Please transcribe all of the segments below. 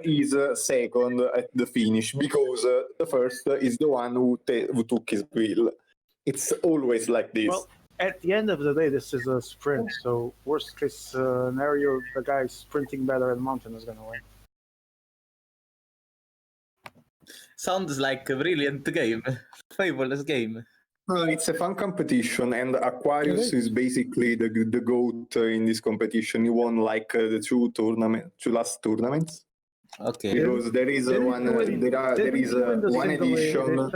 is second at the finish because the first is the one who took his wheel. It's always like this. Well, at the end of the day, this is a sprint. So worst case scenario, the guy sprinting better at mountain is gonna win. Sounds like a brilliant game. Fabulous game. It's a fun competition, and Aquarius is basically the GOAT in this competition. He won like the two last tournaments. Okay. Because there is one edition.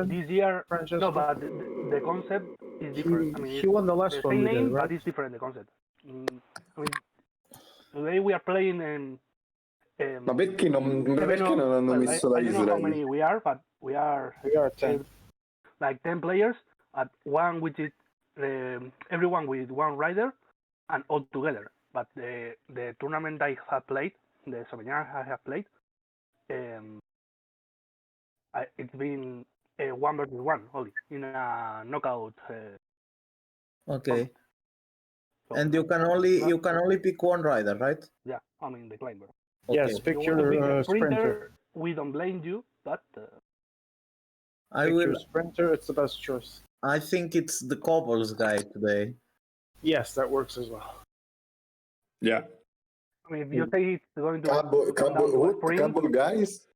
This year, no, but the concept is different. I mean, He won the last the one, same we did, name, right? but it's different, the concept. I mean, today we are playing in... Ma perché non hanno messo la I don't know how Israele? many we are, but we are 10. like 10 players at one, which is everyone with one rider and all together. But the tournament I have played, the Zomegnan I have played, it's been 1 versus 1 only in a knockout. Okay. So And you can only pick one rider, right? yeah, I mean the climber. Yes, Okay. pick You want to pick your a sprinter. We don't blame you, but I Pick will. your sprinter. It's the best choice. I think it's the cobbles guy today. Yes, that works as well. Yeah. I mean, if you say it's going to come down to a sprint, Couple guys?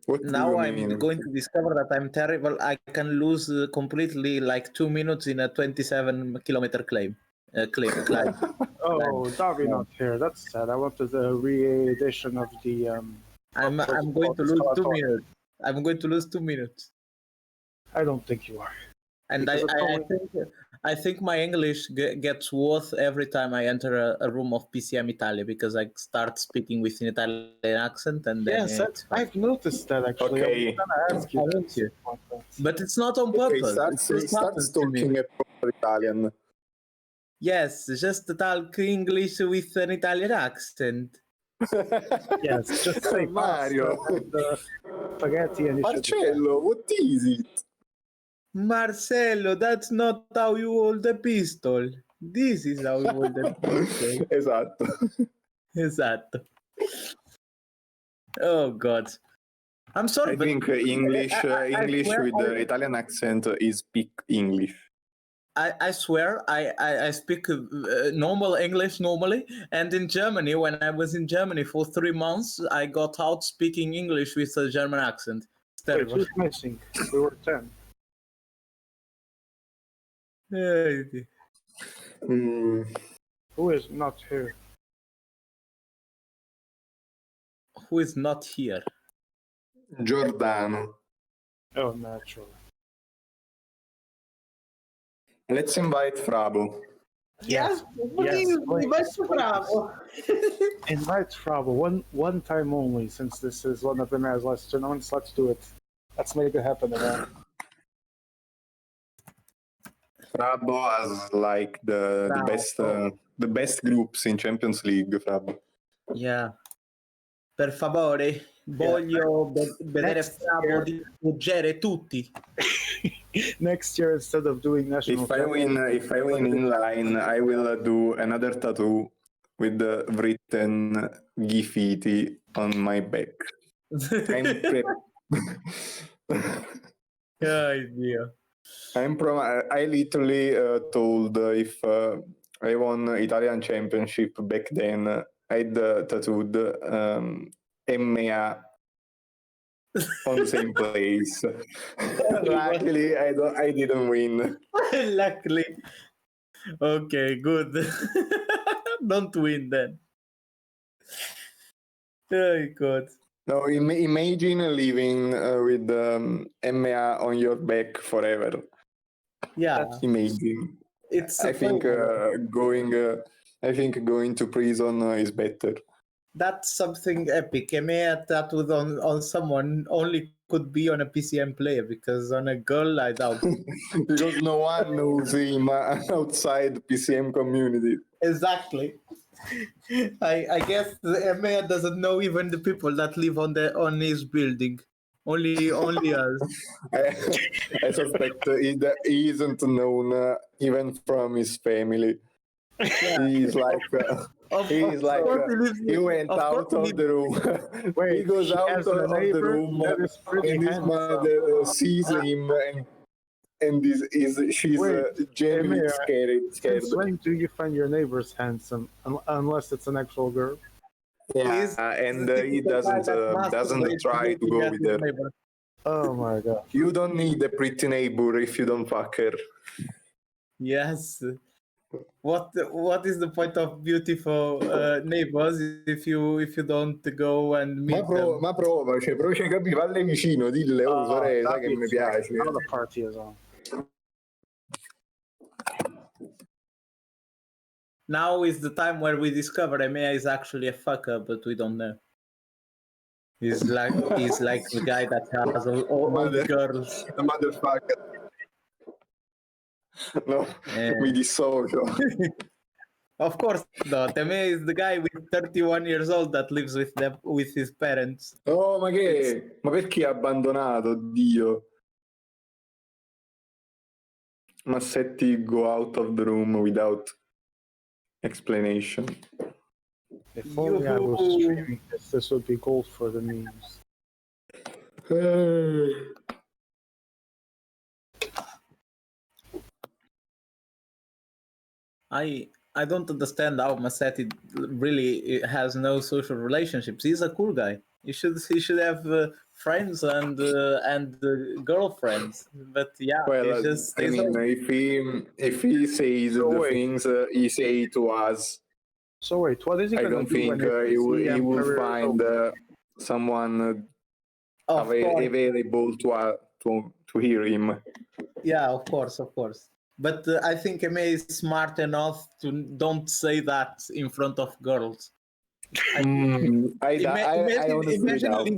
What do Now you I'm mean? going to discover that I'm terrible. I can lose completely like 2 minutes in a 27-kilometer climb. Oh, Davi not here. That's sad. I wanted the re-edition of the. I'm going to lose 2 minutes. I'm going to lose 2 minutes. I don't think you are. And I think my English gets worse every time I enter a room of PCM Italia because I start speaking with an Italian accent and then Yes, I've noticed that actually. Okay. I was gonna ask you. Thank you. But it's not on Okay, purpose. It start happens to me. talking a proper Italian. Yes, just talk English with an Italian accent. Yes, just say Mario. pasta and, spaghetti and Marcello, what is it? Marcello, that's not how you hold a pistol. This is how you hold a pistol. Esatto. Esatto. Oh God. I'm sorry, I but think English swear with the Italian accent is speak English. I swear I speak normal English normally, and in Germany, when I was in Germany for 3 months, I got out speaking English with a German accent. It's Wait, terrible. who's missing? We were 10. Who is not here? Who is not here? Giordano. Oh, naturally. Let's invite Frabo. Yes, Yes, please. vai su bravo. Invite Frabo one time only, since this is one of the mayor's last tournaments. Let's do it. Let's make it happen again. Frabo has like the best groups in Champions League. Frabo. Yeah. Per favore, voglio vedere Frabo distruggere tutti. Next year, instead of doing national, If I win in line, I will do another tattoo with the written Gifiti on my back. I literally told if I won Italian Championship back then, I'd tattooed MEA on the same place. Luckily, I didn't win. Luckily. Okay, good. Don't win then. Oh God. No, imagine living with MEA on your back forever. Yeah. Imagine. It's I think going to prison is better. That's something epic. MEA tattooed on someone only could be on a PCM player, because on a girl, I doubt. Because no one knows him outside the PCM community. Exactly. I guess the MEA doesn't know even the people that live on his building. Only us. I suspect he isn't known even from his family. Yeah. He's like He's like, he went out of the room. Wait, He goes he out has of a the neighbor room, that is pretty and his handsome. mother sees him, and she's Wait, genuinely Emir, scared. Since when do you find your neighbors handsome? Unless it's an actual girl. He's And the he typical guy that doesn't masturbates try to looking go at with his her. neighbor. Oh my god. You don't need a pretty neighbor if you don't fuck her. Yes. What is the point of beautiful neighbors if you don't go and meet them? Ma prova, cioè, provaci a capire, valle vicino, dille, oh, sorella, sai che mi piace. Now the party is on. Now is the time where we discover Emea is actually a fucker, but we don't know. He's like the guy that has all the girls. The motherfucker. No, Eh. mi dissocio. Of course not. Emea is the guy with 31 years old that lives with his parents. Oh, ma che? Ma perché ha abbandonato, Dio? Massetti go out of the room without explanation. If only I was Yoo-hoo. streaming this would be gold for the memes. I don't understand how Massetti really has no social relationships. He's a cool guy. He should have friends and girlfriends. But yeah, Well, it's just I mean, if he says So the wait. things he say to us, So wait, what is he I gonna don't do when think he will Emperor find someone of course. available to hear him. Yeah, of course. But I think Eme is smart enough to don't say that in front of girls. I honestly doubt.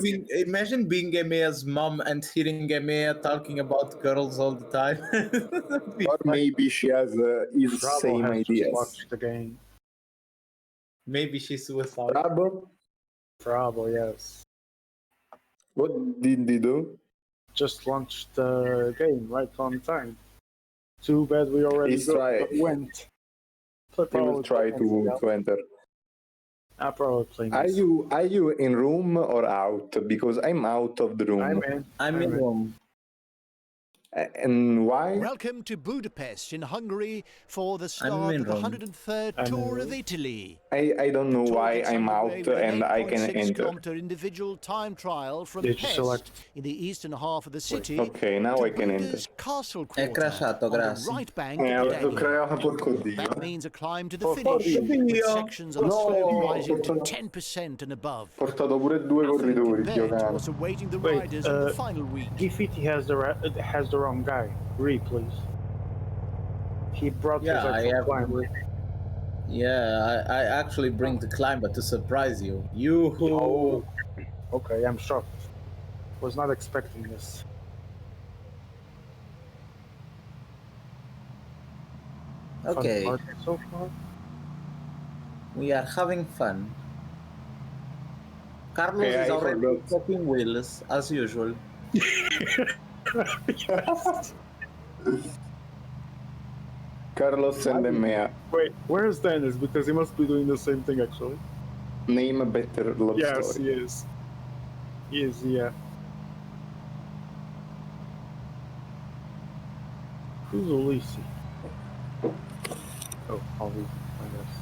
Imagine being Emea's mom and hearing Emea talking about girls all the time. Or maybe she has his Bravo same has just ideas. watched the game. Maybe she's suicidal. Bravo? Bravo, yes. What did he do? Just launched the game right on time. Too bad we already went. He will try to enter. I'm probably playing Are this. you in room or out? Because I'm out of the room. I'm in room. And why? Welcome to Budapest in Hungary for the I'm start in of the Rome. 103rd Tour of Italy. I don't know why Tour I'm gets out underway with and an I can 8.6 enter. kilometer individual time trial from Did you Pest select- in the eastern half of the city. Okay, now to I can enter. Buda's Castle È Quarter crashato, on the grazie. right bank of the Ho creato porco Danube. Dio. That means a climb to the Porco finish, with Dio. sections of the No, slope rising to porco- 10% and above. Portato pure due Nothing corridori, Dio compared to cane. what's awaiting the Wait, riders in the final week. Gifiti has the wrong guy. Please. He brought his Yeah, I actual have. climber. Yeah, I actually bring the climber to surprise you. You-hoo. Oh. Okay, I'm shocked. Was not expecting this. Okay, Fun party so far? we are having fun. Carlos Okay, is I already forgot. popping wheels as usual. Yes. Carlos and Emea. Wait, where is Dennis? Because he must be doing the same thing actually. Name a better love Yes, story. he is. He is, yeah. Who's Ulysses? Oh, Ali, I guess.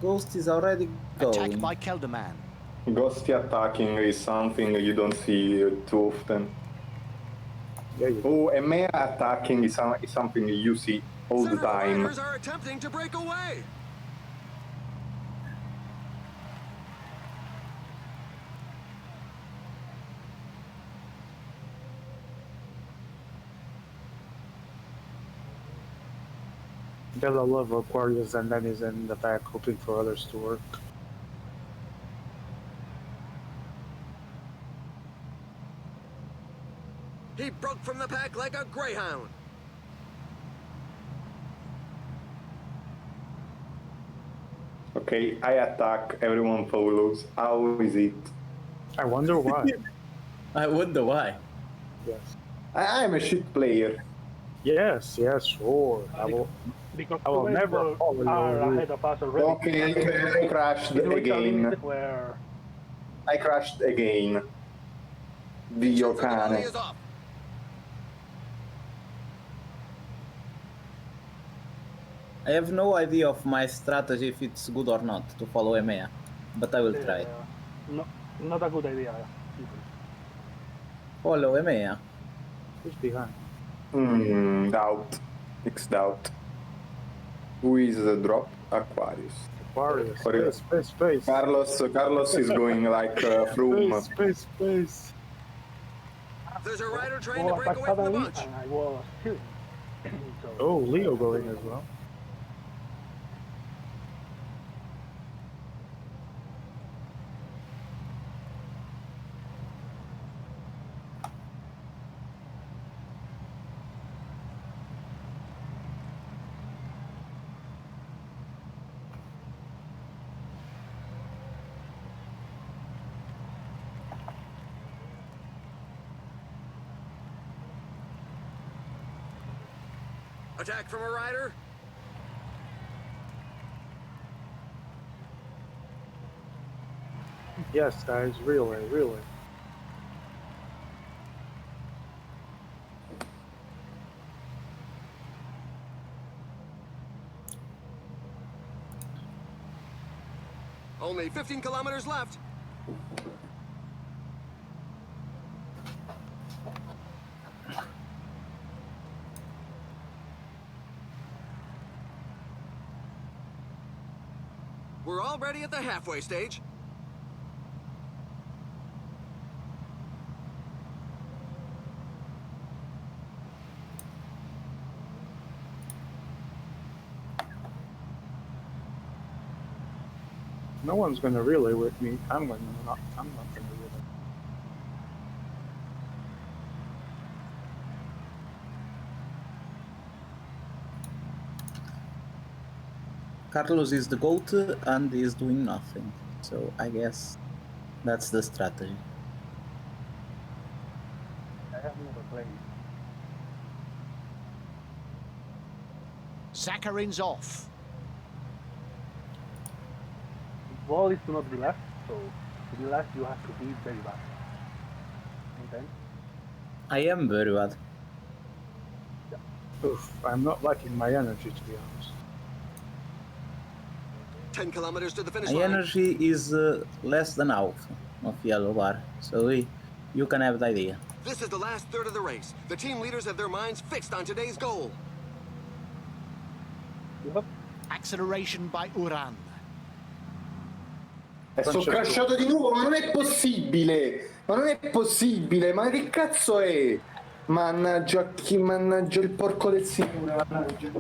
Ghost is already Attacked going. by Kelderman. Ghosty attacking is something you don't see too often. Yeah, you Oh, Emea attacking is something you see all the Several time. riders are attempting to break away. There's a lot of Aquarius and then he's in the back hoping for others to work. He broke from the pack like a greyhound. Okay, I attack, everyone follows. How is it? I wonder why. I wonder why. Yes. I'm a shit player. Yes, yes, sure. Because I will two never people follow your are rule. ahead of us already. Okay, I crashed It reached a again. limit where I crashed again. Dio Engine for the rally cane. is off. I have no idea of my strategy if it's good or not to follow EMEA, but I will try. no, not a good idea. Follow EMEA. Who's behind? Doubt. X doubt. Who is the drop? Aquarius. Aquarius. Aquarius. Space. Carlos is going like Froome. Space. There's a rider trying to Was break attacked away from the suddenly, bunch. and I was killing. So, Oh, Leo going as well. Attack from a rider. Yes, guys, really. Only 15 kilometers left. We're already at the halfway stage. No one's gonna relay with me. I'm not gonna relay. Carlos is the GOAT and is doing nothing. So I guess that's the strategy. I have never played. Saccharin's off. The goal is to not be left, so to be left you have to be very bad. And then I am very bad. Oof, I'm not liking my energy, to be honest. 10 kilometers to the finish My line. energy is less than half of yellow bar. So you can have the idea. This is the last third of the race. The team leaders have their minds fixed on today's goal. Acceleration by Uran. Sono crashato di nuovo, ma non è possibile! Ma non è possibile, ma che cazzo è? Mannaggia il porco del signore, mannaggia.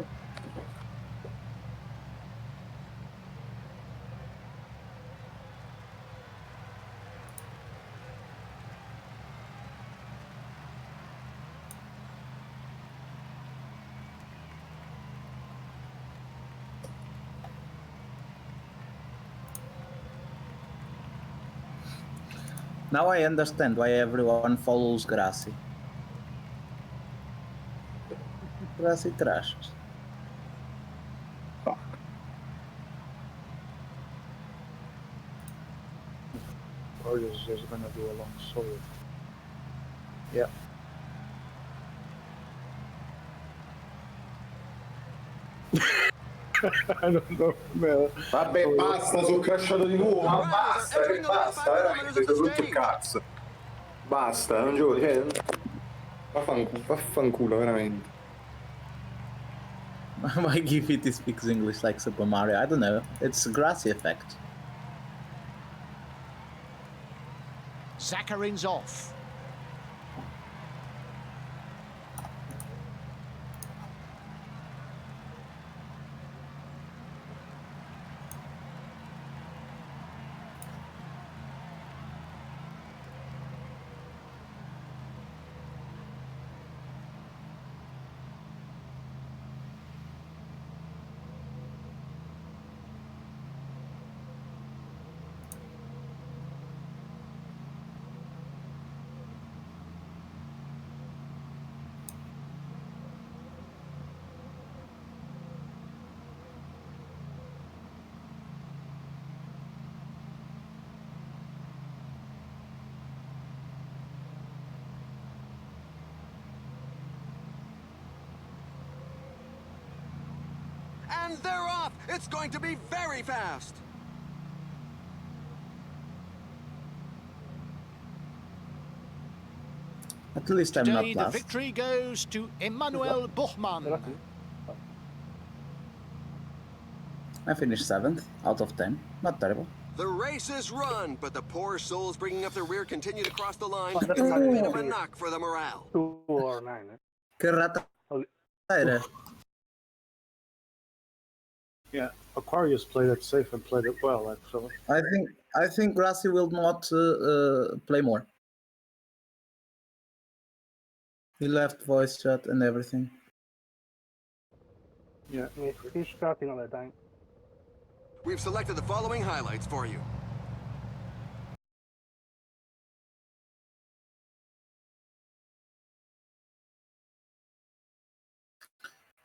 Now I understand why everyone follows Grassi. Grassi crashed. Warriors is just gonna do a long solo. Yeah. I don't know, man. Vabbè, basta, sono crashato di nuovo, ma basta, basta, veramente, sono tutto il cazzo. Basta, non gioco, cioè... Vaffanculo, veramente. Why give it speaks English like Super Mario? I don't know. It's a Grassi effect. Saccharin's off. And they're off! It's going to be very fast! At least I'm not Today, the last. victory goes to Emmanuel Buchmann. I finished 7th out of 10. Not terrible. The race is run, but the poor souls bringing up the rear continue to cross the line. Oh, that's It's a not bit of a it. knock for the morale. 2 or 9. Que rata Only- era. Yeah, Aquarius played it safe and played it well, actually. I think Grassi will not play more. He left voice chat and everything. Yeah. He's starting all the time. We've selected the following highlights for you.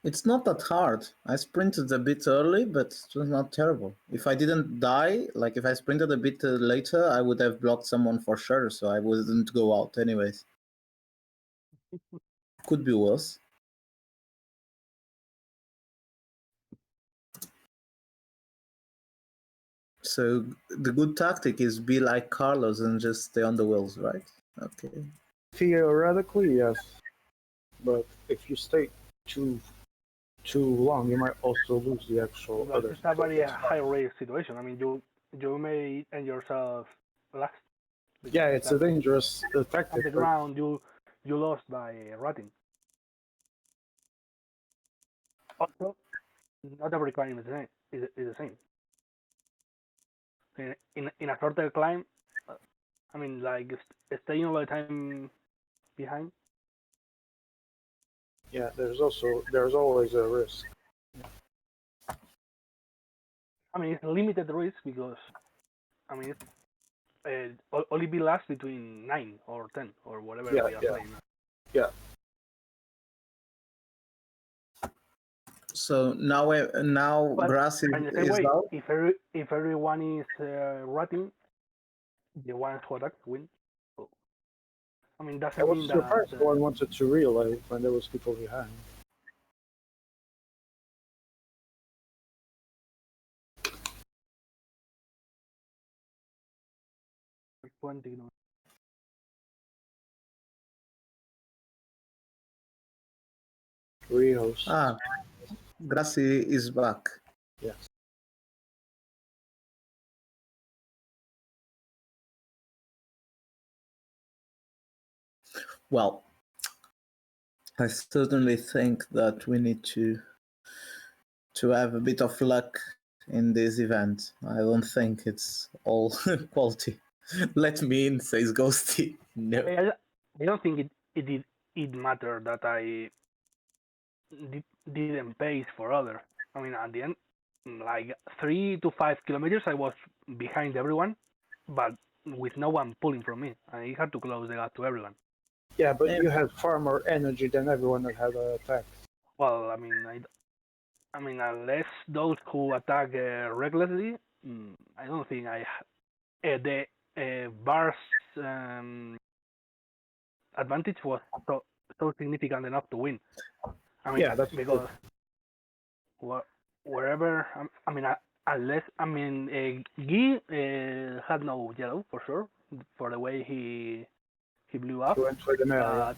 It's not that hard. I sprinted a bit early, but it was not terrible. If I didn't die, like if I sprinted a bit later, I would have blocked someone for sure, so I wouldn't go out anyways. Could be worse. So the good tactic is be like Carlos and just stay on the wheels, right? Okay. Theoretically, yes. But if you stay too long, you might also lose the actual But other. it's a very high risk situation. I mean, you may end yourself last. Yeah, it's a dangerous On the tactic. but- ground, you lost by rutting. Also, not every climb is the same. Is the same. In a shorter climb, I mean, like staying all the time behind. Yeah, there's always a risk. I mean, it's limited risk because, I mean, it's only be last between 9 or 10 or whatever Yeah, we are yeah. playing. Yeah. So now But Grassi in the same is way, out. if everyone is rutting, the ones who attack win. So, I mean, I doesn't was mean surprised that. no one wanted to relay when there was people behind. Rios. Ah, Grassi is back. Yes. Well, I certainly think that we need to have a bit of luck in this event. I don't think it's all quality. Let me in, says Ghosty. No. I don't think it mattered that I didn't pace for others. I mean, at the end, like 3 to 5 kilometers, I was behind everyone, but with no one pulling from me. I had to close the gap to everyone. Yeah, but you had far more energy than everyone that had attacked. Well, I mean, unless those who attack recklessly, I don't think the bar's advantage was so significant enough to win. I mean, Yeah, that's because wherever I mean, unless I mean, Guy had no yellow for sure for the way he blew up, He went for the area.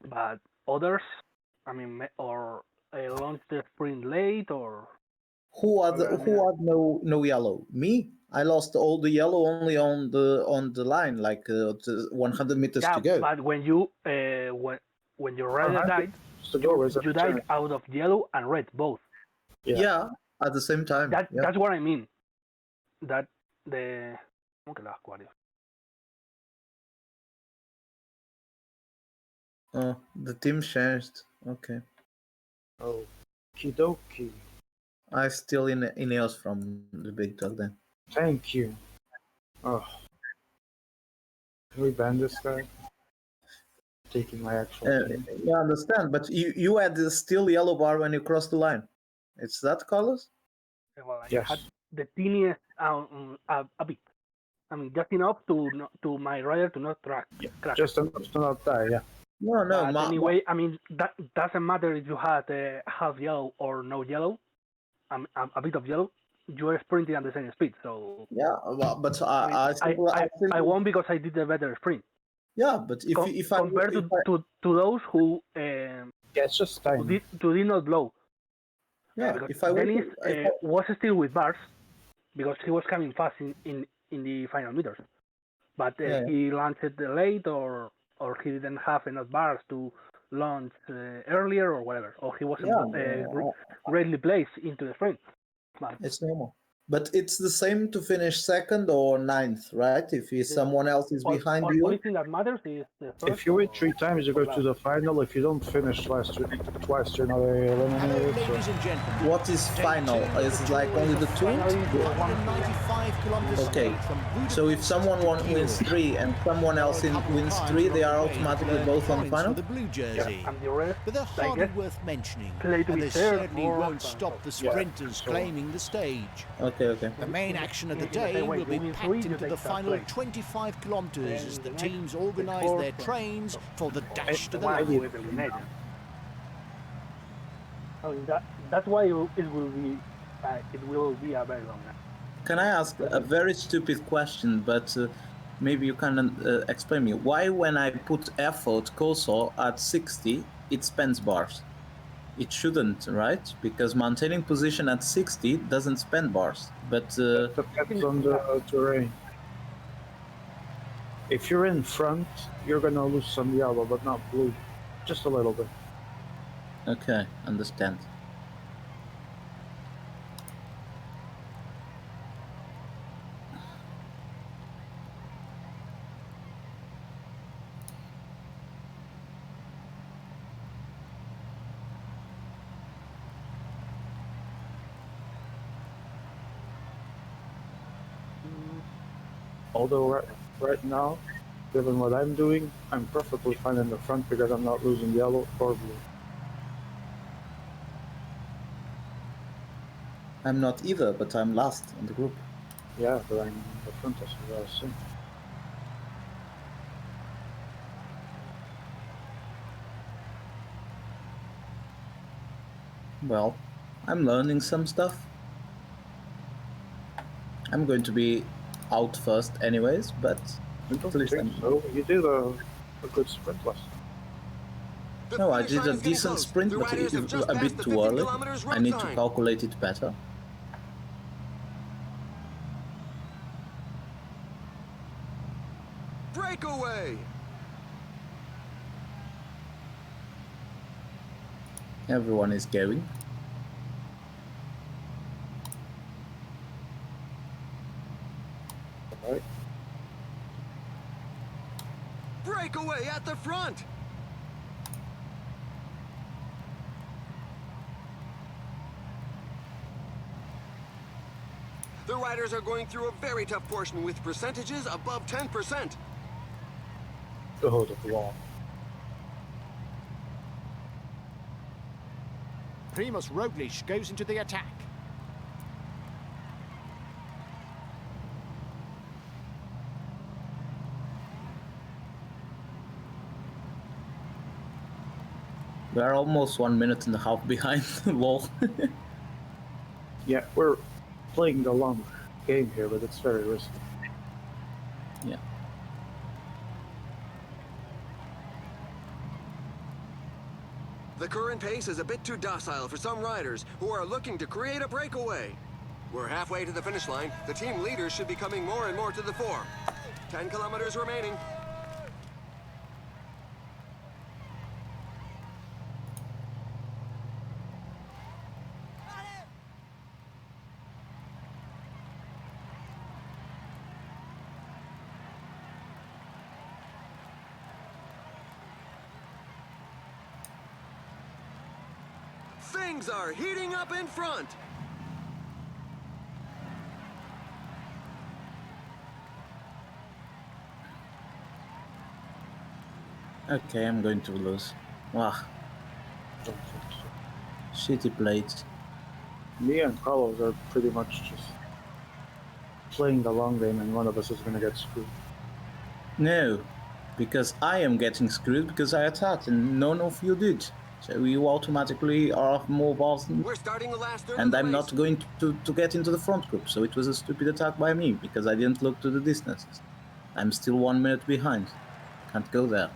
but others, I mean, or launched the sprint late or. Who had no yellow? Me? I lost all the yellow only on the line, like 100 meters to go. But when you when your rider died, you died out of yellow and red both. Yeah, at the same time. That's what I mean. That the Oh, the team changed. Okay. Oh, kidoki. I still in Ineos from the big dog then. Thank you. Oh. Can we ban this guy? Taking my actual team. Yeah, I understand, but you had the still yellow bar when you crossed the line. It's that colors? Well, I Yes. had the teeniest a bit. I mean, just enough to my rider to not crash. Just enough to not die, yeah. No. But anyway, I mean, that doesn't matter if you had half yellow or no yellow. a bit of yellow, you are sprinting at the same speed. So Yeah, well, but I won because I did a better sprint. yeah, but if I compared to those who Yeah, it's just time. who did not blow. yeah, Because if I were Dennis to, was still with bars because he was coming fast in the final meters, but Yeah. he launched late or he didn't have enough bars to launch earlier or whatever, or he wasn't greatly placed into the sprint. But it's normal. But it's the same to finish second or ninth, right? If someone else is behind you. Only thing that matters is the first. If you win 3 times, you go to the final. If you don't finish twice, you're not eliminated. So. Ladies and gentlemen. What is final? Is it like only the two? 195 kilometers Okay. straight from Budapest So if someone to wins Zurich. 3 and someone else wins 3, they are automatically both on the final? For the blue jersey. And the rest, But they're I hardly guess, worth mentioning, play to and be they fair certainly or won't something. stop the sprinters claiming the stage. Okay. The main action of the In the day same way, will be you win packed 3, you into take the that final place. 25 kilometers And as the the teams next organise four their from- trains for the dash to the one who line. is eliminated. So that's why it will be a very long night. Can I ask a very stupid question, but maybe you can explain me? Why when I put effort cursor at 60, it spends bars? It shouldn't, right? Because maintaining position at 60 doesn't spend bars. But Depends on the terrain. If you're in front, you're gonna lose some yellow, but not blue. Just a little bit. okay, understand. Although right now, given what I'm doing, I'm perfectly fine in the front because I'm not losing yellow or blue. I'm not either, but I'm last in the group. Yeah, but I'm in the front as well soon. Well, I'm learning some stuff. I'm going to be out first anyways, but I don't at least think so. You did a good sprint last time. The no, I finish did line a is getting decent close. sprint, The but riders it have was just a passed bit the too 50 early. kilometers I run need to time. calculate it better. Breakaway. Everyone is going. Right? Breakaway at the front. The riders are going through a very tough portion with percentages above 10%. Oh, the wall. Primoz Roglic goes into the attack. We are almost 1 minute and a half behind. Lol. Yeah, we're playing the long game here, but it's very risky. Yeah. The current pace is a bit too docile for some riders who are looking to create a breakaway. We're halfway to the finish line. The team leaders should be coming more and more to the fore. 10 kilometers remaining. Things are heating up in front. Okay, I'm going to lose. Wow, Don't think so. shitty plates. Me and Carlos are pretty much just playing the long game, and one of us is gonna get screwed. No, because I am getting screwed because I attacked and none of you did. So you automatically are off more bars than me. We're starting the last third of And the I'm race. not going to get into the front group, so it was a stupid attack by me because I didn't look to the distances. I'm still 1 minute behind. Can't go there.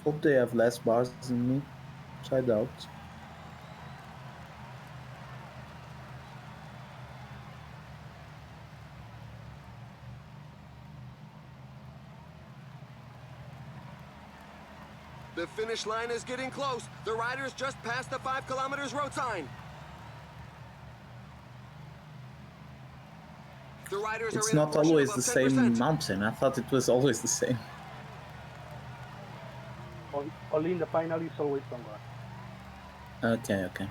Hope they have less bars than me, which I doubt. The finish line is getting close. The riders just passed the 5 kilometers road sign. The riders It's are in a not portion always above the same 10%. mountain. I thought it was always the same. Only in the final is always longer. Okay, okay.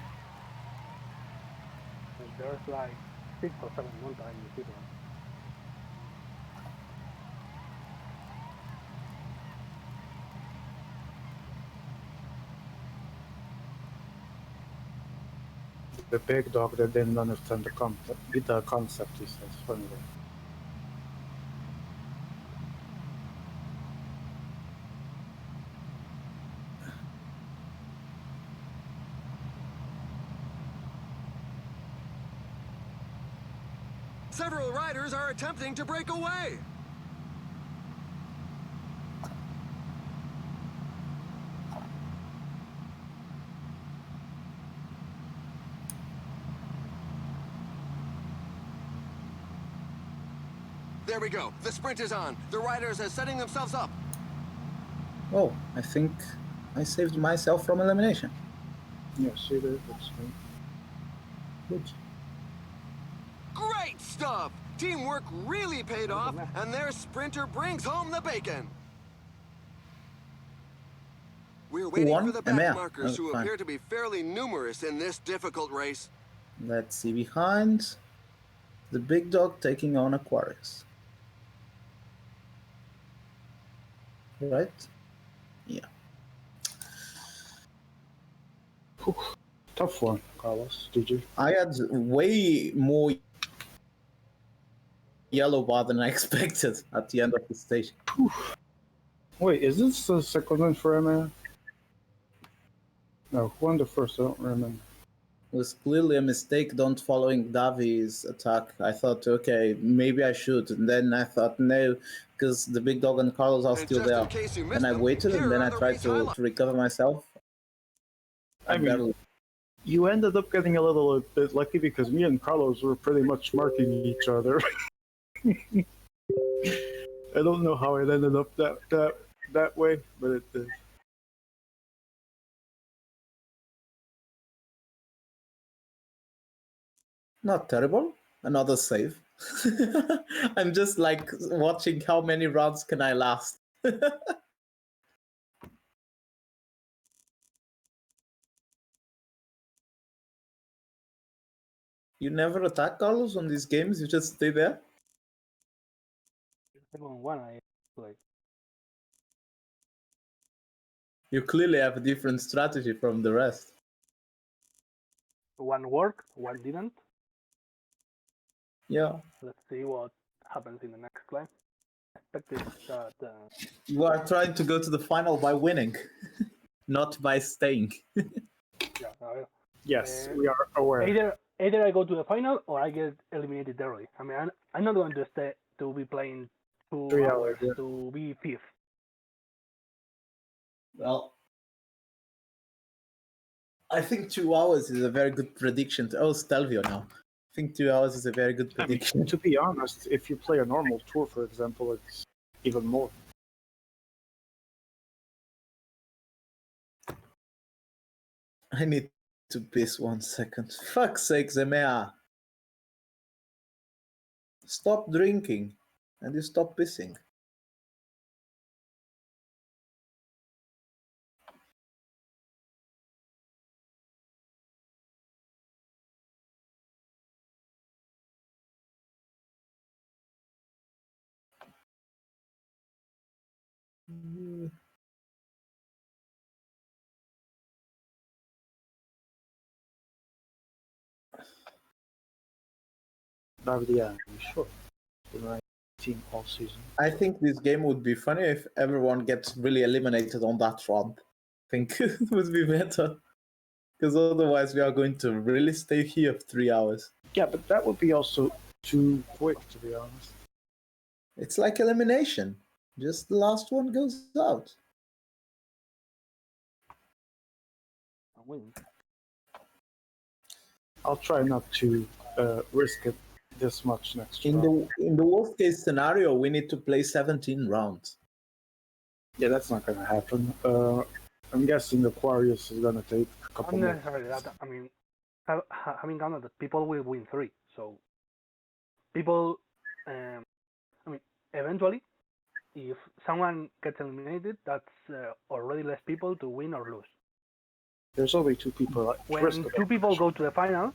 And there's like 6 or 7 mountains different. The big dog that didn't understand the concept, he says. Funny though. Several riders are attempting to break away. There we go. The sprint is on. The riders are setting themselves up. Oh, I think I saved myself from elimination. Yeah, see there? That's me. Good. Great stuff! Teamwork really paid off, and their sprinter brings home the bacon. We're waiting won? for the Emea. back markers, Oh, who fine. appear to be fairly numerous in this difficult race. Let's see behind. The big dog taking on Aquarius. Right? Yeah. Tough one, Carlos. Did you? I had way more yellow bar than I expected at the end of the stage. Wait, is this the second one for Emma? No, who won the first? I don't remember. It was clearly a mistake don't following Davi's attack. I thought, okay, maybe I should. And then I thought, no, because the big dog and Carlos are And still just there. in case you missed And I them, waited, here and then are I the tried race to highlights. recover myself. I mean, barely- you ended up getting a little bit lucky because me and Carlos were pretty much marking each other. I don't know how it ended up that way, but it did. Not terrible. Another save. I'm just like watching how many rounds can I last. You never attack Carlos on these games, you just stay there? The second one I played. You clearly have a different strategy from the rest. One worked, one didn't. Yeah. Let's see what happens in the next climb. I expected that You are trying to go to the final by winning, not by staying. yeah, Yes, we are aware. either I go to the final or I get eliminated early. I mean, I'm not going to stay to be playing 2 3 hours hours, yeah. to be fifth. Well, I think 2 hours is a very good prediction. Oh, Stelvio now. I think 2 hours is a very good I mean, prediction. to be honest, if you play a normal tour, for example, it's even more. I need to piss 1 second. Fuck's sake, Zemea. Stop drinking and you stop pissing. Yeah, sure. Right. team all season. I think this game would be funny if everyone gets really eliminated on that front. I think it would be better. Because otherwise we are going to really stay here for 3 hours. Yeah, but that would be also too quick, to be honest. It's like elimination. Just the last one goes out. I win. I'll try not to risk it this much next In round. the worst case scenario, we need to play 17 rounds. Yeah, that's not going to happen. I'm guessing Aquarius is going to take a couple Not more. necessarily that. I mean, having counted that people will win 3, so people. I mean, eventually, if someone gets eliminated, that's already less people to win or lose. There's only 2 people. When 2 people go to the final,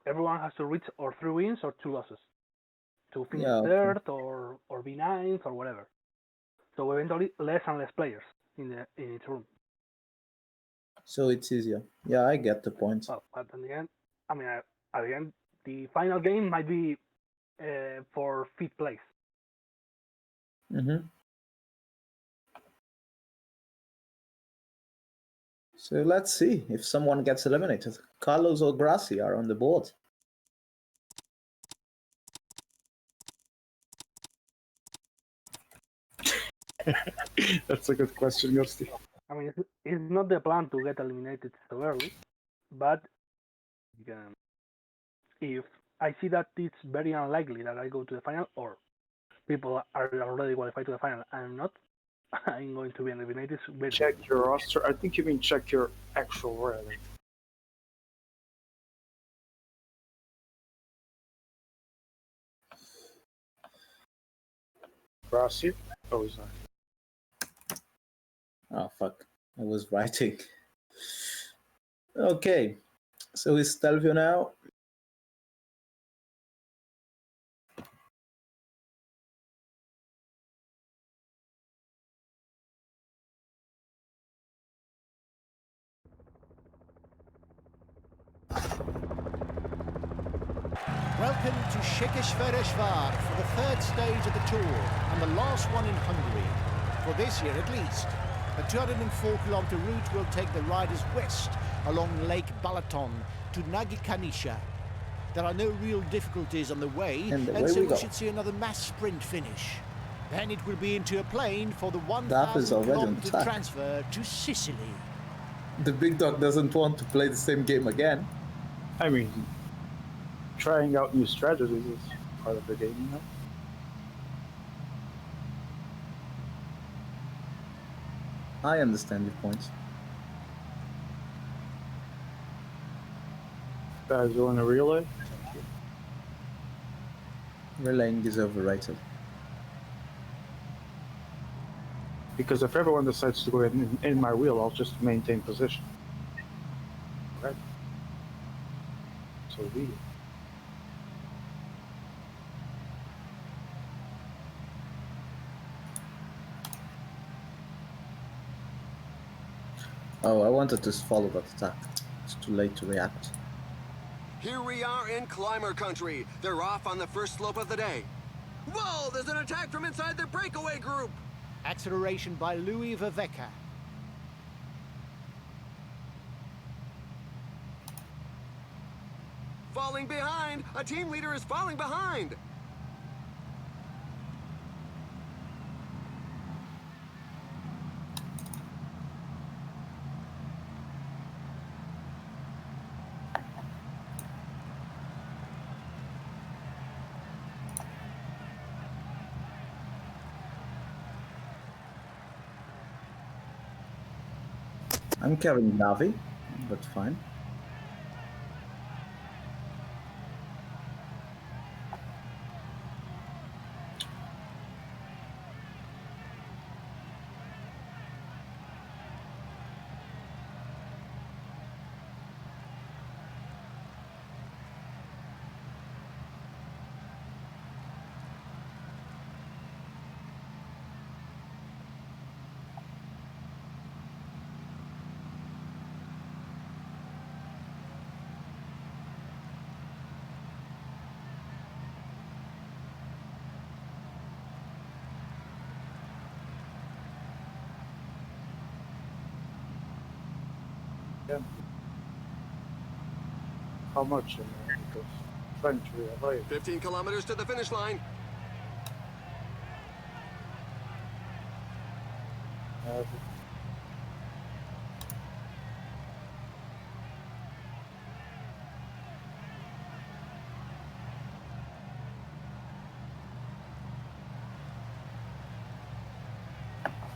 everyone has to reach or 3 wins or 2 losses to finish Yeah, okay. third or be ninth or whatever. So eventually, less and less players in each room. So it's easier. Yeah, I get the point. Well, but in the end, I mean, at the end, the final game might be for 5th place. Mm-hmm. So let's see if someone gets eliminated. Carlos or Grassi are on the board. That's a good question, Yosti. I mean, it's not the plan to get eliminated so early, but if I see that it's very unlikely that I go to the final, or people are already qualified to the final, I'm not, I'm going to be eliminated. Check your roster. I think you mean check your actual rating. Grassi? Oh, he's not. Oh, fuck. I was writing. Okay. So is Stelvio now? Welcome to Székesfehérvár for the 3rd stage of the tour and the last one in Hungary, for this year at least. The 204-kilometer route will take the riders west along Lake Balaton to Nagykanizsa. There are no real difficulties on the way, And away and so we we go. should see another mass sprint finish. Then it will be into a plane for the That is already on 1,000-kilometer track. transfer to Sicily. The big dog doesn't want to play the same game again. I mean, trying out new strategies is part of the game, you know? I understand your point. Guys, you want a relay? Relaying is overrated. Because if everyone decides to go in my wheel, I'll just maintain position. Right? So be it. Oh, I wanted to follow that attack. It's too late to react. Here we are in climber country. They're off on the first slope of the day. Whoa, there's an attack from inside the breakaway group. Acceleration by Louis Verveca. Falling behind. A team leader is falling behind. I'm carrying Navi, but fine. can. How much, because French we are right. 15 kilometers to the finish line.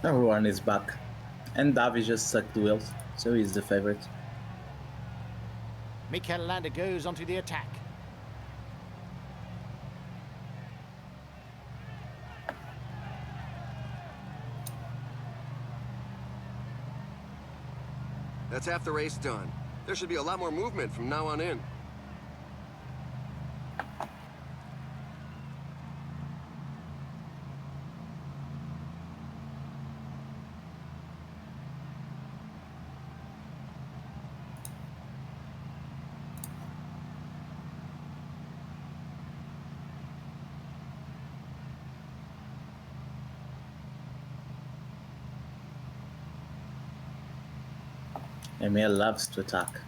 Everyone is back. And Davi just sucked the wheels, so he's the favorite. Mikel Landa goes onto the attack. That's half the race done. There should be a lot more movement from now on in. Emil loves to attack.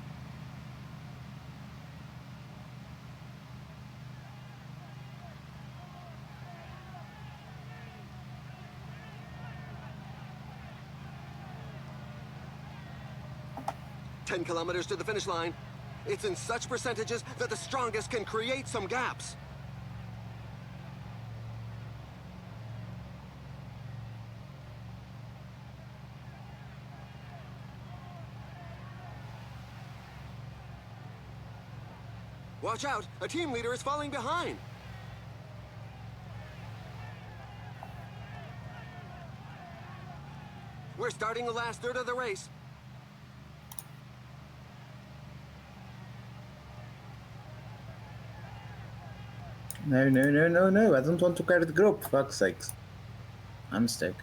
Ten kilometers to the finish line. It's in such percentages that the strongest can create some gaps. Watch out, a team leader is falling behind. We're starting the last third of the race. No, no, no, no, no. I don't want to carry the group, for fuck's sakes. My mistake.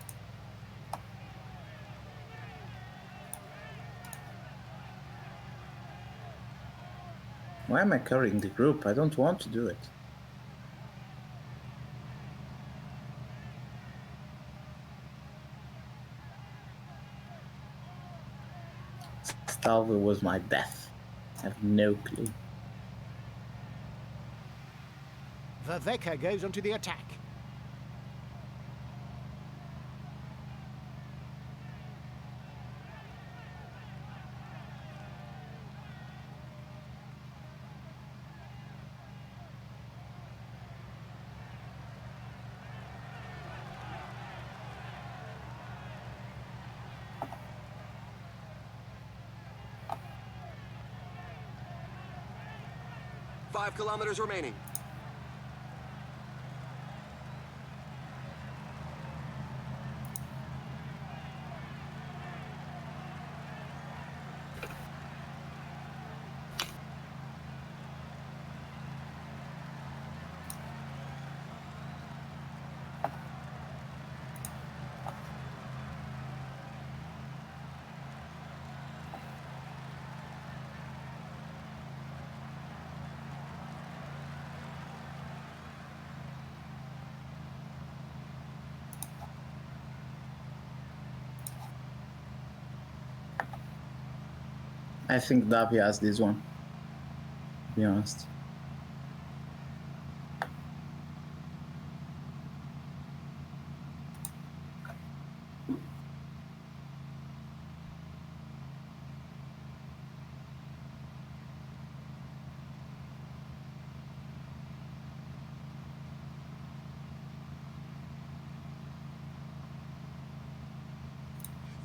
Why am I carrying the group? I don't want to do it. Stalvo was my death. I have no clue. Verveka goes onto the attack. Five kilometers remaining. I think Davi has this one, to be honest.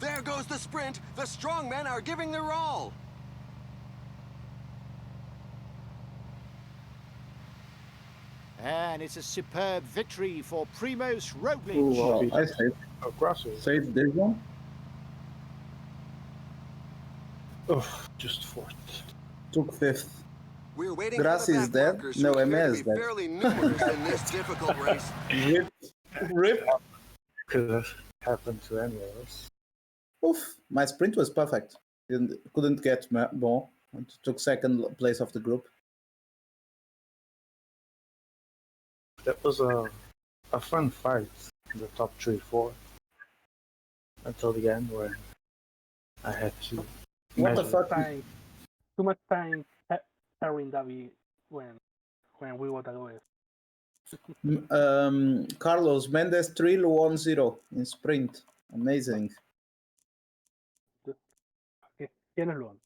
There goes the sprint. The strong men are giving their all. And it's a superb victory for Primož Roglic. Well, I said, Aggressive. so it's this one? Oh, just fourth. Took fifth. We're waiting Grassi for the is back dead? markers No, who appear Emil to is be dead. fairly numerous in this difficult race. Rip. Rip. Could have happened to any of us. Oof. My sprint was perfect. Couldn't get more. Took second place of the group. That was a fun fight in the top 3-4 until the end where I had to What the Imagine. fuck? Too much time carrying Davi when we were away. Carlos Mendes Trill 1-0 in sprint. Amazing. ¿Quién es Luan?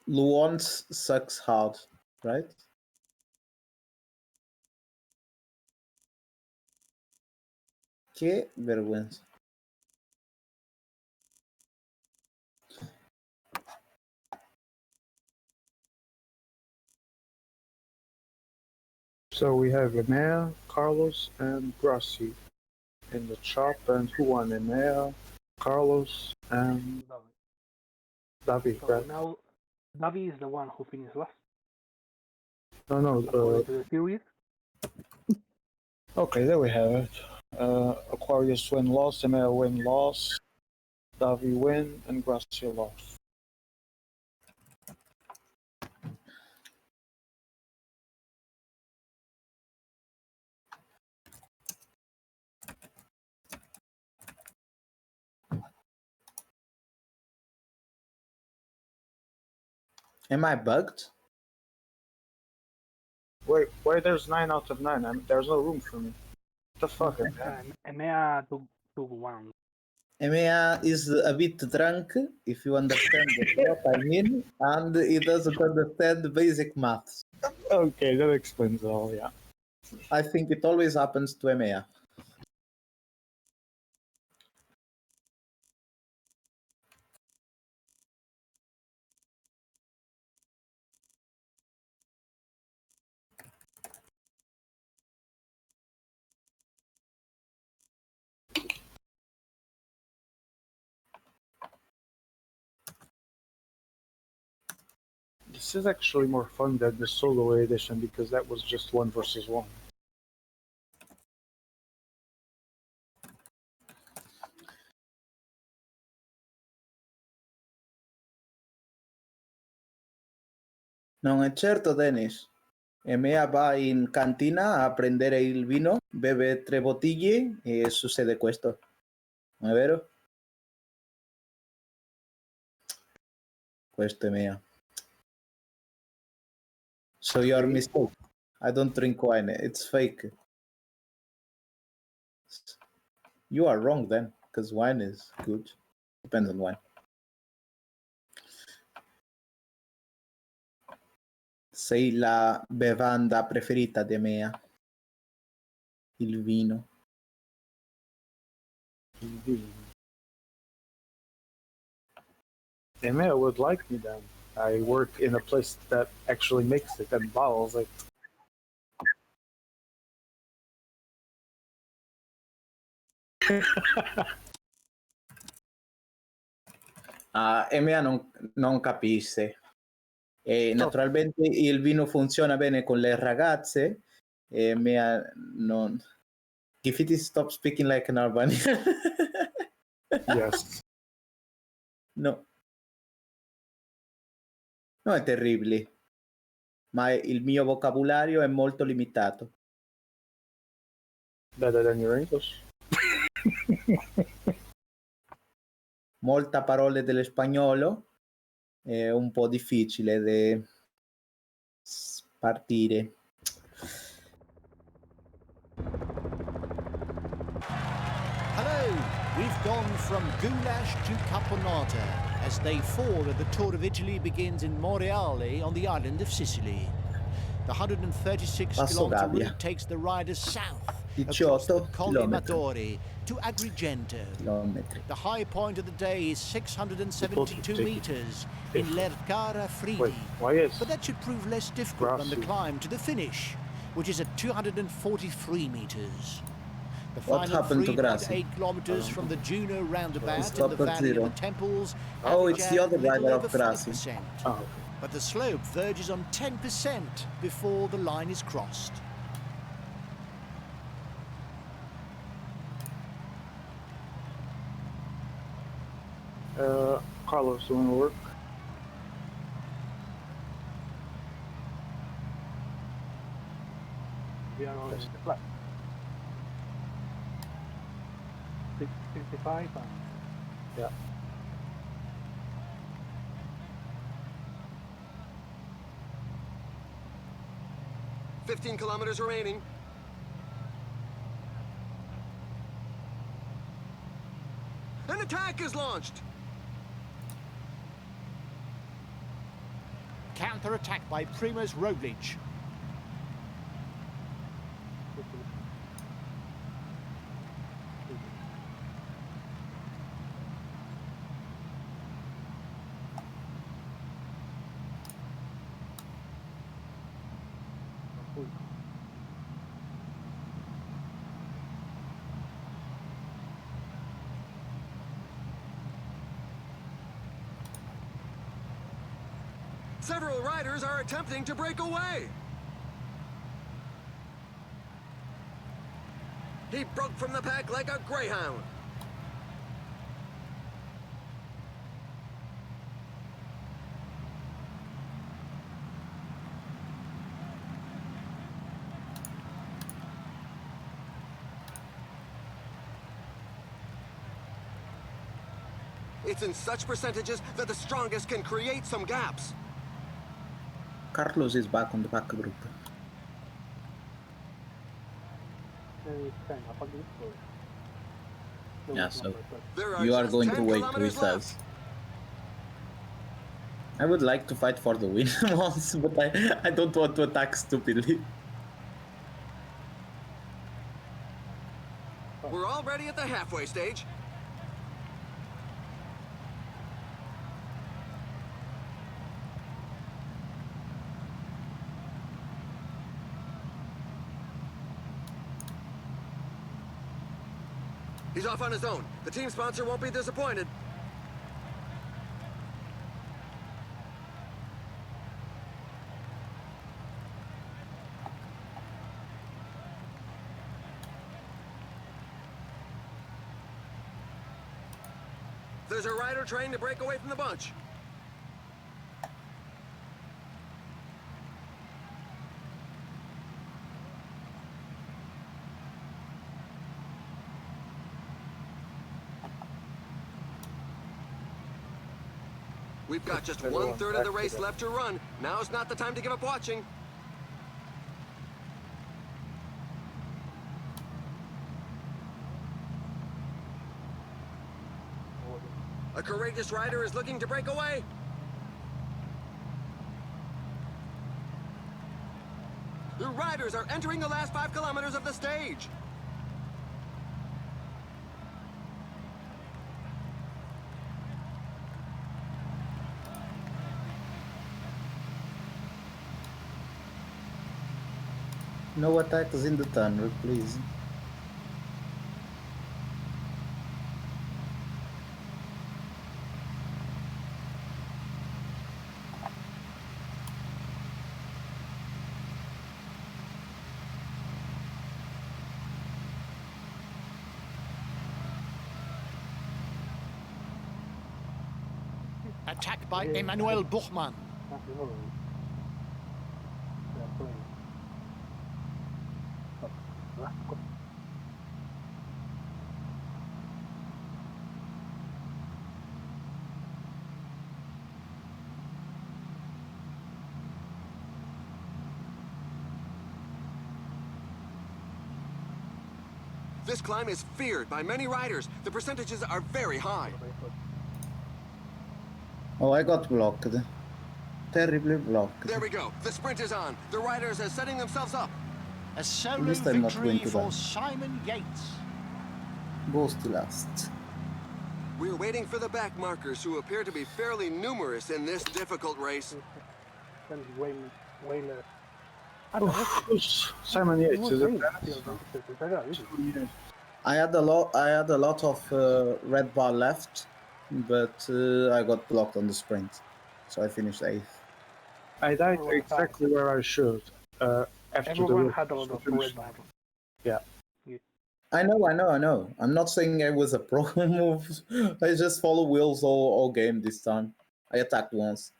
Luon sucks hard, right? Qué vergüenza. So we have Emea, Carlos, and Grassi in the chop, and who won? Emea, Carlos, and Davi. Davi, So right? now Davi is the one who finished last No, according to the series. okay, there we have it. Aquarius win, loss, Emea win, loss, Davi win, and Grassi loss. Am I bugged? Wait, why there's 9 out of 9? there's no room for me. What the fuck? Emea took one. Emea is a bit drunk, if you understand what I mean, and he doesn't understand the basic maths. Okay, that explains it all, yeah. I think it always happens to Emea. This is actually more fun than the solo edition because that was just 1 versus 1. Non è certo, Dennis. Emea va in cantina a prendere il vino, beve 3 bottiglie e succede questo. Non è vero? Questo è Emea. So you are mistaken. I don't drink wine. It's fake. You are wrong then, because wine is good. Depends on wine. Sei la bevanda preferita di Emea. Il vino. Emea would like me then. I work in a place that actually makes it and bottles it. Emea non capisce. E naturalmente il vino funziona bene con le ragazze. E Emea non... Gifiti, stop speaking like an Albanian. Yes. No. No, è terribile. Ma il mio vocabolario è molto limitato. Better than your English. Molta parole dell'espagnolo è un po' difficile da partire. Hello, we've gone from goulash to caponata as day 4 of the Tour of Italy begins in Royale on the island of Sicily. The 136-kilometer route takes the riders south across the Colli Matori to Agrigento. The high point of the day is 672 meters in Lercara Fridi. But that should prove less difficult than the climb to the finish, which is at 243 meters. The final 3.8 kilometers from the Juno roundabout in the Valley of the Temples. Oh, it's the other rider of Grassi. But the slope verges on 10% before the line is crossed. Carlos, you want to work? We are on the flat. 65 and... Yeah. 15 kilometers remaining. An attack is launched. Counter-attack by Primož Roglic. Several riders are attempting to break away. He broke from the pack like a greyhound. It's in such percentages that the strongest can create some gaps. Carlos is back on the back group. Yeah, so There you are just going 10 to wait, he kilometers says. left. I would like to fight for the win once, but I don't want to attack stupidly. We're already at the halfway stage. He's off on his own. The team sponsor won't be disappointed. There's a rider trying to break away from the bunch. We've got just 1/3 of the race left to run. Now's not the time to give up watching. A courageous rider is looking to break away. The riders are entering the last 5 kilometers of the stage. No attacks in the tunnel, please. Attack by Emmanuel Buchmann. This climb is feared by many riders. The percentages are very high. Oh, I got blocked. Terribly blocked. There we go. The sprint is on. The riders are setting themselves up. A solo least I'm not victory going to for die. Simon Yates. Goes to last. We're waiting for the back markers who appear to be fairly numerous in this difficult race. Way less. Who's Simon Yates? Is it? I had a lot of red bar left, but I got blocked on the sprint, so I finished 8th. I died exactly where I should. After Everyone the had a lot of red bar. Yeah. I know. I'm not saying I was a pro move. I just follow wheels all game this time. I attacked once.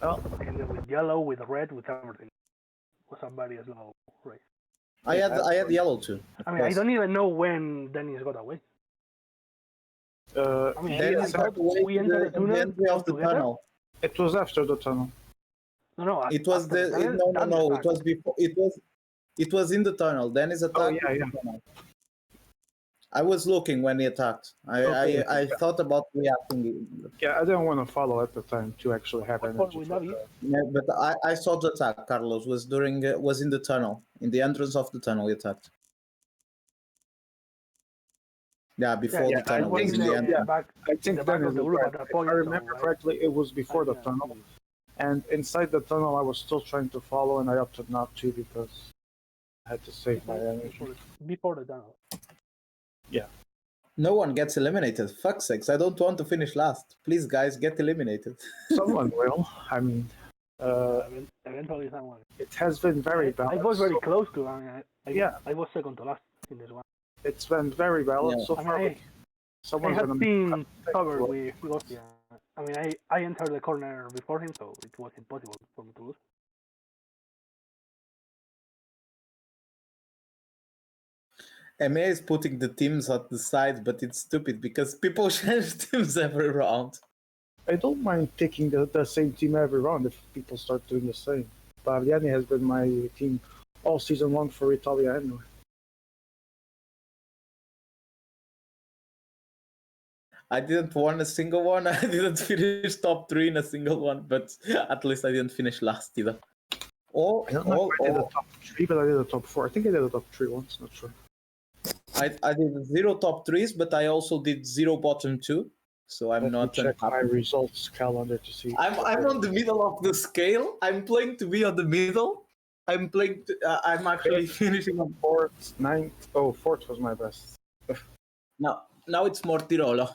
Oh, and with yellow, with red, with everything. It was a very slow race. I had yellow too. I mean, I don't even know when Dennis got away. I mean, Then I thought we entered the the tunnel entry of the together. tunnel. It was after the tunnel. No, It was after the tunnel, no, no, then the no. It attack. was before. It was in the tunnel. Then his attack. Oh yeah, yeah. I was looking when he attacked. Okay. I thought about reacting. Yeah, I didn't want to follow at the time to actually have What energy we for Navi? that. Yeah, but I saw the attack. Carlos was during was in the tunnel, in the entrance of the tunnel. He attacked. Yeah, before Yeah, the I tunnel was was in in the the end. back. I In think the back then of the is group right. at that If point. I remember so correctly, it was before the didn't tunnel, see it. and inside the tunnel, I was still trying to follow, and I opted not to because I had to save my energy. Before the tunnel. No one gets eliminated. Fuck sakes! I don't want to finish last. Please, guys, get eliminated. Someone will. I mean, Eventually, someone. it has been very I balanced. was very so- close to. I mean, Yeah. I was second to last in this one. It's been very balanced Yeah. so I mean, far. but I someone's had gonna been covered well. with Gostia. I mean, I entered the corner before him, so it was impossible for me to lose. MA is putting the teams at the side, but it's stupid because people change teams every round. I don't mind picking the same team every round if people start doing the same. Pagliani has been my team all season long for Italia anyway. I didn't win a single one. I didn't finish top 3 in a single one, but at least I didn't finish last either. I don't know if I did a top 3, but I did a top 4. I think I did a top 3 once, not sure. I did 0 top 3s, but I also did 0 bottom 2. So I'm Let me not check my unhappy. results calendar to see. I'm on the middle of the scale. I'm playing to be on the middle. I'm playing. I'm actually finishing on 4th, 9th. Oh, 4th was my best. now. Now it's more Tirolo.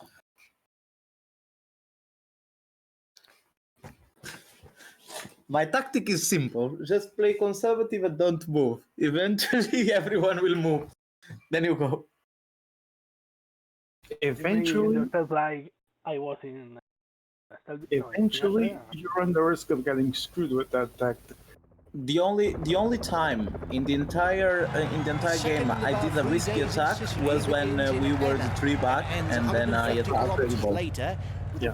My tactic is simple. Just play conservative and don't move. Eventually, everyone will move. Then you go. Eventually, It felt like I was in. eventually, you run the risk of getting screwed with that tactic. The only time in the entire game I did a risky attack was when we were the 3 back, and then I attacked the ball. Later, Yeah.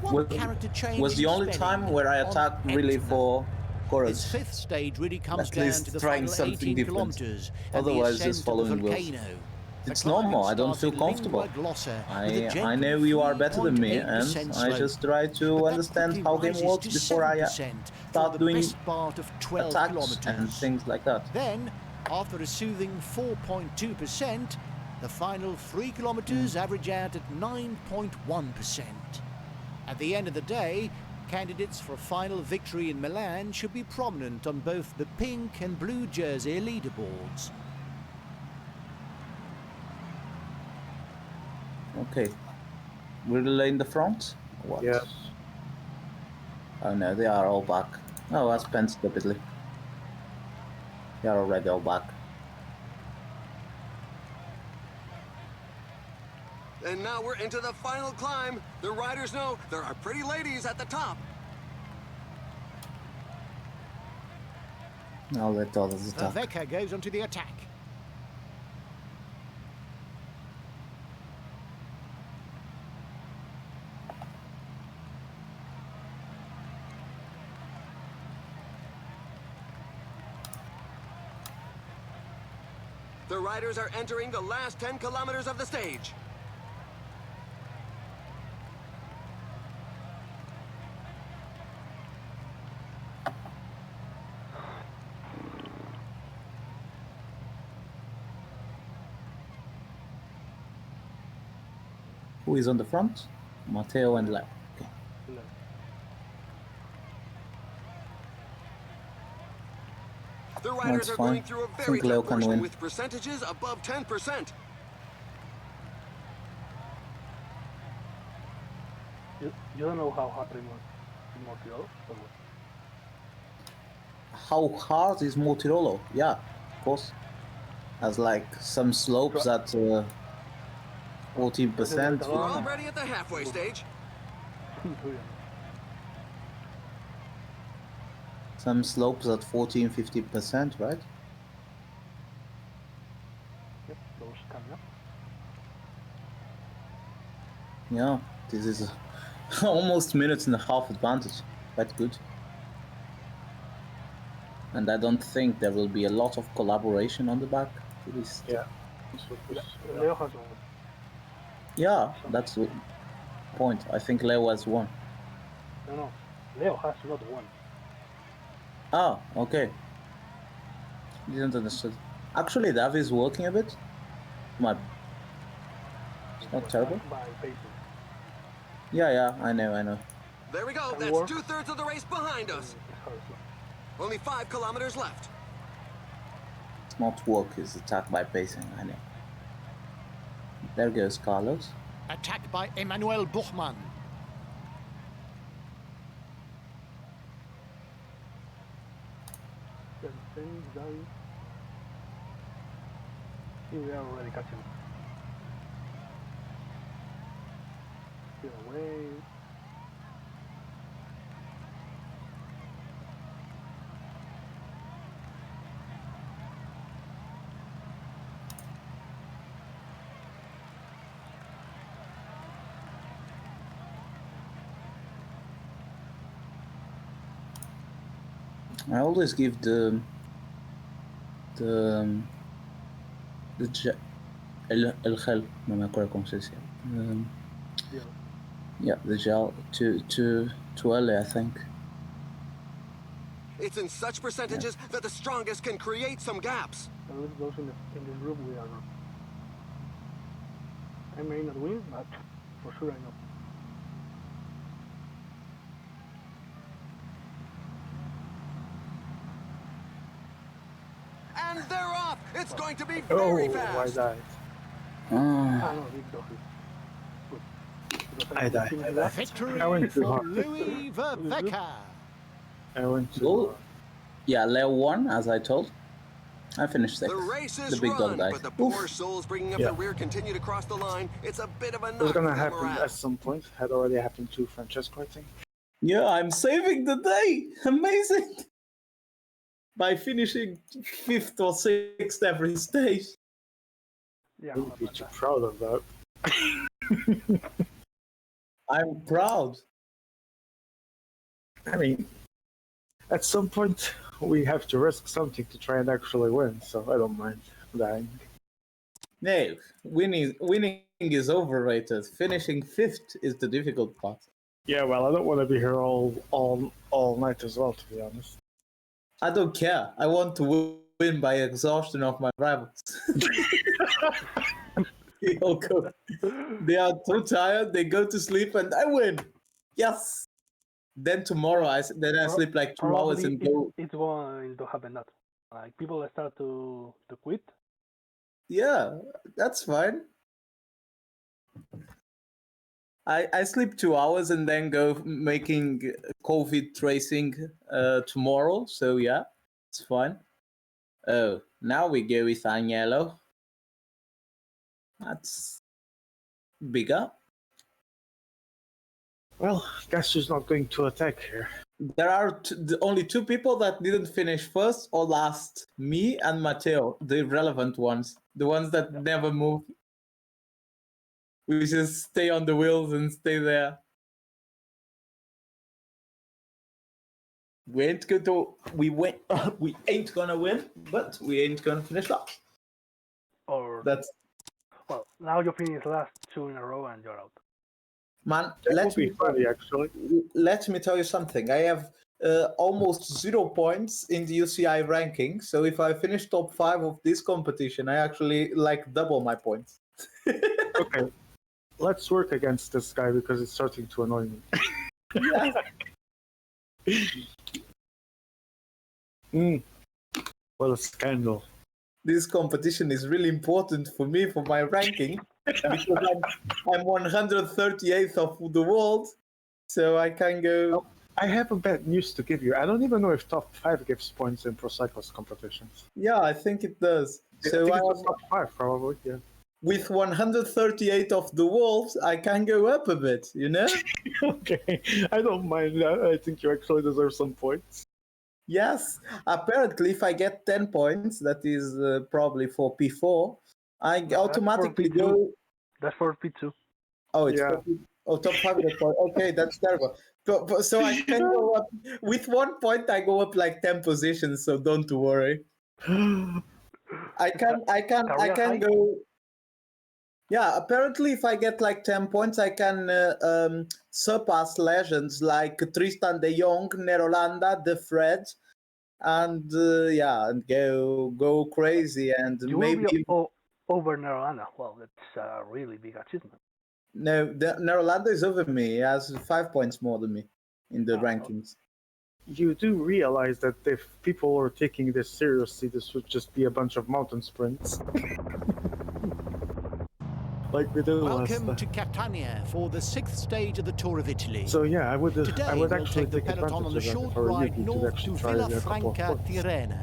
Was the only time where I attacked really for This chorus. 5th stage really comes At down least to the trying final something 18 different. kilometers and the Otherwise, ascent just of the following wheels. volcano. It's The normal. climb I don't feel starts in comfortable. Lingua Glossa with a I gentle know you are better than me, 3.8% and I slope. just try But to that understand quickly how game rises works to before I 7% start for the doing best part of 12 attacks kilometers. and things like that. Then, after a soothing 4.2%, the final 3 kilometers average out at 9.1%. At the end of the day, candidates for a final victory in Milan should be prominent on both the pink and blue jersey leaderboards. Okay. Will they in the front? What? Yes. Oh no, they are all back. Oh, I spent stupidly. They are already all back. And now we're into the final climb. The riders know there are pretty ladies at the top. I'll let others attack. Vecca goes onto the attack. The riders are entering the last 10 kilometers of the stage. Who is on the front? Matteo and Leo. Okay. The riders That's are fine. going through a I very think Leo tough can portion win. with percentages above 10%. You don't know how hard it was in Montreal? Or what? How hard is Motirolo? Yeah, of course. Has like some slopes at 14%. We're already at the halfway stage. Some slopes at 14-15%, right? Yep, those coming up. Yeah, this is almost minutes and a half advantage. Quite good. And I don't think there will be a lot of collaboration on the back, at least. Yeah. Leo has one. Yeah, that's the point. I think Leo has one. No. Leo has not one. Ah, okay. Didn't understand. Actually, Dav is working a bit. Come on. It's not terrible. By pacing. Yeah, I know. There we go. Can That's work. 2/3 of the race behind us. It's hard as well. Only 5 kilometers left. It's not work, it's attack by pacing, I know. There goes Carlos. Attacked by Emmanuel Buchmann. Things done. See, we are already catching. Get away. I always give the el gel, no me acuerdo cómo se dice. Yeah, the gel to Ale, I think. It's in such percentages that the strongest can create some gaps. At least those in this group we are not. I may not win, but for sure I know. And they're off. It's going to be Oh, very I fast. died. Ah, No, big dog. Good. Because I died. finished last. Victory I went too for hard. Louis Verveca. I went to. Goal. Yeah, Leo won, as I told. I finished The sixth. race The is big dog run, died. but the poor souls bringing up Yeah. the rear continue to cross the line. It's a bit of a It was knock gonna for happen morale. at some point. Had already happened to Francesco, I think. Yeah, I'm saving the day. Amazing. By finishing 5th or 6th every stage. Yeah, I would be too proud of that. I'm proud. I mean, at some point we have to risk something to try and actually win, so I don't mind dying. No, winning is overrated. Finishing 5th is the difficult part. Yeah, well, I don't want to be here all night as well, to be honest. I don't care. I want to win by exhaustion of my rivals. They all go. They are too tired. They go to sleep, and I win. Yes. Then tomorrow, I sleep like 2 hours probably and go. it's going to happen that. Like people start to quit. Yeah, that's fine. I sleep 2 hours and then go making COVID tracing tomorrow. So yeah, it's fine. Oh, now we go with Angelo. That's bigger. Well, guess who's not going to attack here? There are only 2 people that didn't finish first or last. Me and Matteo, the relevant ones. The ones that never move. We just stay on the wheels and stay there. We ain't gonna win, but we ain't gonna finish last. Or That's well, now you finish last 2 in a row and you're out. man. That would be funny, actually. Let me tell you something. I have almost 0 points in the UCI ranking. So if I finish top 5 of this competition, I actually like double my points. Okay, let's work against this guy because it's starting to annoy me. What a scandal. This competition is really important for me for my ranking because I'm 138th of the world, so I can go. I have a bad news to give you. I don't even know if top 5 gives points in pro cyclist competitions. Yeah, I think it does. I So think I it was am, top 5, probably, yeah. with 138 of the world, I can go up a bit, you know? Okay, I don't mind that. I think you actually deserve some points. Yes. Apparently, if I get 10 points, that is probably for P4, I No, that's for automatically P2. go. That's for P2. Oh, it's Yeah. top 5. Okay, that's terrible. So I can go up with 1 point. I go up like 10 positions. So don't worry. I can go. Yeah, apparently, if I get like 10 points, I can surpass legends like Tristan de Jong, Nerolanda, De Fred, and and go crazy and You maybe will be over Nerolanda. Well, that's a really big achievement. no, Nerolanda is over me. He has 5 points more than me in the rankings. You do realize that if people are taking this seriously, this would just be a bunch of mountain sprints. Like we did last Welcome time. to Catania for the 6th stage of the Tour of Italy. So yeah, I would Today we'll take actually the take peloton advantage on the of that short if I were you ride to north actually to try a couple of Villafranca points. Tirrena.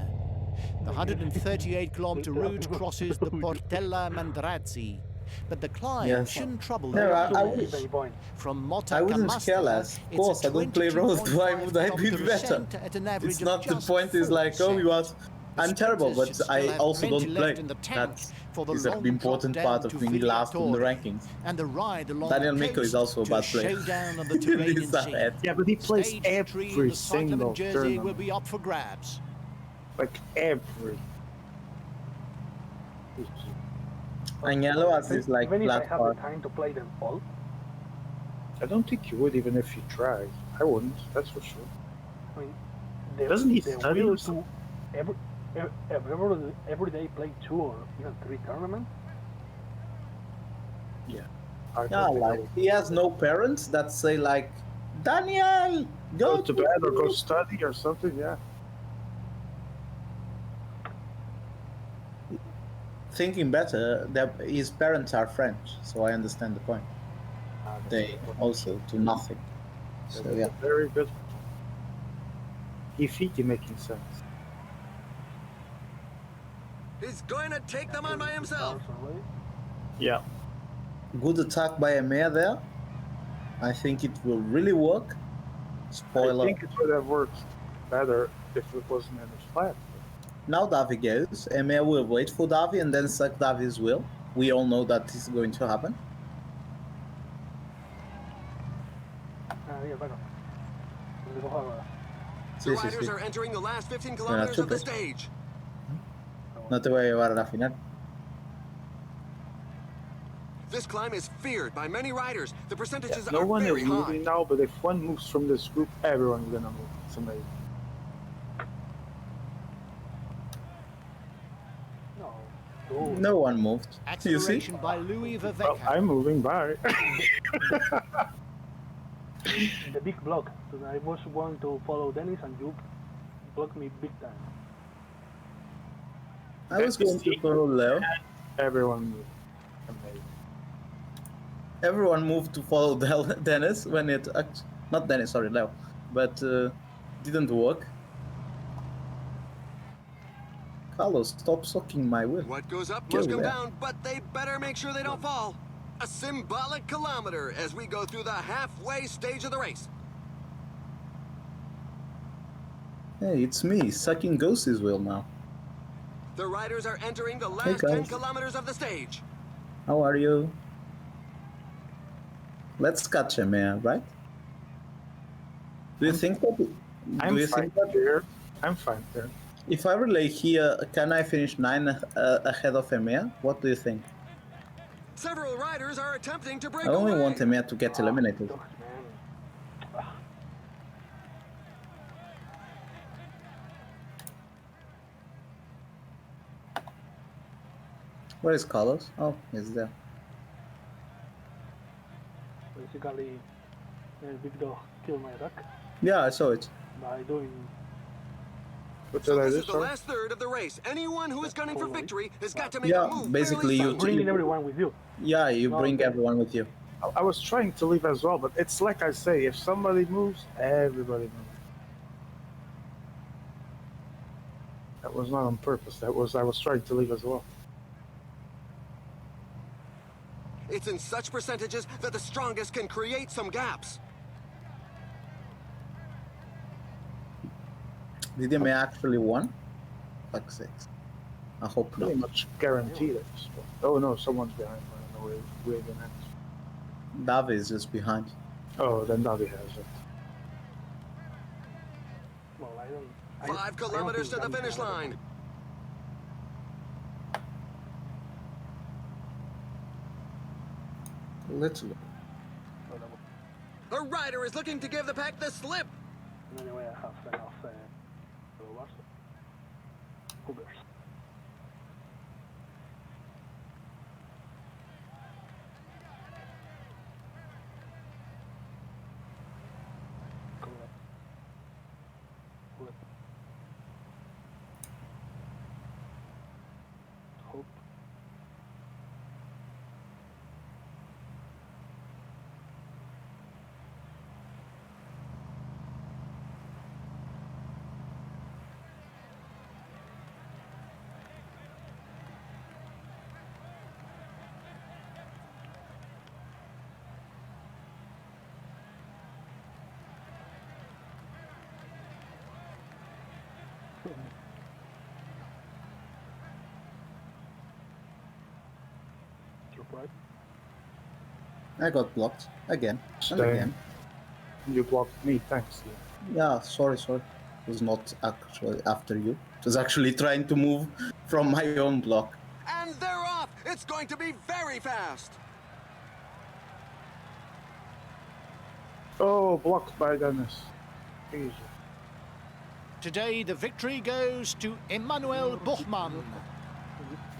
The 138-kilometer route crosses the Portella Mandrazzi, but the climb shouldn't trouble the riders. From Motta I wouldn't Camastra, care less. Of it's course, a I don't play road. Why would I be 22.5 better? kilometer at an average It's of not the just point. Is like, oh, 4%. you are. The I'm terrible, sprinters but should still I have also plenty don't left play. in the tank That's for the is an long important drop part down of to being last in the Villatore, rankings. and the ride along Daniel the Miko is coast also a to bad player. showdown of the Tyrrhenian This Sea. ahead. Yeah, but he plays Stage entry in every the cyclamen single jersey tournament. will be up for grabs. Like every. Angelo has this like Even if I flat have the part. time to play them all, I don't think you would even if you tried. I wouldn't, that's for sure. I mean, Doesn't he the study will or to something? every day play 2 or even 3 tournaments. I Yeah, don't think I like would. he has no parents that say like, Daniel, Go to bed or go study or something, yeah. Thinking better, that his parents are French, so I understand the point. They also do nothing. So That's yeah. a very good. Ifiti making sense. He's going to take them on by himself. Personally, Yeah. Good attack by Emir there. I think it will really work. Spoiler. I think it would have worked better if it wasn't in a flat. Now Davi goes. Emir will wait for Davi and then suck Davi's will. We all know that this is going to happen. yeah, bueno. Les dejo a- The Sí, sí, riders sí. are entering the last 15 kilometers of the súper. stage. No te voy a llevar a la final. This climb is feared by many riders. The percentages No are one very is high. moving now, but if one moves from this group, everyone's gonna move. It's amazing. No, dude. No one moved. You see? Acceleration by Louis Well, Verveca. I'm moving by. The big block. So I was going to follow Dennis and you blocked me big time. I was going to follow Leo. Everyone moved. Amazing. Everyone moved to follow Dennis when it not Dennis, sorry, Leo, but didn't work. Carlos, stop sucking my will. What goes up Go must come there. down, but they better make sure they don't fall. A symbolic kilometer as we go through the halfway stage of the race. Hey, it's me, sucking Ghost's will now. The riders are entering the Hey, last 10 guys. kilometers of the stage. How are you? Let's catch him, yeah, right? Do you think that? I'm Do you fine think that here. I'm fine here. if I relay here, can I finish 9 ahead of Emir? What do you think? Several riders are attempting to break I only away. want Emir to get eliminated. Sucks, man. Where is Carlos? Oh, he's there. Basically, Big Dog killed my attack Yeah, I saw it. by doing. What So did I this do, is the sorry? last third of the race. Anyone who is gunning for Totally. victory has got to make Yeah, a move basically fairly you soon. Bringing everyone with you. Yeah, you No, bring okay. everyone with you. I was trying to leave as well, but it's like I say, if somebody moves, everybody moves. That was not on purpose. I was trying to leave as well. It's in such percentages that the strongest can create some gaps. Did Emir actually won? Fuck sakes. I hope not. Pretty much guaranteed at this point. Oh no, someone's behind me. I don't know where the next. Davi is just behind. Oh, then Davi has it. I don't. 5 kilometers to the finish line. Let's look. The rider is looking to give the pack the slip. Anyway, I have enough followers. Who cares? Hope. Surprise. I got blocked again and Same. again. You blocked me, thanks. Yeah, sorry. It was not actually after you. It was actually trying to move from my own block. And they're off. It's going to be very fast. Oh, blocked by Dennis. Easy. Today, the victory goes to Emmanuel Buchmann.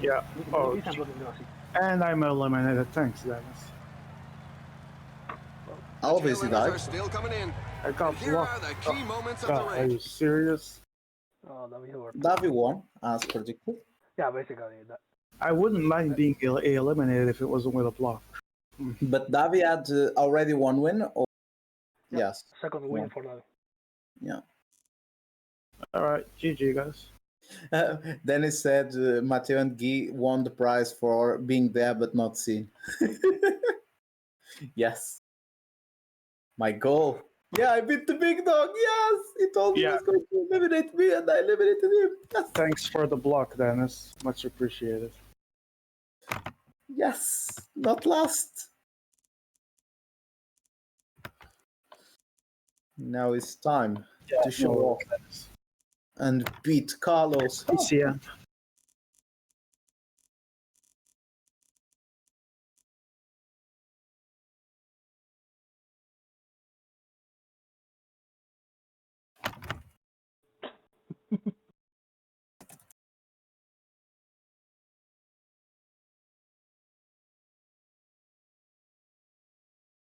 Yeah. Oh, Dicen lo tendrá así. and I'm eliminated. Thanks, Dennis. I obviously Tail enders are died. still coming in. I got Here are blocked. the key moments of God, the are you race. serious? Oh, David Howard. Davi won as predicted. Yeah, basically. That. I wouldn't mind being eliminated if it wasn't with a block. But Davi had already one win. Or... Yeah. Yes. Second win Yeah. for David. Yeah. All right, GG, guys. Dennis said Matteo and Guy won the prize for being there but not seen. Yes. My goal. Yeah, I beat the big dog. Yes. He told me he Yeah. was going to eliminate me and I eliminated him. Yes. Thanks for the block, Dennis. Much appreciated. Yes. Not last. Now it's time to show off and beat Carlos. Yeah.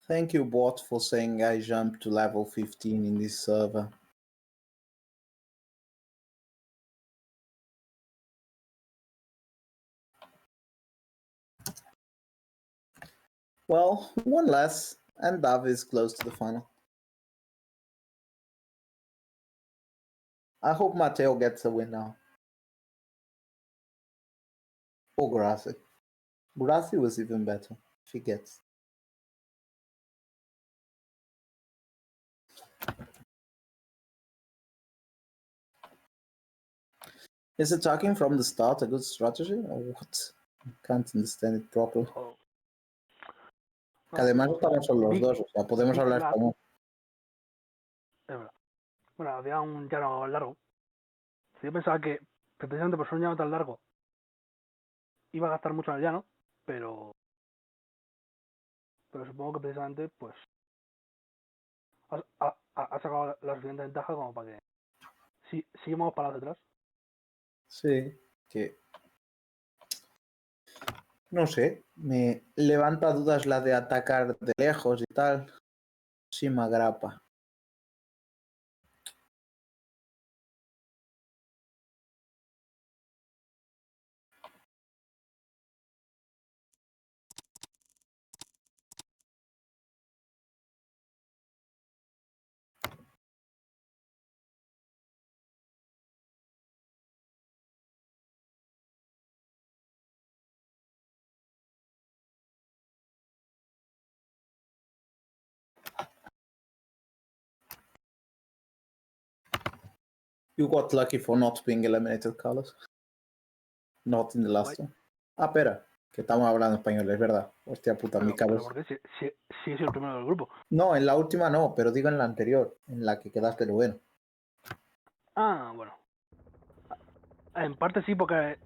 Thank you, bot, for saying I jumped to level 15 in this server. Well, one less, and Davi is close to the final. I hope Matteo gets a win now. Or Grassi. Grassi was even better, if he gets. Is attacking from the start a good strategy, or what? Can't understand it properly. Oh. Que además estamos son los Big- dos, o sea, podemos Big hablar Lat. como... Es verdad. Bueno, había un llano largo. Yo pensaba que precisamente por ser un llano tan largo iba a gastar mucho en el llano, pero supongo que precisamente pues ha sacado la suficiente ventaja como para que si seguimos para atrás. Sí, que... No sé, me levanta dudas la de atacar de lejos y tal. Sí me agrapa. You got lucky for not being eliminated, Carlos. Not in the last one. Ah, espera, que estamos hablando español, es verdad. Hostia puta, mi Pero cabeza. porque si es el primero del grupo. No, en la última no, pero digo en la anterior, en la que quedaste bueno. Ah, bueno. En parte sí, porque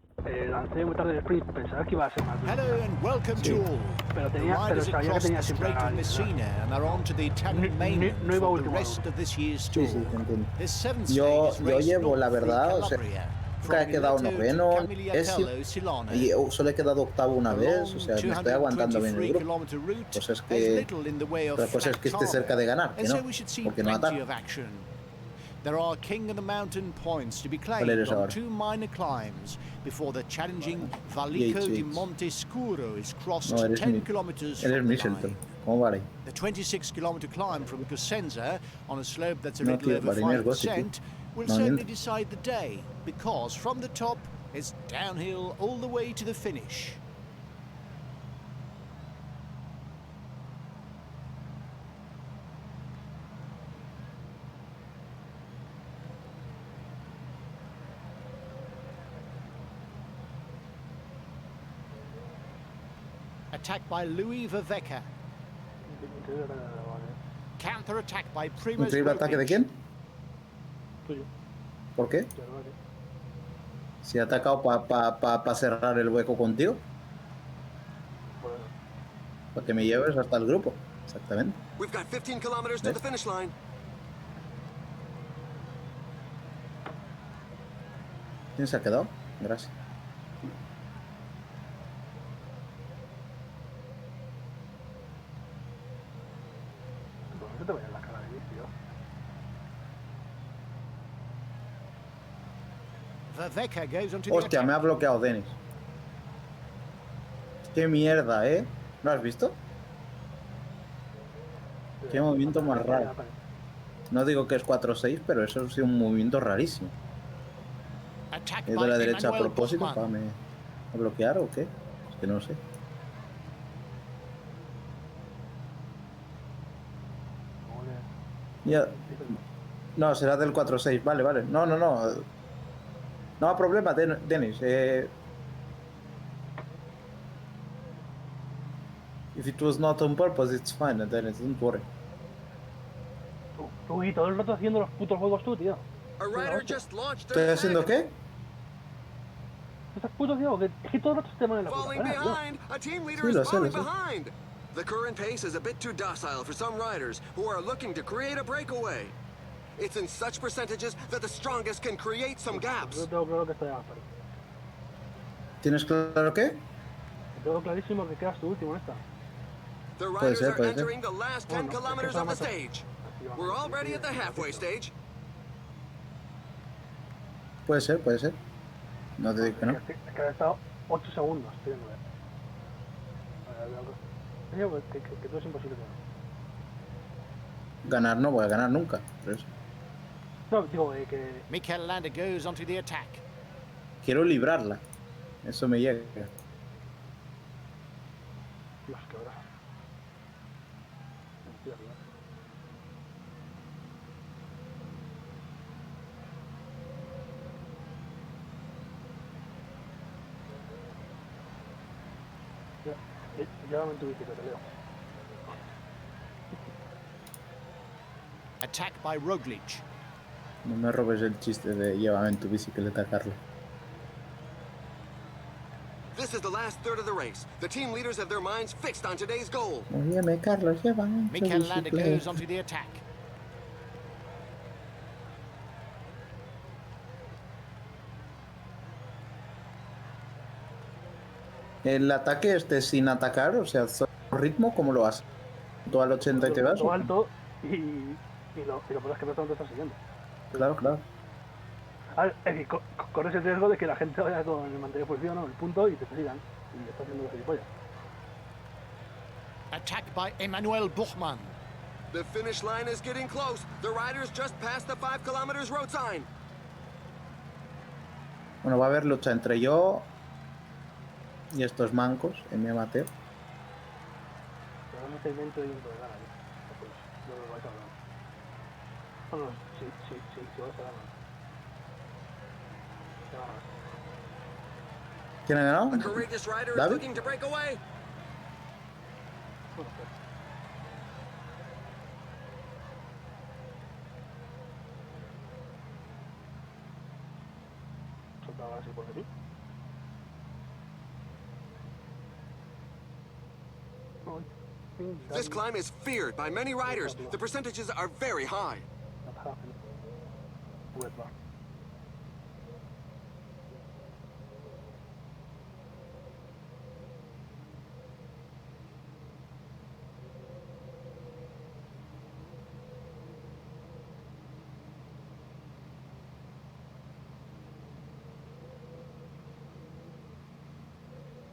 lancé muy tarde el sprint, pensaba que iba a ser más duro. Hello and welcome to all. Pero The tenía, pero riders have sabía que crossed tenía the siempre Strait la of Messina and are on to the Italian mainland no iba for the último rest duro. of this year's Sí, tour. sí, te entiendo. This seventh stage Yo is raced llevo, la north through verdad, o sea, Calabria, nunca he from quedado Mileto to noveno, Camigliatello, décimo, Silano. y solo he quedado octavo una The vez, o long sea, me estoy aguantando bien el 223 grupo. kilometer route Pues es has que, little in the way of otra cosa es flat que esté cerca de ganar, que and so no, we should see porque no plenty ataca. of action. There are King of the Mountain points to be ¿Cuál claimed eres on ahora? 2 minor climbs before the challenging Valico di Monte Scuro is crossed No, eres 10 kilometers eres from the Michelton. line. ¿Cómo vale? The 26-kilometer climb from Cosenza on a slope that's a No, little tío, over Vladimir es Gotti, 5% will No, certainly miento. decide the day, because from the top it's downhill all the way to the finish. Attack by Louis Verveca. Counter attack by Primoz ¿Increíble ataque de Roglic. quién? Tuyo. ¿Por qué? Si he atacado para cerrar el hueco contigo, para que me lleves hasta el grupo. Exactamente. We've got 15 kilometers to the finish line. ¿Quién se ha quedado? Gracias. ¿Por qué se te veía en la cara de inicio? Verveca goes onto the Hostia, attack. me ha bloqueado Denis. Qué mierda, ¿eh? ¿Lo has visto? Qué movimiento más raro. No digo que es 4-6, pero eso ha sido un movimiento rarísimo. Attack ¿Es de by la derecha a Emmanuel propósito Buchmann. para me a bloquear o qué? Es que no sé. Ya. No, será del 4-6. Vale, vale. No. No hay problema, Denis. If it was not on purpose, it's fine, Dennis. Don't worry. Tú y todo el rato haciendo los putos juegos tú, tío. A rider just launched ¿Estoy their haciendo attack. qué? ¿Estás puto, tío? Es que todo el rato se te van en la puta Falling cara, tío. behind. A team leader Sí, is lo sé, falling lo sé. behind. The current pace is a bit too docile for some riders who are looking to create a breakaway. It's in such percentages that the strongest can create some Yo gaps. tengo claro que estoy a pero ¿Tienes claro qué? tengo clarísimo que quedas tu último en esta. The Puede riders ser, are puede ser. entering the last 10 Bueno, kilometers es que of the eso stage. We're already at the halfway stage. Puede ser, puede ser. No te digo que no. Es que ha estado 8 segundos, tío. Que todo es imposible que no. Ganar no voy a ganar nunca. Por eso. No, digo, que Mikel Landa goes onto the attack. Quiero librarla. Eso me llega. Dios, qué hora. Mentira, tío. Llévame en tu bici, que te leo. Attack by Roglic. No me robes el chiste de llévame en tu bicicleta, Carlos. This is the last third of the race. The team leaders have their minds fixed on today's goal. Óyeme, Carlos, llévame en tu Mikel Landa goes bicicleta. onto the attack. El ataque sin atacar, o sea, ritmo, ¿cómo lo haces? ¿Tú al 80 y te vas? Todo alto y lo peor es que no te estás siguiendo. Claro, claro. A ver, es decir, corres el riesgo de que la gente vaya con el mantener posición o el punto y te sigan. Y estás haciendo los gilipollas. Attack by Emmanuel Buchmann. The finish line is getting close. The riders just passed the 5 kilometers road sign. Bueno, va a haber lucha entre yo y estos mancos en mi amateur. Pero no te invento y no te gana, pues yo lo voy a ganar. Bueno, sí, vas a ganar. Te va a ganar. ¿Quién ha ganado? A courageous rider is David? looking to break away. Bueno, pues, así porque sí. Ay, This climb is feared by many riders. The percentages are very high. Not happening. Red bar.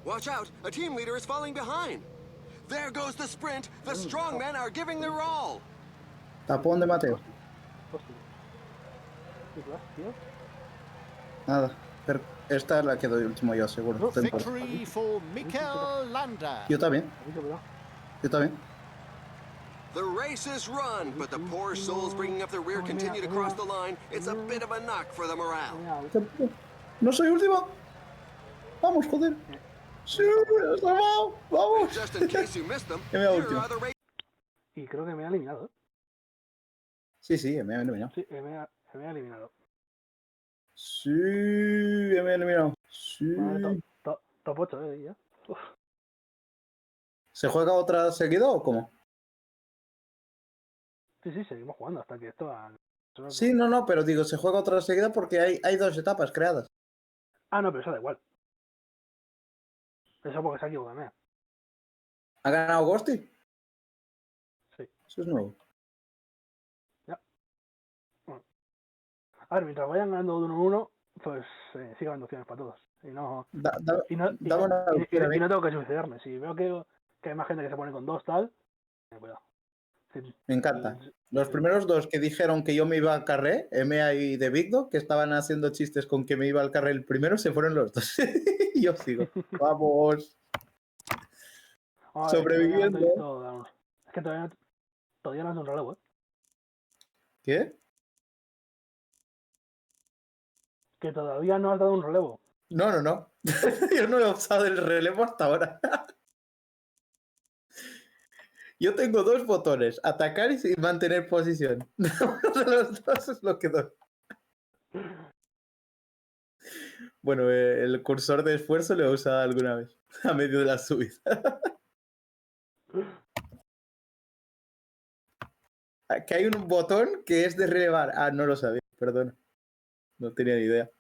Watch out, a team leader is falling behind. There goes the sprint. The strongmen are giving their all. Tapón de Mateo. Hostia. ¿Qué vas, tío? Nada. Pero esta es la que doy último yo, seguro. No, Estoy por- Victory for Mikel Landa. Yo también. Aquí, cuidado. Yo también. The race is run, but the poor souls bringing up the rear continue to cross the line. It's a bit of a knock for the morale. Mira, No soy último. Vamos, joder. Sí, has salvado. Vamos. Just in case you missed them, Me here da último. are the race. y creo que me ha eliminado. ¿Eh? Sí, me ha eliminado. Sí, me ha eliminado. Sí, me ha eliminado. Sí. Vale, top 8, ya. Uf. ¿Se juega otra seguido o cómo? Sí, seguimos jugando hasta que esto... Sí, no, pero digo, se juega otra seguida porque hay dos etapas creadas. Ah, no, pero eso da igual. Eso porque se ha equivocado, mira. ¿Ha ganado Ghosty? Sí. Eso es nuevo. A ver, mientras vayan ganando de 1-1, pues sigue habiendo opciones para todos. Y no, Dame una victoria a mí. y no tengo que suicidarme. Si veo que hay más gente que se pone con 2, tal, cuidado. Sí, Me encanta. Los primeros dos que dijeron que yo me iba al carré, MA y de Vicdo, que estaban haciendo chistes con que me iba al carré el primero, se fueron los dos. Y yo sigo. Vamos. Ay, Sobreviviendo. Es que todavía no es un relevo, ¿eh? ¿Qué? Que todavía no has dado un relevo. No. Yo no he usado el relevo hasta ahora. Yo tengo dos botones, atacar y mantener posición. Uno de los dos es lo que doy. Bueno, el cursor de esfuerzo lo he usado alguna vez, a medio de la subida. Que hay un botón que es de relevar. Ah, no lo sabía, perdona. No tenía ni idea.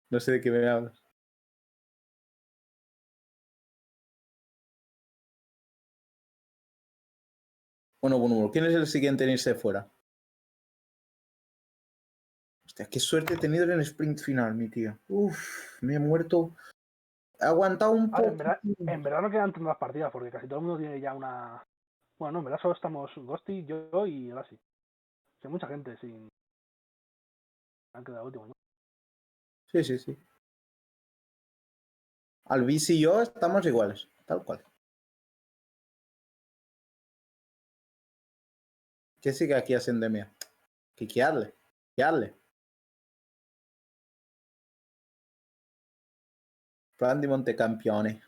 No sé de qué me hablas. Bueno. ¿Quién es el siguiente en irse fuera? Hostia, qué suerte he tenido en el sprint final, mi tío. Uf, me he muerto. He aguantado un Ahora, poco. en verdad no quedan tantas partidas porque casi todo el mundo tiene ya una... Bueno, no, en verdad solo estamos Ghosty, yo y Lassi. Hay mucha gente sin... Han quedado últimos, ¿no? Sí. Alvis y yo estamos iguales, tal cual. ¿Qué sigue aquí haciendo mía? ¿Qué hazle? Plan di Montecampione.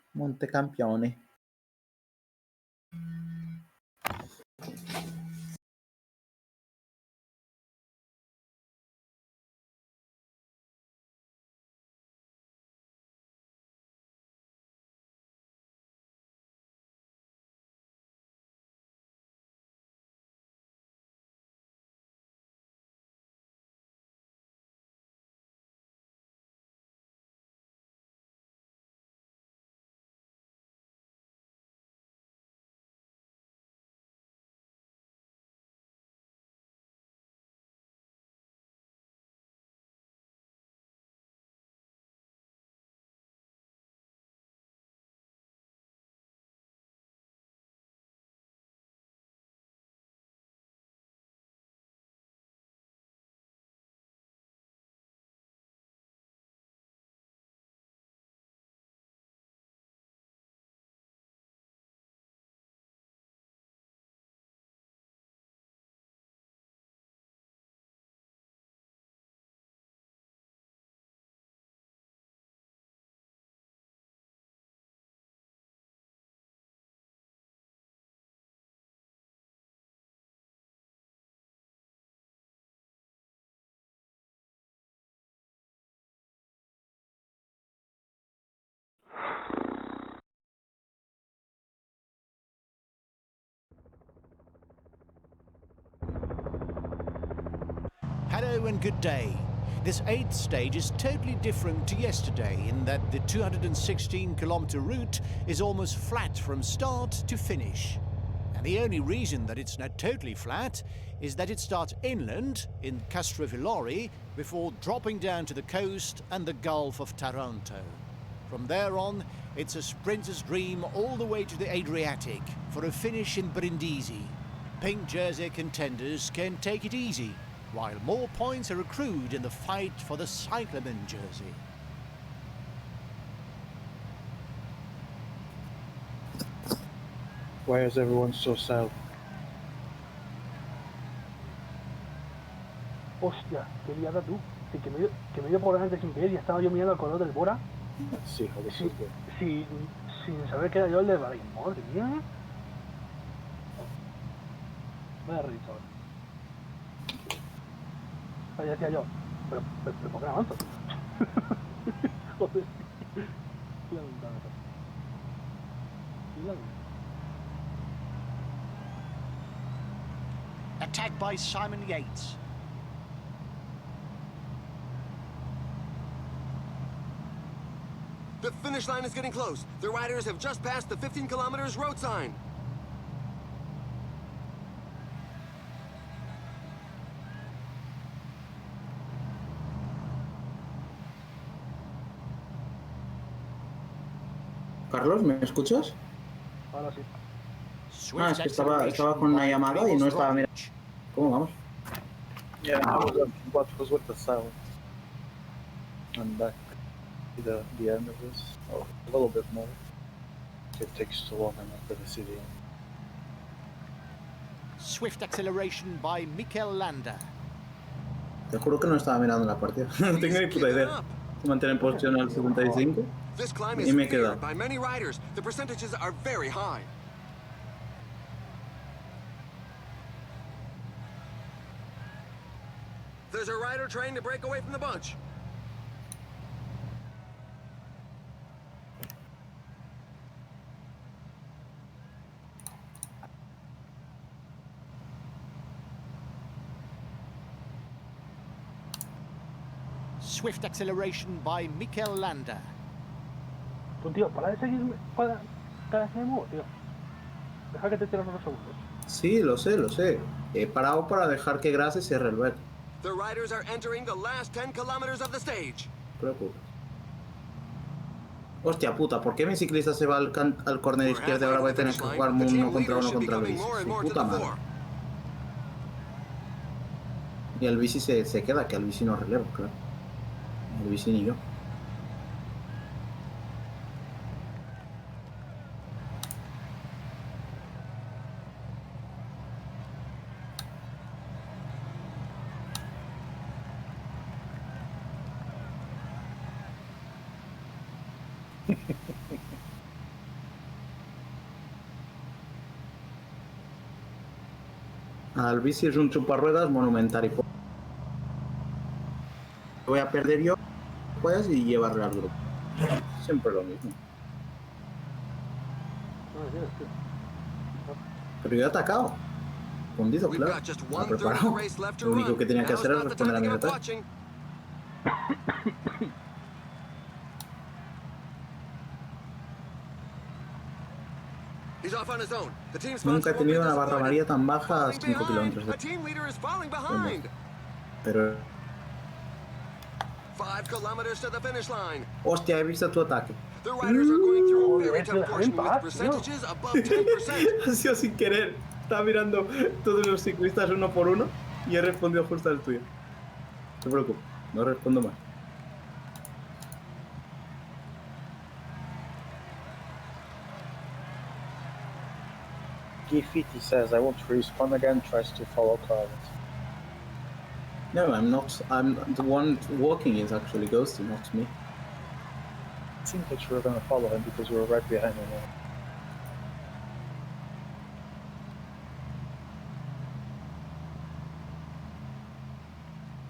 Hello and good day. This 8th stage is totally different to yesterday in that the 216-kilometer route is almost flat from start to finish. And the only reason that it's not totally flat is that it starts inland in Castrovillari before dropping down to the coast and the Gulf of Taranto. From there on, it's a sprinter's dream all the way to the Adriatic for a finish in Brindisi. Pink jersey contenders can take it easy, while more points are accrued in the fight for the cyclamen jersey. Why is everyone so sad? Hostia, qué liada tú. Sí, que me dio por delante sin querer y estaba yo mirando al color del Bora Sí, joder, sin, sin saber que era yo el de Bahrein. Madre mía. Vaya risa. Ahí decía yo, pero ¿por qué no avanzo? Joder. La ventana. Attacked by Simon Yates. The finish line is getting close. The riders have just passed the 15 kilometers road sign. Carlos, ¿me escuchas? Ahora sí. Swift es que estaba acceleration con una by llamada y no Primož estaba mirando. Roglič. ¿Cómo vamos? Yeah, I was with the silence. I'm back to the end of this. Oh, a little bit more. It takes too long enough for the CD. Swift acceleration by Mikel Landa. Te juro que no estaba mirando la partida. No tengo ni puta idea. Se mantiene en posición al 75 This climb y is me feared queda. by many riders. The percentages are very high. There's a rider trying to break away from the bunch. Swift acceleration by Mikel Landa. Tú, tío, para de seguirme cada vez que me muevo, tío. Deja que te tire unos segundos. Sí, lo sé. He parado para dejar que Grase cierre el verde. The riders are entering the last 10 kilometers of the stage. No te preocupes. Hostia puta, ¿por qué mi ciclista se va al córner We're izquierdo y halfway ahora to voy a the tener finish que line. jugar The team uno contra leaders uno should be contra el coming bici? more and Su more to puta the madre. fore. Y el bici se queda, que al bici no relevo, claro. El bici ni yo. Al bici es un chuparruedas monumental y voy a perder yo pues y llevarle al grupo. Siempre lo mismo. No, tío, tío. Pero yo he atacado. Fundido, We've claro. got just Me ha 1/3 of the preparado. race left to Lo único run. que tenía que Now's hacer es not the time responder a to mi give up ataque. watching. He's off on his own. The team Nunca he sponsor won't be tenido una barra disappointed. amarilla tan baja a Falling 5 behind. kilómetros. A team leader is falling behind. Pero, 5 kilometers to the finish line. hostia, he visto tu ataque. The riders are going through a very Joder, tough portion with tío. percentages above 10%. Ha sido sin querer. Estaba mirando todos los ciclistas uno por uno y he respondido justo al tuyo. No te preocupes, no respondo más. G50 says I won't respawn again, tries to follow Carlos. No, I'm not. I'm the one walking is actually Ghosty, not me. It seemed that you were gonna follow him because you were right behind him.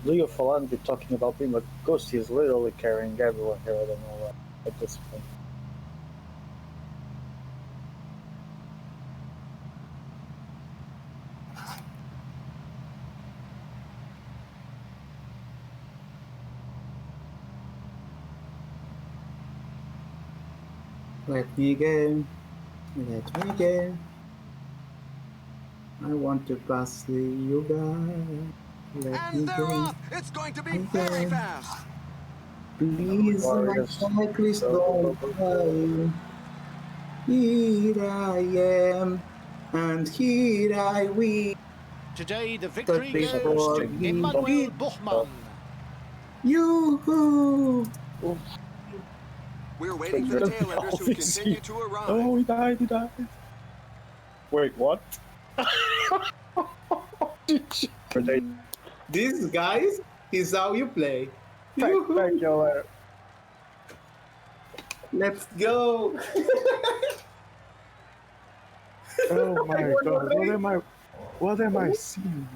Leo Falandi talking about being a ghost, he is literally carrying everyone here, I don't know why, at this point. Let me again. Let me again. I want to pass the yoga. Let me And they're go. off! It's going to be very Okay. fast! Please, my Yes. cyclist, Go, go, don't go, go. cry. Here I am, and here I will. Today, the victory But goes before to we Emmanuel beat, Buchmann. yoo-hoo! We're waiting for the tail enders who continue to arrive. Oh, he died, he died. Wait, what? This, guys, is how you play. Thank you, Larry. Let's go! Oh my god, what am I seeing?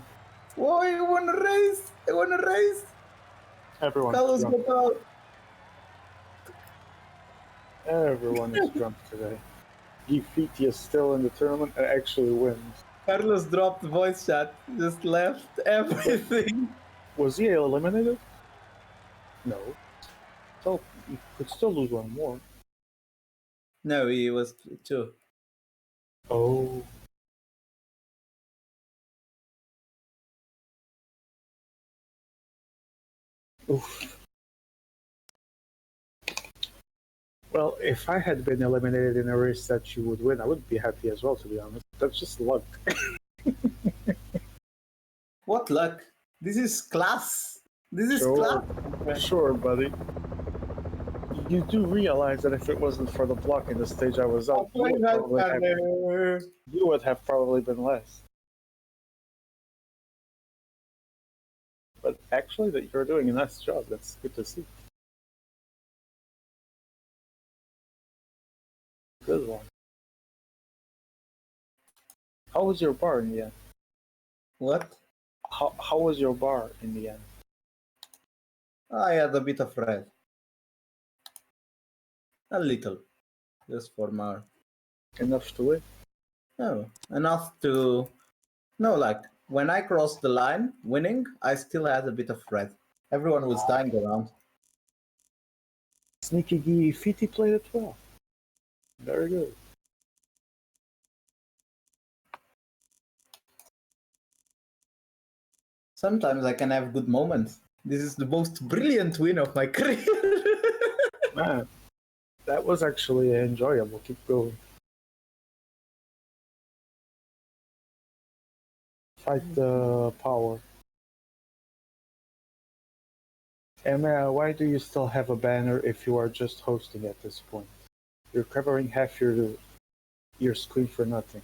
Whoa, I want to race! I want to race! Everyone Carlos, is drunk. get out! Everyone is drunk today. Gifiti is still in the tournament and actually wins. Carlos dropped voice chat, just left everything. Was he eliminated? No. So he could still lose one more. No, he was too. Oh. Oof. Well, if I had been eliminated in a race that you would win, I would be happy as well, to be honest. That's just luck. What luck? This is class. This is class. Sure, buddy. You do realize that if it wasn't for the block in the stage I was on, you would have probably been less. But actually, that you're doing a nice job. That's good to see. Good one. How was your bar in the end? What? How was your bar in the end? I had a bit of red. A little. Just for more. Enough to win? No. Enough to... No, like, when I crossed the line, winning, I still had a bit of red. Everyone was dying around. Sneaky Gifiti played it well. Very good. Sometimes I can have good moments. This is the most brilliant win of my career. Man, that was actually enjoyable. Keep going. Fight the power. Emma, why do you still have a banner if you are just hosting at this point? You're covering half your screen for nothing.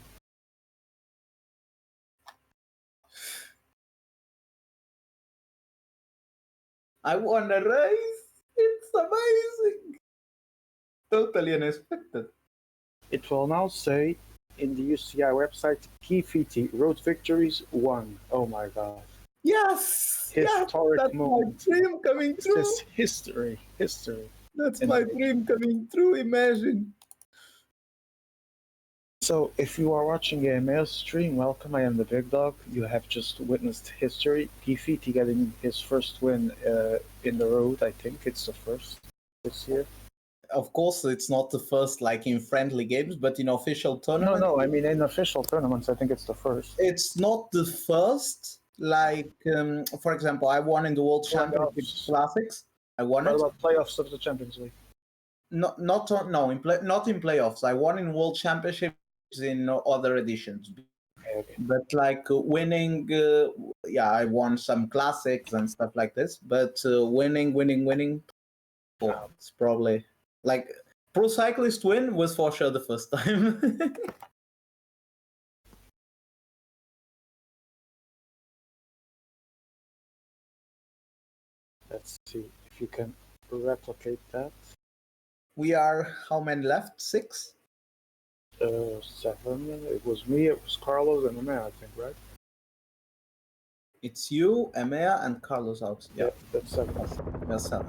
I won a race. It's amazing. Totally unexpected. It will now say in the UCI website, Gifiti road victories 1. Oh my god. Yes! Historic That's moment. my dream coming true. This is history. That's my dream coming true, imagine. So, if you are watching a male stream, welcome. I am the Big Dog. You have just witnessed history. Gifiti getting his first win in the road. I think it's the first this year. Of course, it's not the first, like in friendly games, but in official tournaments. No. I mean, in official tournaments, I think it's the first. It's not the first. Like, for example, I won in the World Championship Classics. I won What it. about playoffs of the Champions League? Not in playoffs. I won in World Championships in other editions. Okay. But like winning, I won some classics and stuff like this. But winning, oh, it's probably like pro cyclist win was for sure the first time. Let's see if you can replicate that. We are how many left? 6? 7. It was me, it was Carlos, and Emea, I think, right? It's you, Emea, and Carlos out. Yeah, that's 7. That's 7.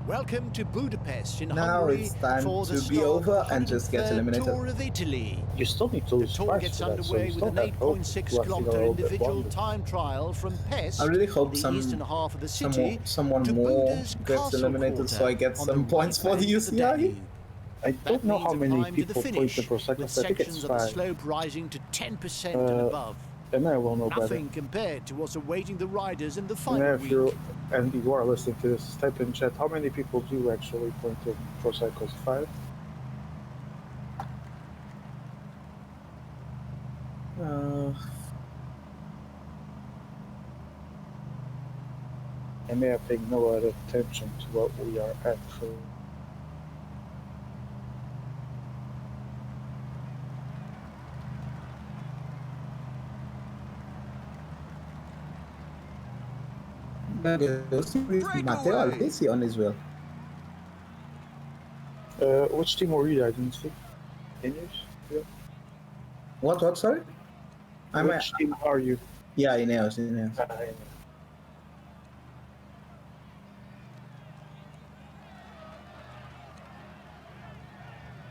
Welcome to Budapest in Now Hungary it's time for the to be start over of the and just get 103rd eliminated. Tour of Italy. You still need to The lose tour twice gets for that, so underway you with still an have hope. 8.6 Plus, kilometer a bit individual longer. time trial from Pest I really hope in the eastern half of the city someone to more Buda's gets Castle eliminated Quarter so I get on some the points right for the bank of UCI. Danube. I That don't know means how a many climb to the people point finish, the pro with cycles. I think it's sections of the 5. slope rising to 10% and above. And I will know Nothing better. compared to what's awaiting the riders in the And final if week. you are listening to this, type in chat how many people do actually point in pro cycles. 5? And they are paying no other attention to what we are actually. Matteo Alesi on his wheel. Which team were you? I didn't see. Ineos? Yeah. What, sorry? Which team are you? Yeah, Ineos.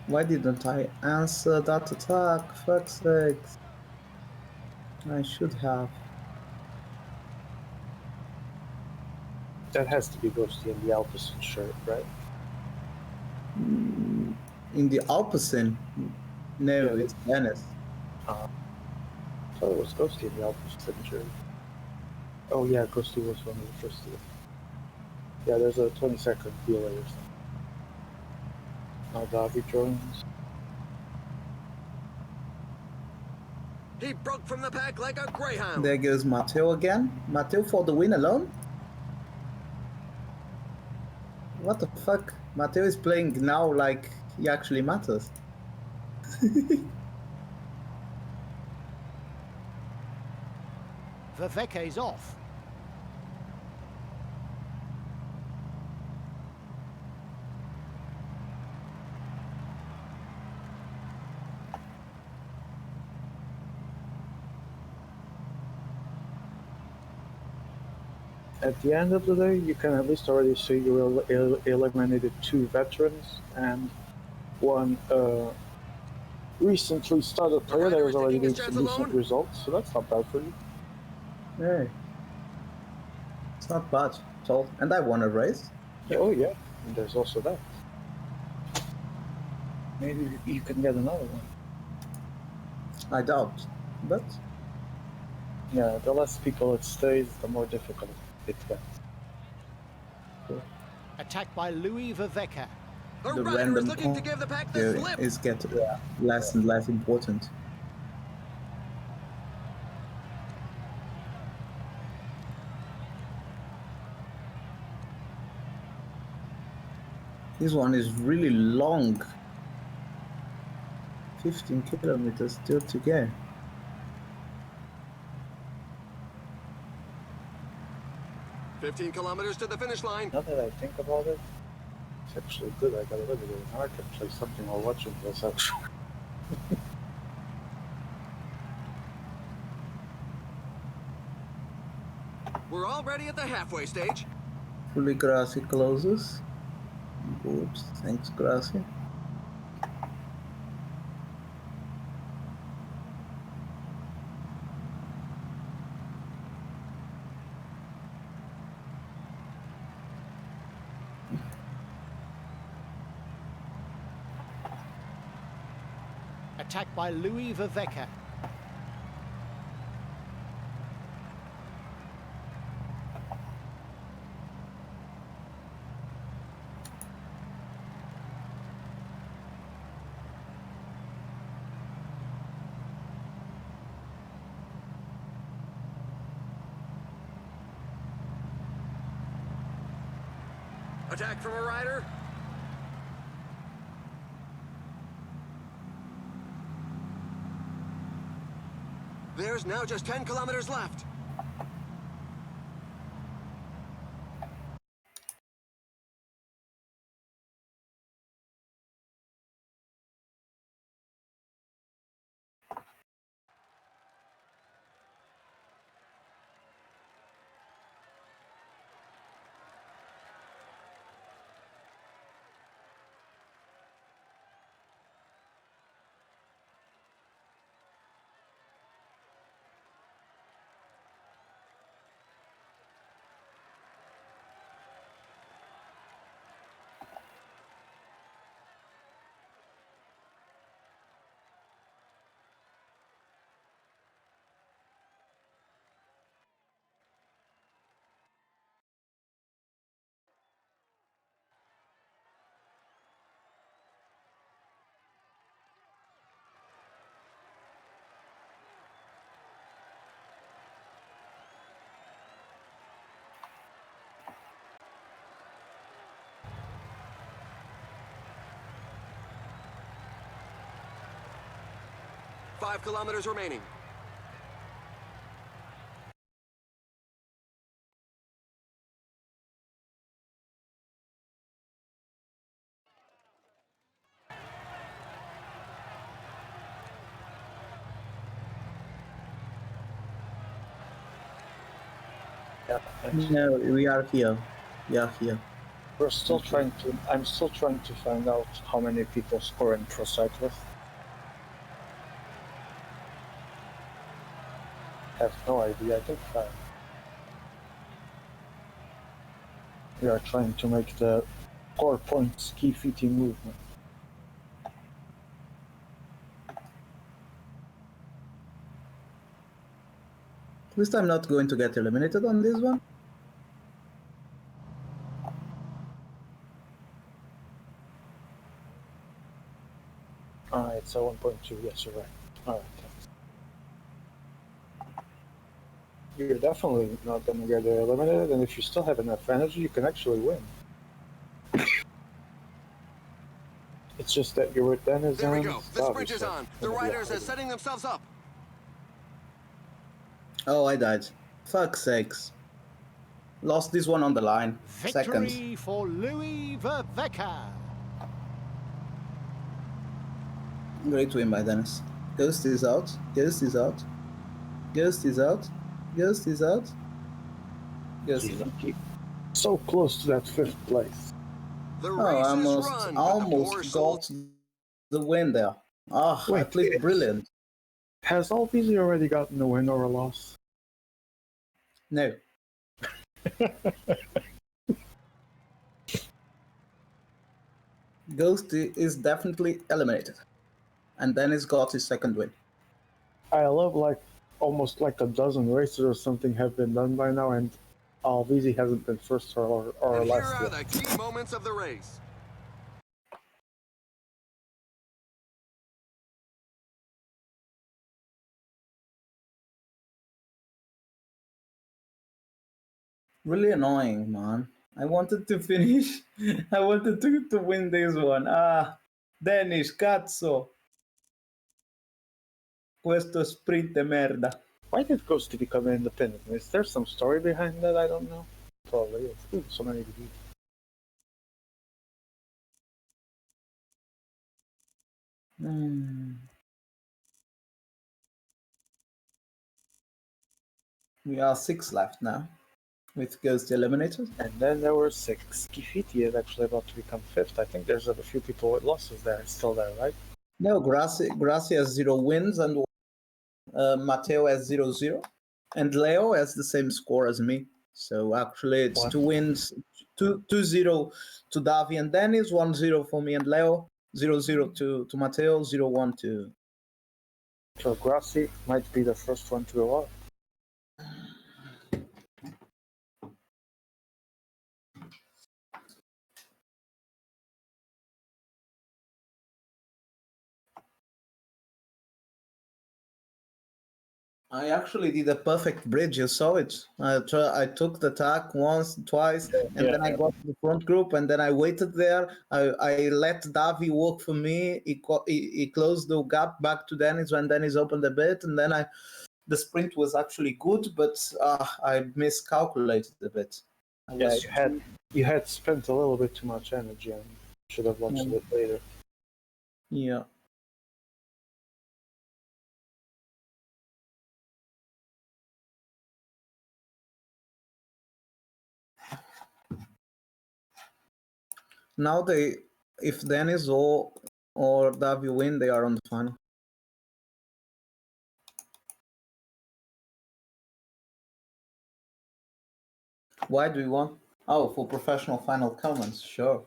Why didn't I answer that attack? Fuck's sakes. I should have. That has to be Ghosty in the Alpecin shirt, right? In the Alpecin? No, Yeah, it's Dennis. I thought it was Ghosty in the Alpecin shirt. Oh yeah, Ghosty was one of the first two. Yeah, there's a 20-second delay or something. Now Davi joins. He broke from the pack like a greyhound. There goes Matteo again. Matteo for the win alone? What the fuck? Matteo is playing now like he actually matters. Vervecke's off. At the end of the day, you can at least already see you eliminated 2 veterans and 1 recently started player that was already doing some decent results, so that's not bad for you. Hey. It's not bad at all. And I won a race. Yeah, oh yeah, and there's also that. Maybe you can get another one. I doubt. But yeah, the less people it stays, the more difficult it gets. Attacked by Louis Vervecke. The rider random is looking to give the pack the point slip. is getting less and less important. This one is really long. 15 kilometers still to go. "15 kilometers to the finish line." Now that I think about it, it's actually good. I got a little bit of an art and play something while watching this actually. We're already at the halfway stage. Fully Gracie closes. Good, thanks Gracie. Attacked by Louis Vervecke. Attack from a rider. There's now just 10 kilometers left. 5 kilometers remaining. Yeah, No, we are here. We are here. we're still trying to. I'm still trying to find out how many people score in Pro Cyclist. Have no idea. I think 5. We are trying to make the core point ski fitting movement. At least I'm not going to get eliminated on this one. It's a 1.2. Yes, you're right. All right, thanks. You're definitely not gonna get eliminated, and if you still have enough energy, you can actually win. It's just that you're with Dennis. There we go. The sprint is on. The riders are setting themselves up. Oh, I died. Fuck's sakes. Lost this one on the line. Victory Second. for Louis Verveca. Great win by Dennis. Ghost is out. Ghost is out. Ghost is out. Ghost is out. Ghost is out. So close to that 5th place. The Oh, race I is almost, run, but the poor almost soul... got the win there. Oh, I Wait, played it's- brilliant. Has Alvisi already gotten a win or a loss? No. Ghost is definitely eliminated. And Dennis got his second win. I love almost like a dozen races or something have been done by now, and Alvisi hasn't been first or And here last are yet. the key moments of the race. Really annoying, man. I wanted to finish. I wanted to win this one. Ah, Dennis, cazzo. Questo sprint de merda. Why did Ghost become independent? Is there some story behind that? I don't know. Probably is. Ooh, so many degrees. We are 6 left now, with Ghost eliminated. And then there were 6. Skifiti is actually about to become 5th. I think there's a few people with losses there, still there, right? No, Gracie has 0 wins, and Matteo has 0-0, and Leo has the same score as me. So actually, it's What? 2 wins, 2-0 to Davi and Dennis, 1-0 for me and Leo, 0-0 to Matteo, 0-1 to. So Grassi might be the first one to go out. I actually did a perfect bridge. You saw it. I took the tack once, twice, and then I got to the front group, and then I waited there. I let Davi work for me. He closed the gap back to Dennis when Dennis opened a bit, and then the sprint was actually good, but I miscalculated a bit. You had spent a little bit too much energy and should have launched it later. Yeah. Now if Dennis or Davi win, they are on the final. Why do we want? Oh, for professional final comments, sure.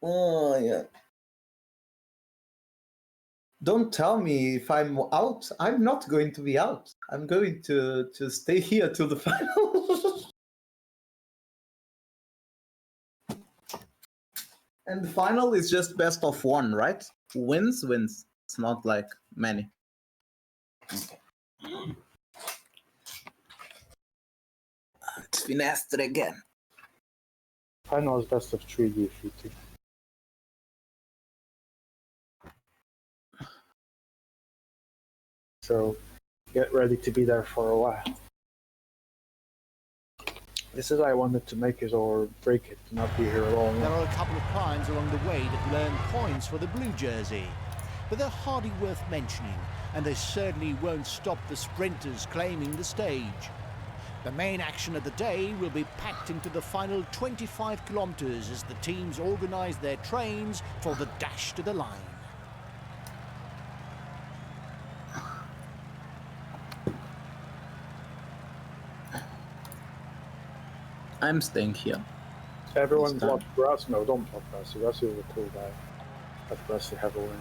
Oh yeah. Don't tell me if I'm out. I'm not going to be out. I'm going to stay here till the final. And the final is just best of 1, right? Wins. It's not like many. Okay. It's Finestre again. Final is best of 3 defeated. So get ready to be there for a while. This is I wanted to make it or break it, not be here long. There are a couple of climbs along the way that will earn points for the blue jersey, but they're hardly worth mentioning, and they certainly won't stop the sprinters claiming the stage. The main action of the day will be packed into the final 25 kilometers as the teams organise their trains for the dash to the line. I'm staying here. Everyone This time. block Grass? No, don't block Grass. Grass is a cool guy. Let Grass have a win.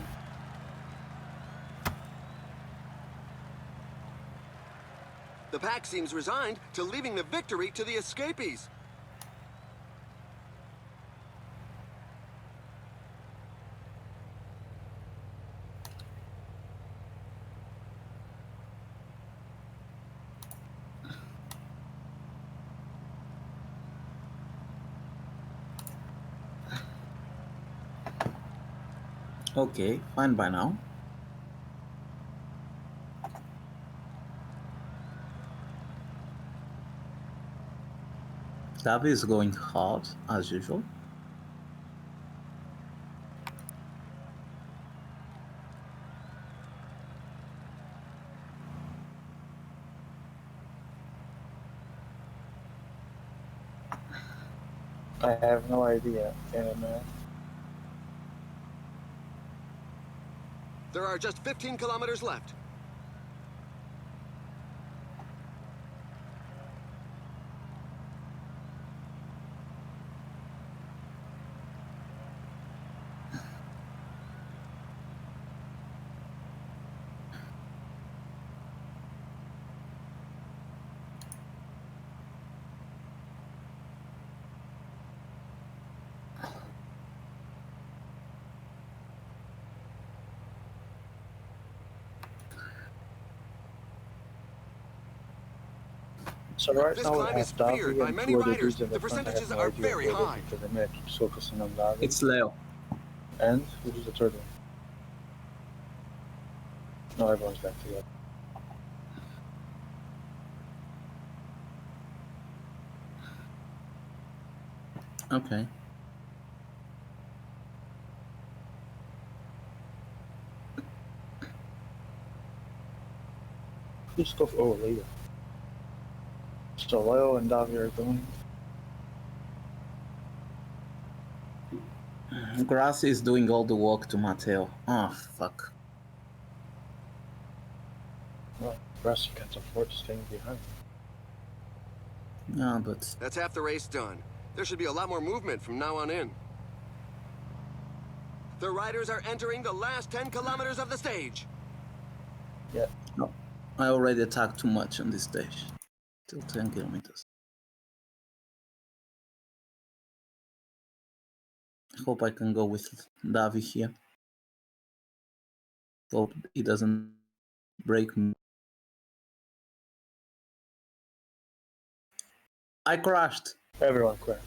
The pack seems resigned to leaving the victory to the escapees. Okay, fine by now. Davi is going hard, as usual. I have no idea. There are just 15 kilometers left. So right This now we climb is have feared Davi by and many two other riders. dudes in The the front. I have percentages no are idea very who high. because the match keeps focusing on Davi. It's Leo. And who's the third one? No, everyone's back together. Okay. Who's stuff? Oh, Leo. So Leo and Davi are going. Grass is doing all the work to Matteo. Oh, fuck. Well, Grass can't afford to stay behind. Yeah, but That's half the race done. There should be a lot more movement from now on in. The riders are entering the last 10 kilometers of the stage. Yeah. no, I already attacked too much on this stage. Still 10 kilometers. Hope I can go with Davi here. Hope he doesn't break me. I crashed. Everyone crashed.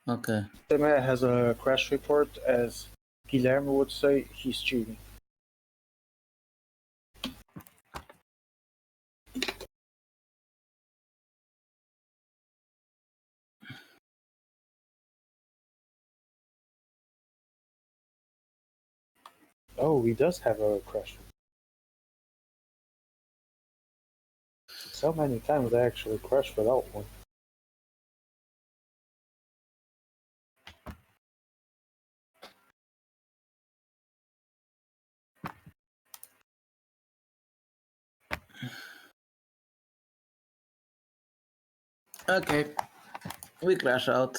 Okay. The man has a crash report, as Guillermo would say, he's cheating. Oh, he does have a crash report. So many times I actually crashed without one. Okay. We crash out.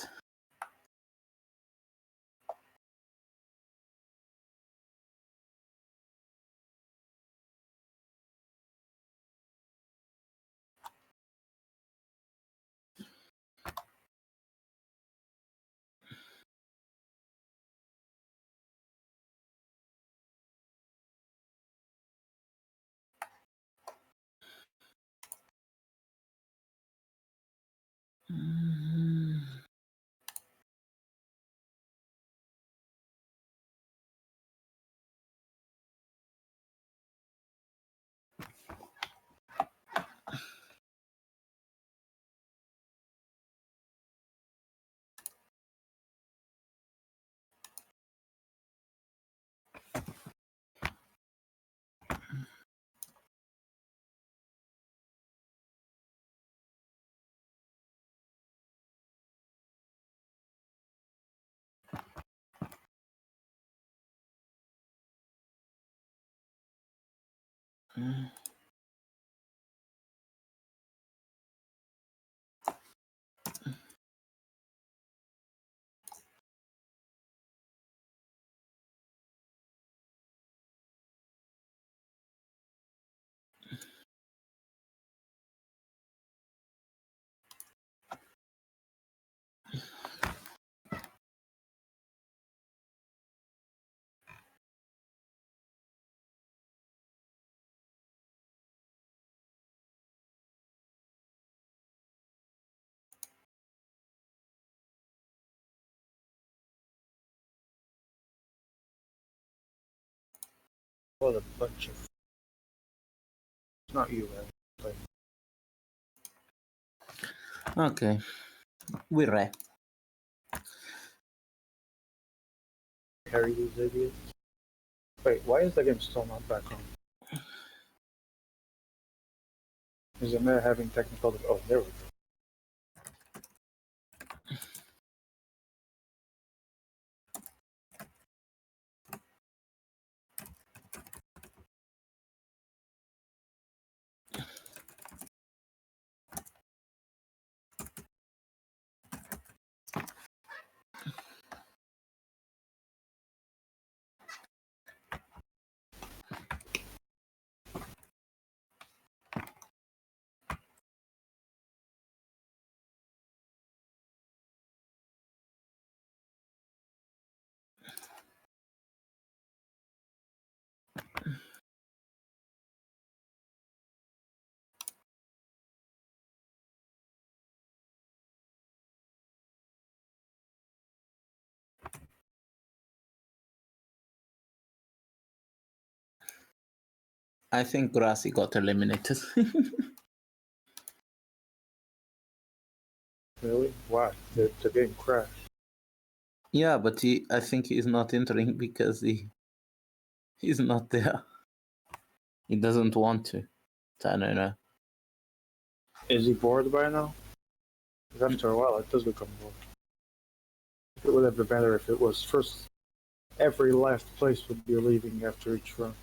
What a bunch of... It's not you, man. Okay, we're right. Carry these idiots. Wait, why is the game still not back on? Is it not having technical... Oh, there we go. I think Grassi got eliminated. Really? Why? The game crashed. Yeah, but I think he's not entering because he's not there. He doesn't want to. I don't know. Is he bored by now? Because after a while, it does become bored. It would have been better if it was first. Every last place would be leaving after each run.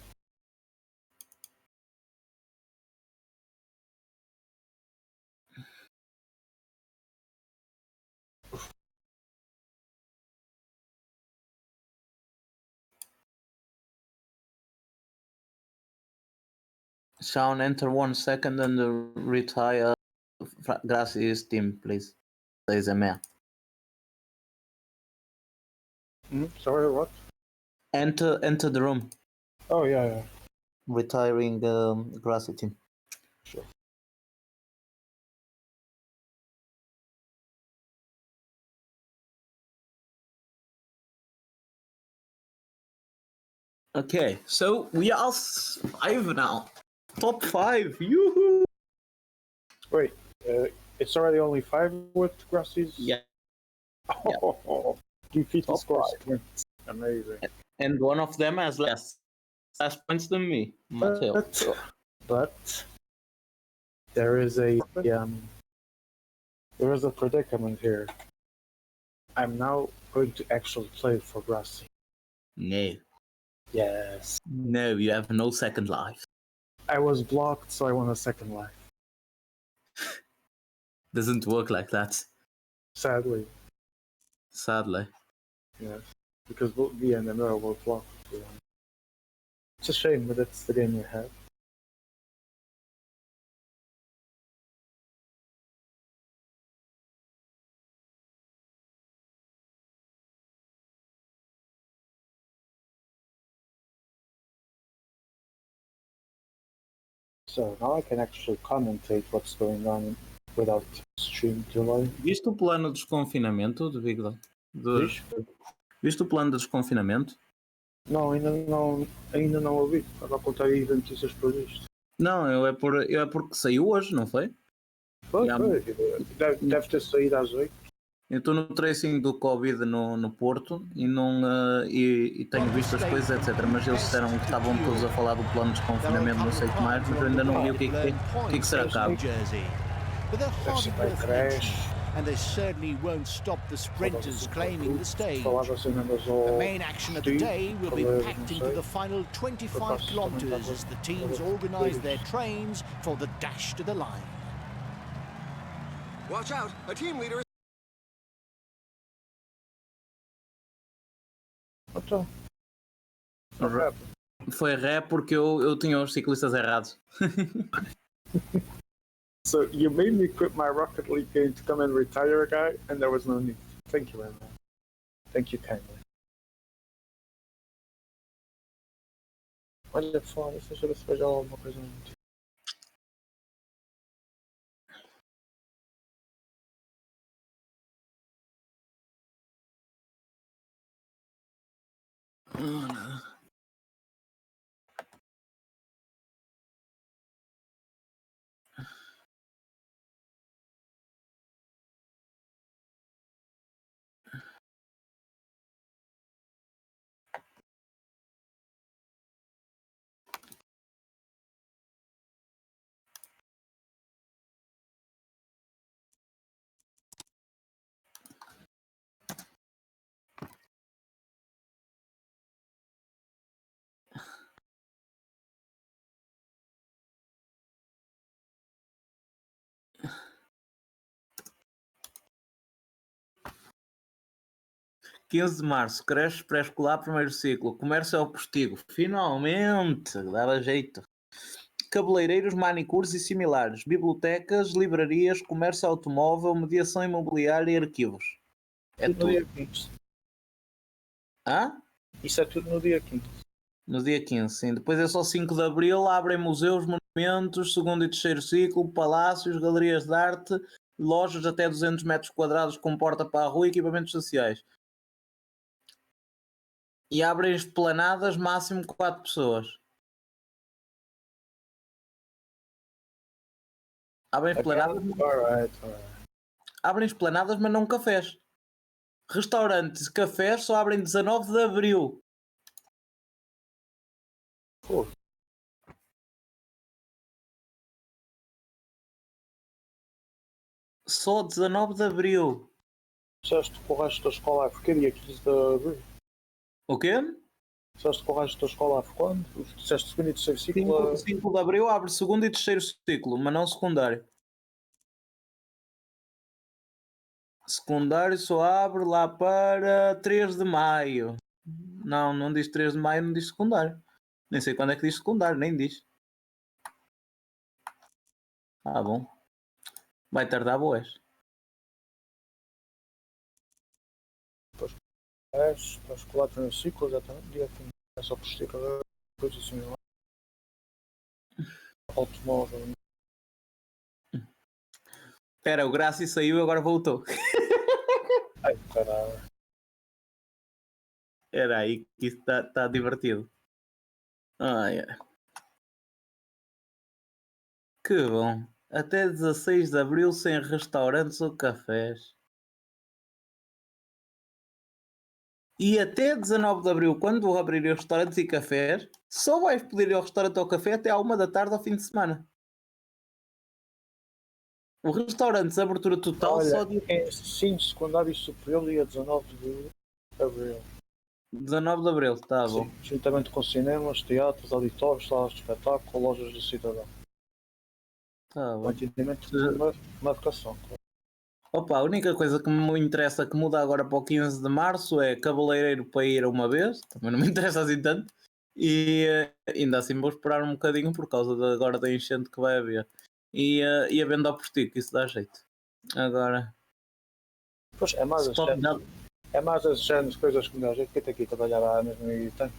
Sean, enter 1 second and retire Grassi's team, please. There's a man. Sorry, what? Enter the room. Oh, yeah. Retiring Grassi team. Sure. Okay, so we are 5 now. Top 5. Yoo-hoo! Wait, it's already only 5 with Grassi's? Yeah. Oh, defeat Top score. 5. Amazing. And one of them has less points than me, Matteo. But there is a predicament here. I'm now going to actually play for Grassi. No. Yes. No, you have no second life. I was blocked, so I won a second life. Doesn't work like that. Sadly. Yes. Because both V and ML were blocked. It's a shame, but that's the game we have. So now I can actually commentate what's going on without stream delay. Viste o plano de desconfinamento do Big Dan? Viste o plano de desconfinamento? Não, ainda não ouvi. Estava a contar aí as notícias por isto. Não, é porque saiu hoje, não foi? Foi. Deve ter saído às 8. Eu estou no tracing do Covid no Porto e, não, e tenho visto as coisas, etc. Mas eles disseram que estavam todos a falar do plano de desconfinamento, não sei o que mais, mas eu ainda não vi o que será cabo. Deve ser para crash. and they certainly won't stop the sprinters claiming the stage. Falava-se ainda The main action of the day will be packed into the final 25 kilometres as the teams organise their trains for the dash to the line. Watch out! A team leader is... Então, Foi ré porque eu tinha os ciclistas errados. so you made me quit my Rocket League game to come and retire a guy, and there was no need. Thank you very much. Thank you kindly. Olha, foda, deixa eu ver se vejo alguma coisa. (15 de março, creche pré-escolar, primeiro ciclo, comércio ao postigo, finalmente, dava jeito. Cabeleireiros, manicures e similares, bibliotecas, livrarias, comércio automóvel, mediação imobiliária e arquivos. É tudo no tudo. dia 15. Hã? Isso é tudo no dia 15. No dia 15, sim. Depois é só 5 de abril, abrem museus, monumentos, segundo e terceiro ciclo, palácios, galerias de arte, lojas de até 200 metros quadrados com porta para a rua e equipamentos sociais. E abrem esplanadas, máximo 4 pessoas. Abrem esplanadas, abrem esplanadas, mas não cafés. Restaurantes e cafés só abrem 19 de abril. Pô. Só 19 de abril. Disseste que o resto da escola porque dia 15 de abril? O quê? Disseste que o resto da escola foi quando? Disseste segundo e terceiro ciclo? 5 de abril abre segundo e terceiro ciclo, mas não secundário. Secundário só abre lá para 3 de maio. Não diz 3 de maio, não diz secundário. Nem sei quando é que diz secundário, nem diz. Ah, bom. Vai tardar boas. Para escolar primeiro ciclo, exatamente. Dia 15. É só por esticar coisa assim lá. Automóvel. Espera, o Graci saiu e agora voltou. Ai, caralho. Era aí que isso está divertido. Ai. Que bom. Até 16 de abril sem restaurantes ou cafés. E até 19 de abril, quando abrirem restaurantes e cafés, só vais poder ir ao restaurante ou café até à 1 da tarde ao fim de semana. O restaurante, abertura total, Olha, só dia ensino secundário e superior dia 19 de abril. 19 de abril, tá bom. Sim, juntamente com cinemas, teatros, auditórios, salas de espetáculo, lojas do cidadão. Tá O bom. atendimento de uma educação. Opa, a única coisa que me interessa que muda agora para o 15 de março é cabeleireiro para ir uma vez, também não me interessa assim tanto, e ainda assim vou esperar um bocadinho por causa agora da enchente que vai haver. E a venda ao postigo, que isso dá jeito. Agora. Pois é mais as géneros, coisas que me dá jeito, que eu tenho que ir trabalhar há mesmo e tanto.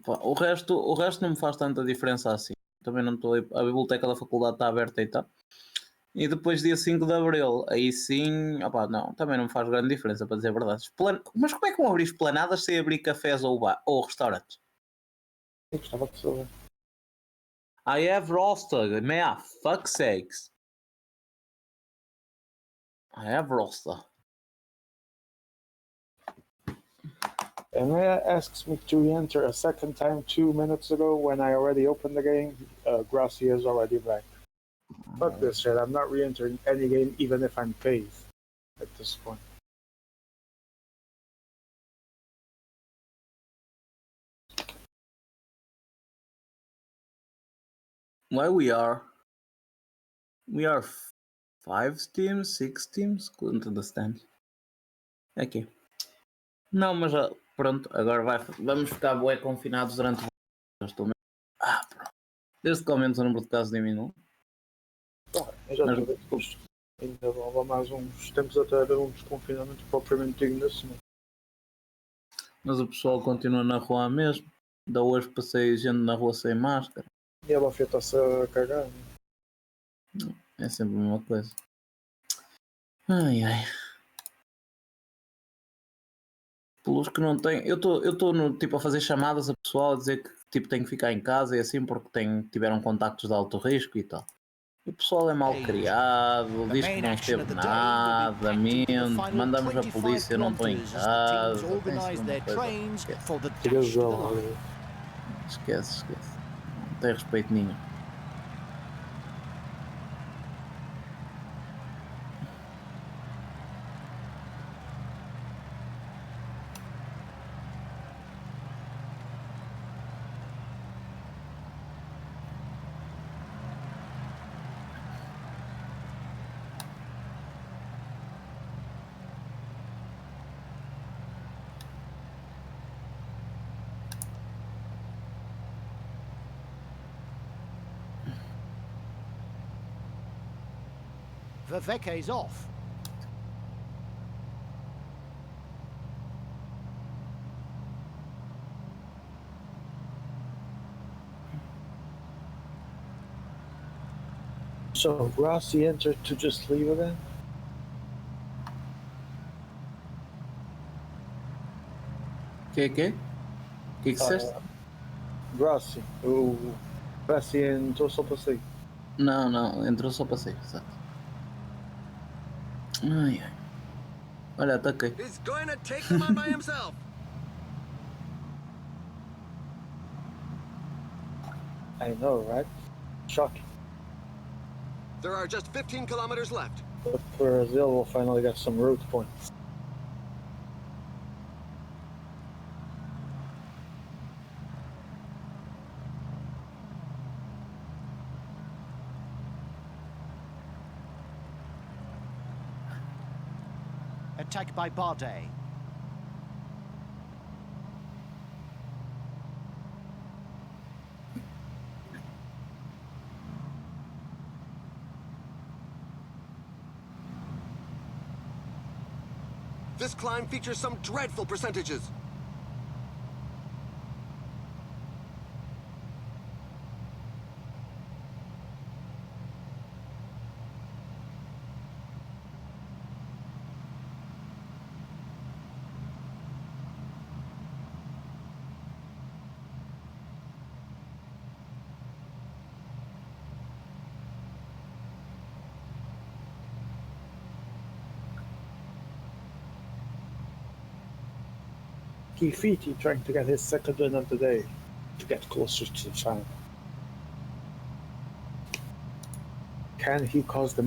O resto não me faz tanta diferença assim. Também não estou. A biblioteca da faculdade está aberta e tal. E depois dia 5 de abril, aí sim, opa, não, também não me faz grande diferença, para dizer a verdade. Mas como é que vão abrir esplanadas sem abrir cafés ou restaurantes? Eu gostava de saber. I have roster, man, fuck's sakes. I have roster. Emea asks me to enter a second time 2 minutes ago when I already opened the game. Gracie is already back. Fuck this shit. I'm not re-entering any game, even if I'm paid at this point. Why we are 5 teams, 6 teams? Couldn't understand. Aqui. Não, mas pronto, agora vamos ficar bué confinados durante o. Já estou mesmo. Pronto. Desde que aumente o número de casos diminui. Eu já estou disposto. Ainda vão lá mais uns tempos até haver um desconfinamento propriamente digno assim. Mas o pessoal continua na rua mesmo. Da hoje passei gente na rua sem máscara. E a Bafia está-se a cagar. É sempre a mesma coisa. Ai ai. Pelos que não têm. Eu estou tipo a fazer chamadas a pessoal a dizer que tipo tenho que ficar em casa e assim porque tiveram contactos de alto risco e tal. E o pessoal é mal criado, diz que não esteve nada, mente, mandamos a polícia, não estou em casa. Esquece. Não tem respeito nenhum. Verveke's off. So Rossi entered to just leave again? Que? O que disseste? Rossi. O Rossi entrou só para sair. Não, entrou só para sair, exato. Ai. Olha, ataquei. He's going to take them on by himself. I know, right? Shocking. There are just 15 kilometers left. But Brazil will finally get some route points. Attack by Bardet. This climb features some dreadful percentages. Kifiti trying to get his second win of the day to get closer to the final. Can he cause the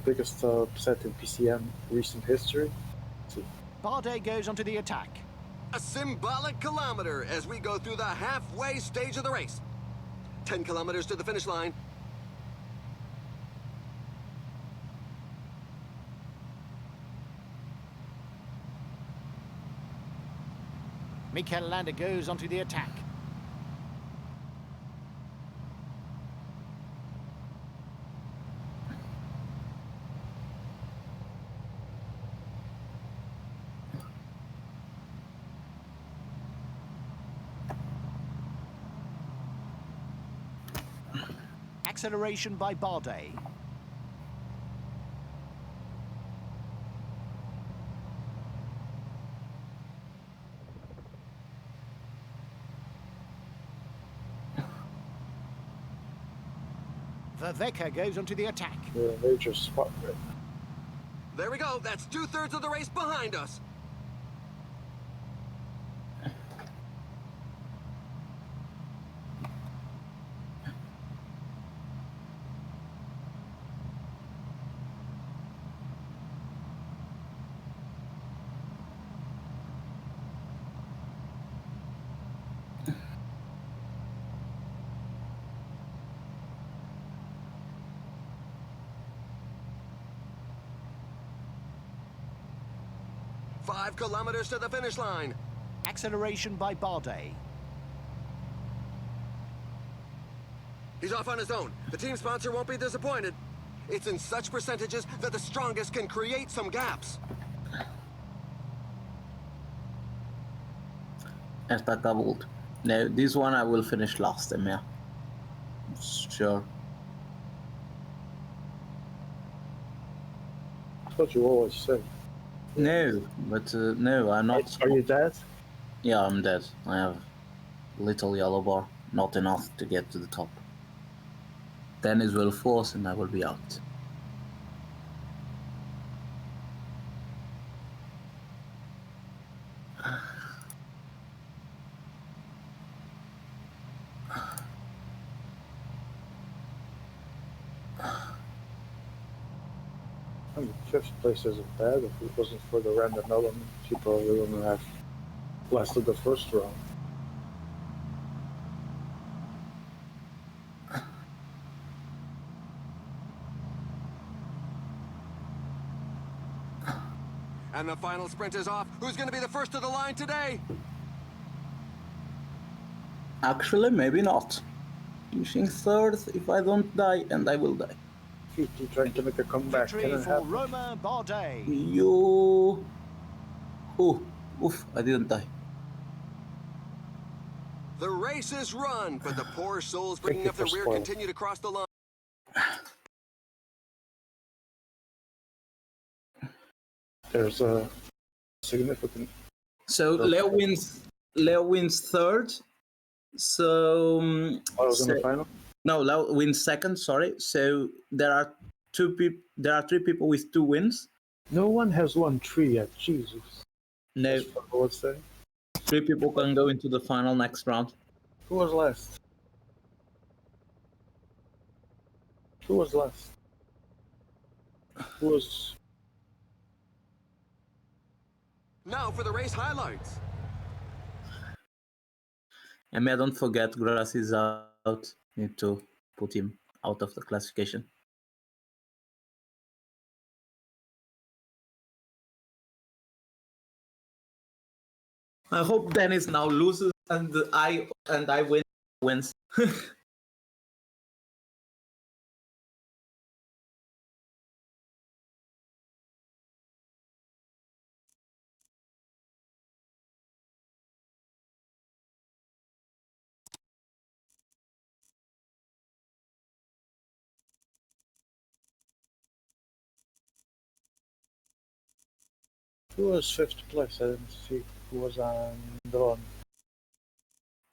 biggest upset in PCM recent history? Bardet goes onto the attack. A symbolic kilometer as we go through the halfway stage of the race. 10 kilometers to the finish line. Mikel Landa goes onto the attack. Acceleration by Bardet. Verveke goes onto the attack. The major spot right. There we go. That's 2/3 of the race behind us. 5 kilometers to the finish line. Acceleration by Bardet. He's off on his own. The team sponsor won't be disappointed. It's in such percentages that the strongest can create some gaps. Está doubled. No, this one I will finish last time, yeah. Sure. That's what you always say. No, but no, I'm not. Are you dead? Yeah, I'm dead. I have little yellow bar, not enough to get to the top. Dennis will force and I will be out. I mean, 5th place isn't bad. If it wasn't for the random element, you probably wouldn't have lasted the first round. And the final sprint is off. Who's going to be the first to the line today? Actually, maybe not. Finishing third if I don't die, and I will die. Keep trying to make a comeback. Victory Can it for happen? Romain Bardet. You. Oof, I didn't die. The race is run, but the poor souls bringing you up the for rear spoiling. continue to cross the line. There's a significant. So Leo wins third. So I was in the final. no, Leo wins second. Sorry. So there are three people with 2 wins. No one has won 3 yet. Jesus. No, That's what I would say. 3 people can go into the final next round. Who was last? Who was last? Who was? Now for the race highlights. And may I don't forget, Grass is out. Need to put him out of the classification. I hope Dennis now loses and I wins. Who was 5th place? I didn't see. Who was on the run?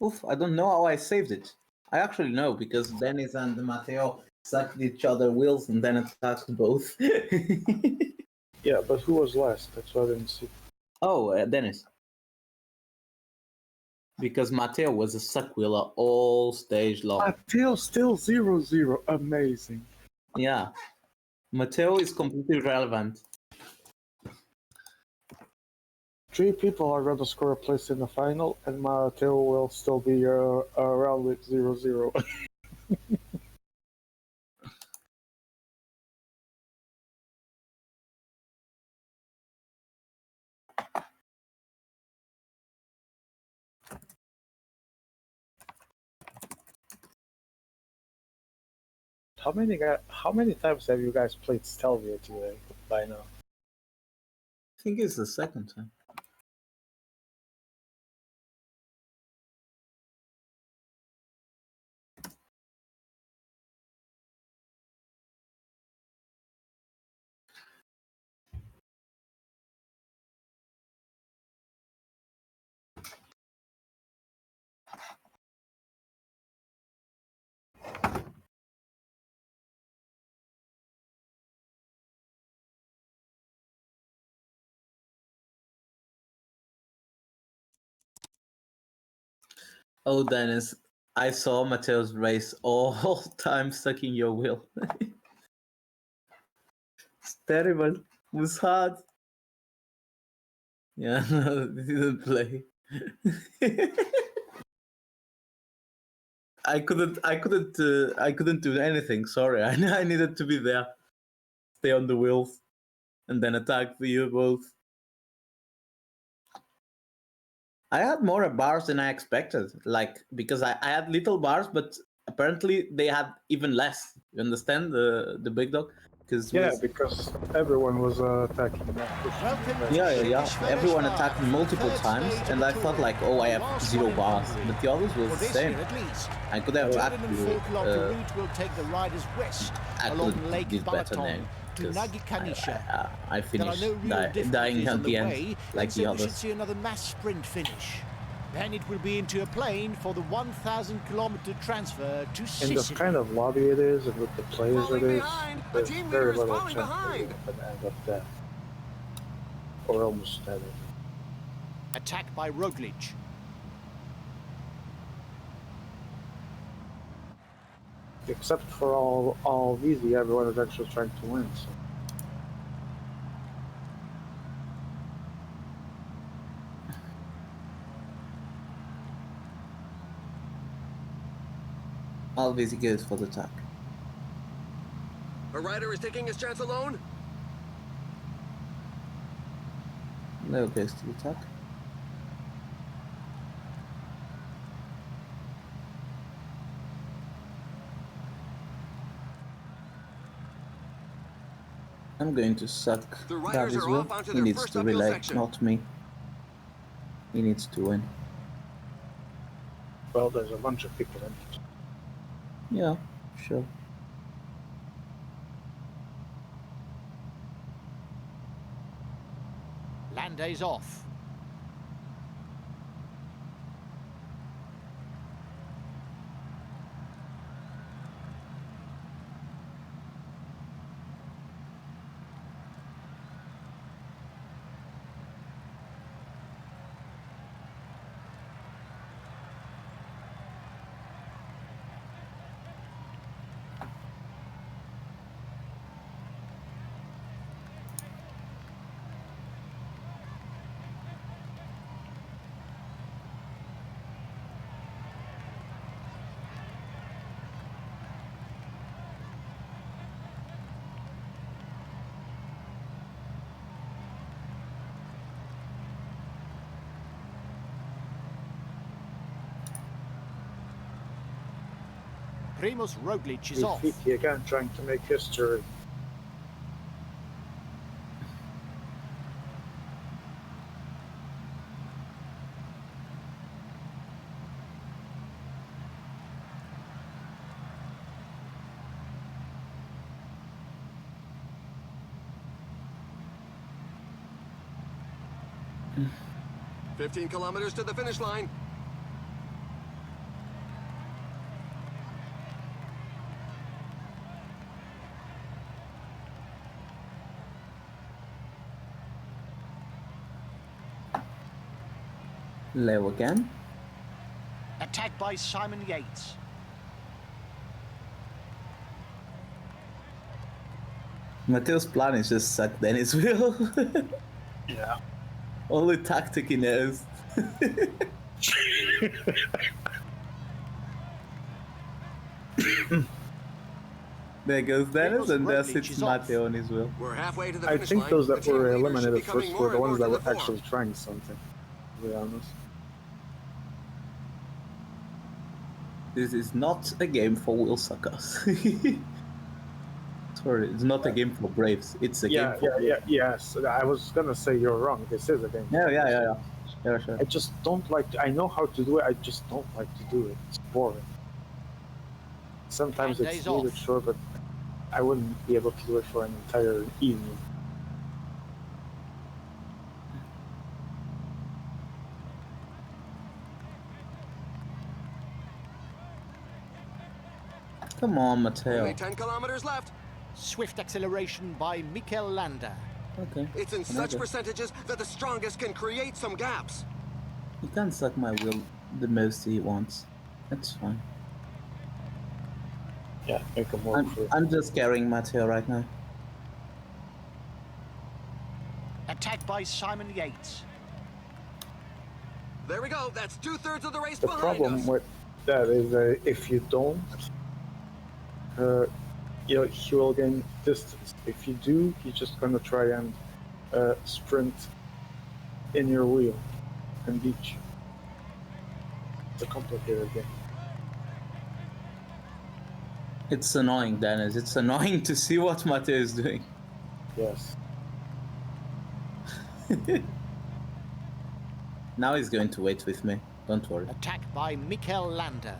Oof, I don't know how I saved it. I actually know because Dennis and Matteo sucked each other wheels and then attacked both. Yeah, but who was last? That's what I didn't see. Oh, Dennis. Because Matteo was a suck wheeler all stage long. Matteo still 0-0. Amazing. Yeah. Matteo is completely relevant. 3 people are going to score a place in the final, and Matteo will still be around with 0-0. How many times have you guys played Stelvio today by now? I think it's the second time. Oh, Dennis, I saw Matteo's race all time sucking your wheel. It's terrible. It was hard. Yeah, no, they didn't play. I couldn't do anything. Sorry, I needed to be there, stay on the wheels, and then attack you both. I had more bars than I expected. Like because I had little bars, but apparently they had even less. You understand the big dog? Yeah, because everyone was attacking that. Welcome to Yeah. Everyone Shekeshvereshvar attacked for the multiple third times, stage of and the I thought tour, like, oh, I the have last 0 one in bars, Hungary. but the others was For the this same. year at least. I could The have 204-kilometer route will take the riders west along actually Lake did better Balaton now to because Nagikanisha. I There are finished no real dying difficulties at on the the end, way, like and the so we should others. see another mass sprint finish. Then it will be into a plane for the 1,000-kilometer transfer to In the Sicily. kind of lobby it is, and with the players Falling it is, behind. A there's team very leader is little falling chance that behind. you're going to end up dead. Or almost dead. Attack by Roglic. Except for all easy, everyone is actually trying to win. So. Always goes for the attack. A rider is taking his chance alone. No goes to the attack. I'm going to suck The riders Davies are will. off onto He their needs first to uphill relay, section. not me. He needs to win. Well, there's a bunch of people in it. Yeah, sure. Landay's off. Primoz Roglic is off. Rafiki again trying to make history. Mm. 15 kilometers to the finish line. Low again. Attacked by Simon Yates. Mateo's plan is just suck Dennis will. Yeah. Only tactic he knows. There goes Dennis, and there sits Mateo on his wheel. We're halfway to the I finish think line. those that The team were leaders should eliminated be coming first more were the and ones more that to were the fore. actually trying something, to be honest. This is not a game for wheel suckers. Sorry, it's not a game for Braves. It's a game for... Yes. I was gonna say you're wrong. This is a game. Yeah, sure. I just don't like. I know how to do it. I just don't like to do it. It's boring. Sometimes And it's days needed, off. sure, but I wouldn't be able to do it for an entire evening. Come on, Mateo. Only 10 kilometers left. Swift acceleration by Mikel Landa. Okay. It's in such Another. percentages that the strongest can create some gaps. He can suck my wheel the most he wants. That's fine. Yeah, make them work for it. I'm just carrying Mateo right now. Attacked by Simon Yates. There we go. That's 2/3 of the race The behind problem us. with that is if you don't, he will gain distance. If you do, he's just gonna try and sprint in your wheel and beat you. It's a complicated game. It's annoying, Dennis. It's annoying to see what Matteo is doing. Yes. Now he's going to wait with me. Don't worry. Attack by Mikel Landa.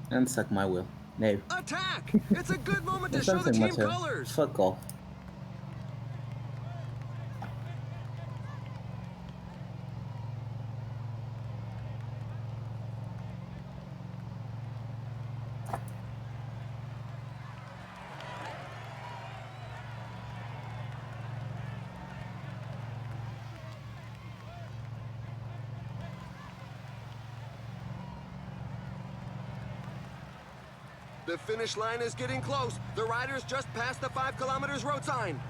And suck my wheel. No. Attack! It's a good moment to There's show the something, team Matteo. colors. Fuck off. The finish line is getting close. The riders just passed the 5 kilometers road sign.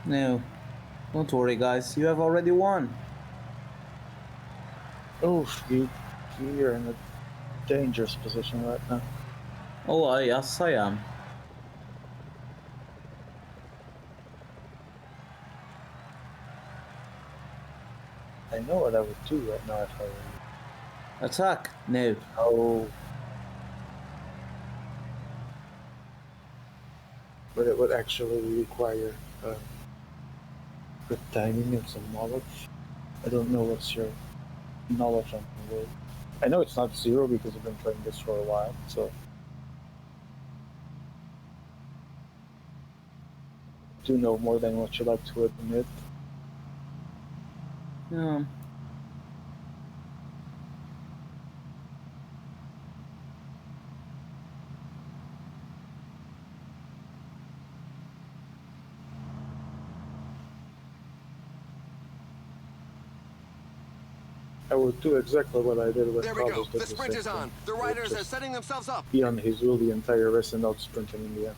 No. Don't worry, guys. You have already won. Oof, you're in a dangerous position right now. Oh, yes, I am. I know what I would do right now if I were you. Attack. No. Oh. But it would actually require good timing and some knowledge. I don't know what's your knowledge on the road. I know it's not zero because you've been playing this for a while, so do know more than what you like to admit. Yeah. I would do exactly what I did with There we go. Carlos. The sprint is on. The riders are setting themselves up. Be on his wheel the entire race and out sprinting in the end.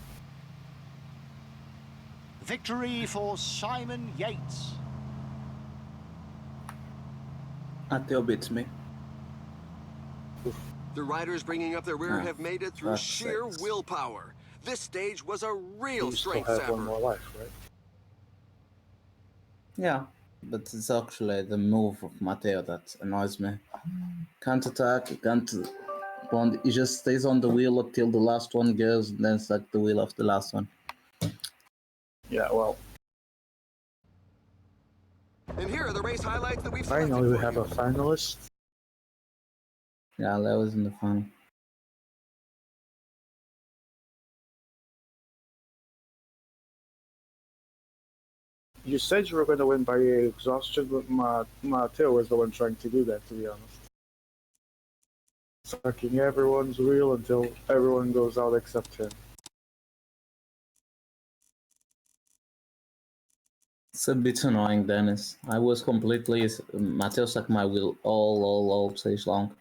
Victory for Simon Yates. Matteo beats me. The riders bringing up their rear Ah, have made it through fuck's sheer sakes. willpower. This stage was a real You still strength have one sapper. more life, right? Yeah. But it's actually the move of Matteo that annoys me. Can't attack, can't bond. He just stays on the wheel until the last one goes, and then suck the wheel of the last one. Yeah, well, And here are the race highlights that we've selected finally we for have you. a finalist. Yeah, that was in the final. You said you were going to win by exhaustion, but Matteo was the one trying to do that, to be honest. Sucking everyone's wheel until everyone goes out except him. It's a bit annoying, Dennis. I was completely Matteo sucked my wheel all stage long.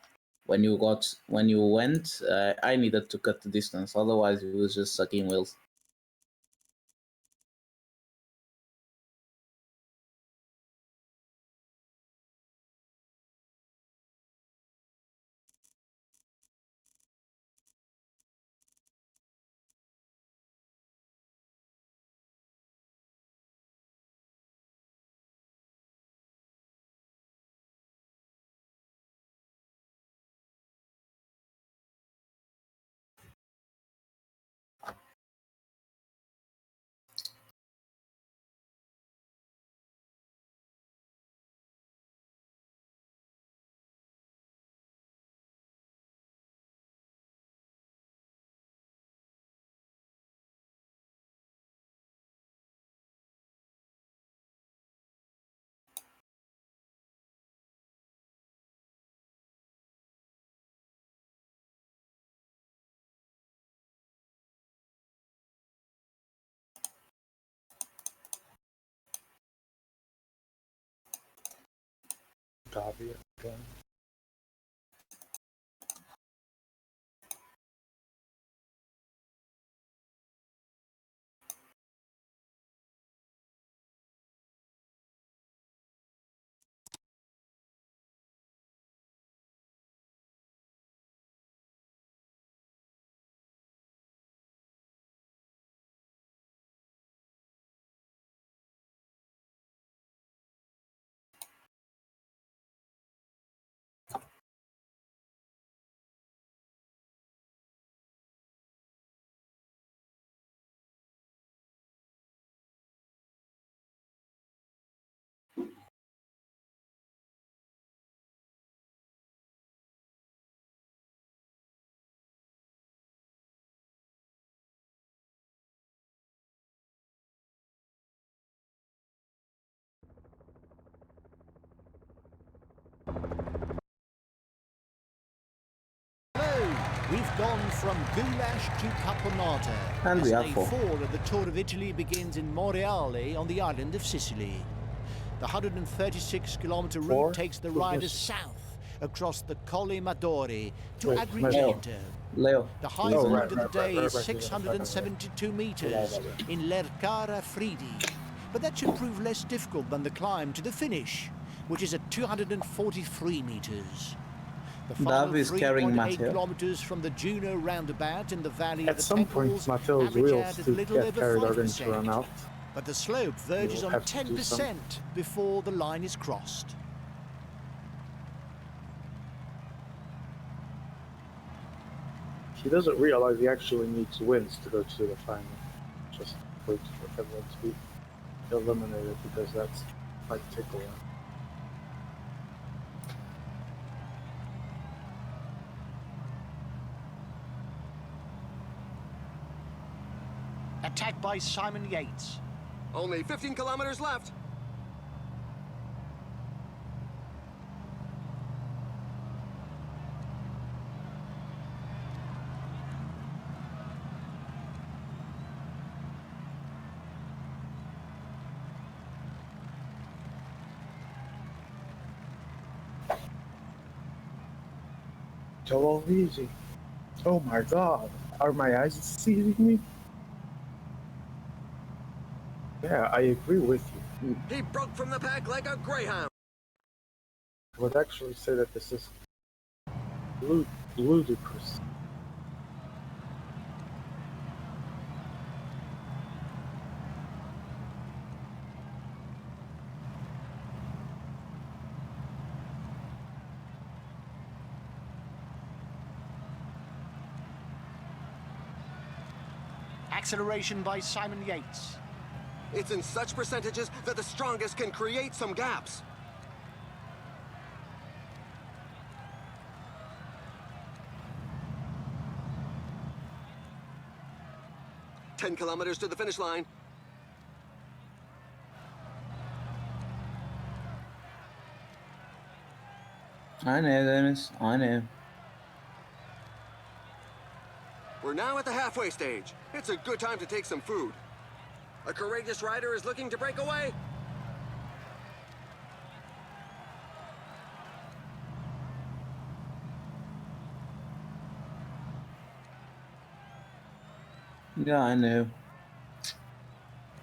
When you went, I needed to cut the distance. Otherwise, it was just sucking wheels. Davia again. gone from goulash to caponata And as we have day 4. 4 of the Tour of Italy begins in Royale on the island of Sicily. The 136-kilometer route 4? takes the Who's riders this? south across the Colli Madori to Wait, Agrigento. Leo. The high Oh, point right, of the right, day right, is right, 672 meters in Lercara Fridi, but that should prove less difficult than the climb to the finish, which is at 243 meters. The final Davi is carrying 3.8 Matteo. kilometers from the Juno roundabout in the Valley At of the some point, Temples Matteo's average wheels out at a to little get over carried are going to run 5%. out. But the slope verges You'll on have to do 10% before the line is crossed. He doesn't realize he actually needs wins to go to the final. Just wait for everyone to be eliminated because that's might take a while. Attacked by Simon Yates. Only 15 kilometers left. So easy. Oh my god. Are my eyes deceiving me? Yeah, I agree with you. He broke from the pack like a greyhound. I would actually say that this is ludicrous. Acceleration by Simon Yates. It's in such percentages that the strongest can create some gaps. "10 kilometers to the finish line. I know, Dennis. I know. We're now at the halfway stage. It's a good time to take some food. A courageous rider is looking to break away. Yeah, I know.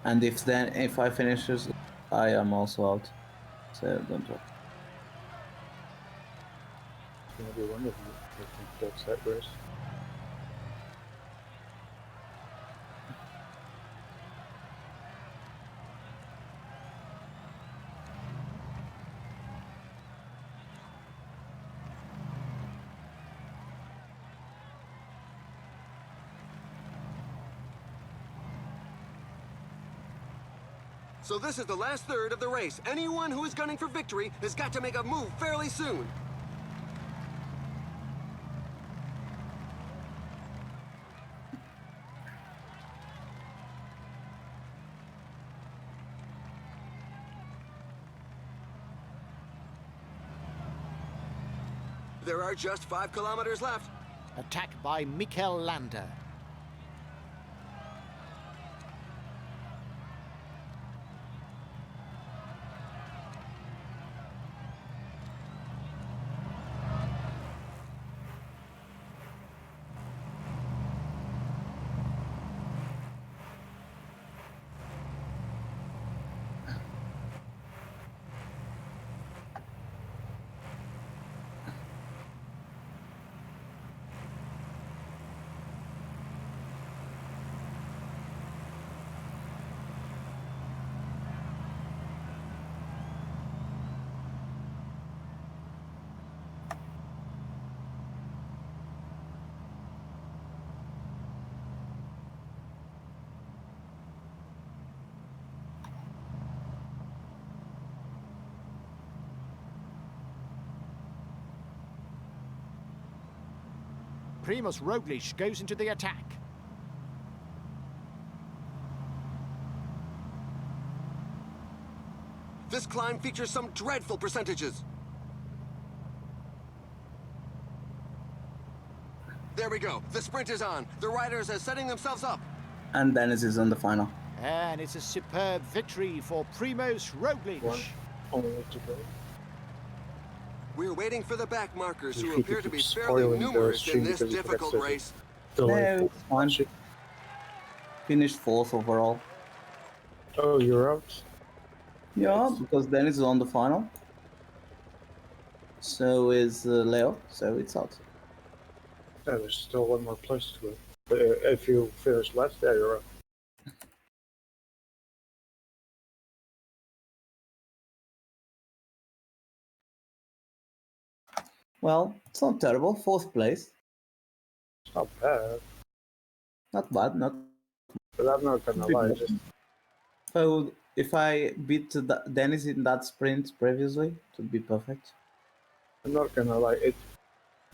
And if I finish this, I am also out. So don't talk. It's gonna be one of you. I think that's that race. So this is the last third of the race. Anyone who is gunning for victory has got to make a move fairly soon. There are just 5 kilometers left. Attacked by Mikel Landa. Primoz Roglic goes into the attack. This climb features some dreadful percentages. There we go. The sprint is on. The riders are setting themselves up. And Dennis is on the final. And it's a superb victory for Primož Roglič. One only to go. We're waiting for the back markers who If he appear to be keeps fairly spoiling the numerous stream in this because he difficult forgets race. No, it's fine. Finished 4th overall. Oh, you're out? Yeah, because Dennis is on the final. So is Leo, so it's out. Yeah, there's still one more place to go. But if you finish last, yeah, you're out. Well, it's not terrible. 4th place. It's not bad. Not bad, not. But I'm not gonna lie, just So if I beat Dennis in that sprint previously, it would be perfect. I'm not gonna lie.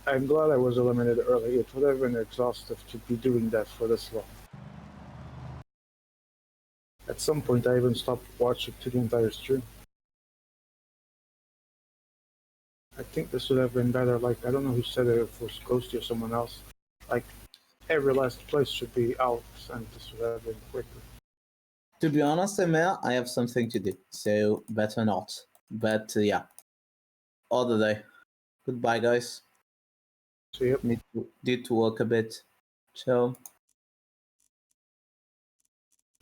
I'm glad I was eliminated early. It would have been exhaustive to be doing that for this long. At some point, I even stopped watching to the entire stream. I think this would have been better. Like, I don't know who said it, if it was Ghosty or someone else. Like, every last place should be out, and this would have been quicker. To be honest, Emil, I have something to do, so better not. But yeah, other day. Goodbye, guys. So, yep. Need to work a bit. So.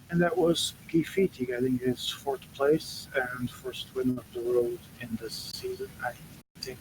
And that was Gifiti getting his 4th place and first win of the road in this season, I think.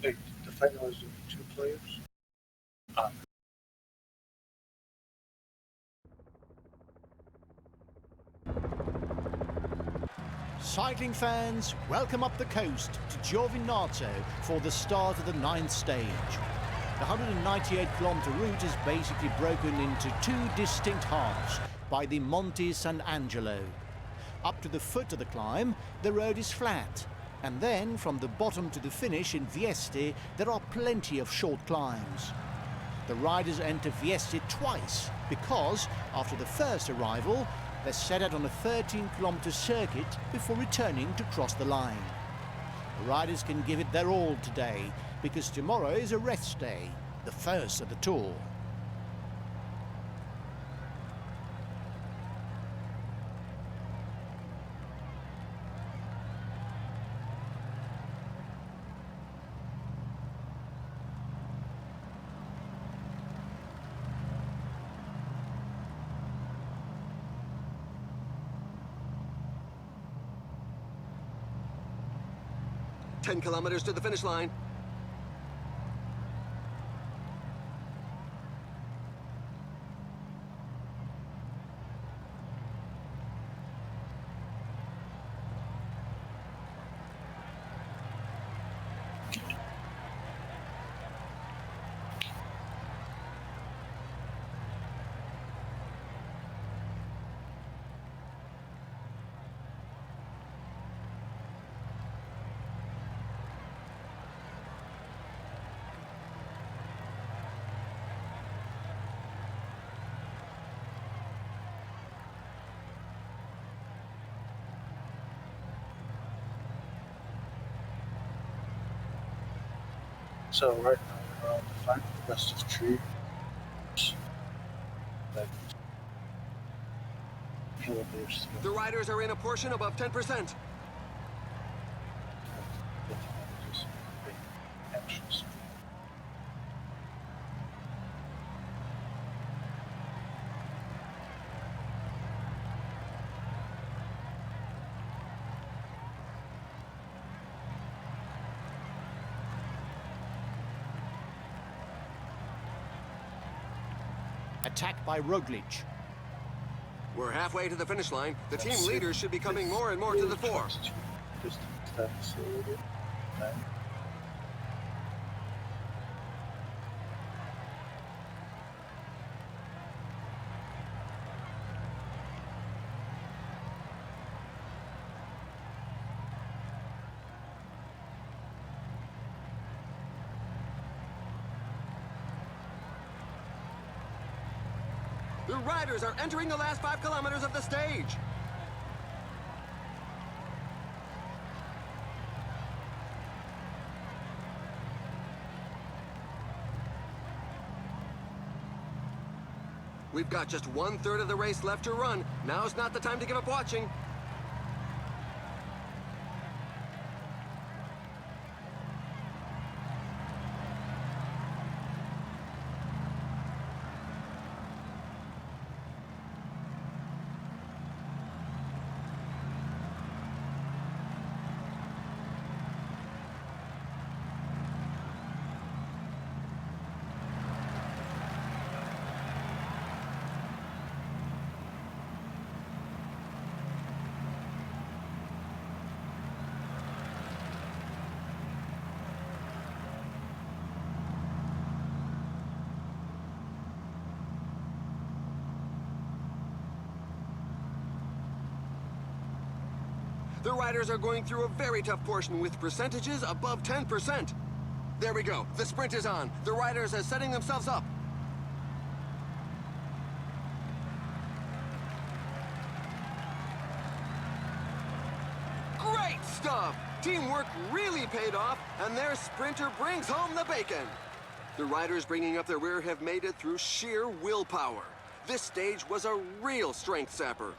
Wait, the final is 2 players? Cycling fans, welcome up the coast to Giovinazzo for the start of the 9th stage. The 198-kilometre route is basically broken into 2 distinct halves by the Monte San Angelo. Up to the foot of the climb, the road is flat, and then from the bottom to the finish in Vieste, there are plenty of short climbs. The riders enter Vieste twice because, after the first arrival, they're set out on a 13-kilometre circuit before returning to cross the line. The riders can give it their all today because tomorrow is a rest day, the first of the Tour. 10 kilometers to the finish line. So right now we're on the final rest of tree. The riders are in a portion above 10%. Attack by Roglic. We're halfway to the finish line. The team leaders should be coming more and more to the fore. The riders are entering the last 5 kilometers of the stage. We've got just 1/3 of the race left to run. Now's not the time to give up watching. The riders are going through a very tough portion with percentages above 10%. There we go. The sprint is on. The riders are setting themselves up. Great stuff! Teamwork really paid off, and their sprinter brings home the bacon. The riders bringing up the rear have made it through sheer willpower. This stage was a real strength sapper.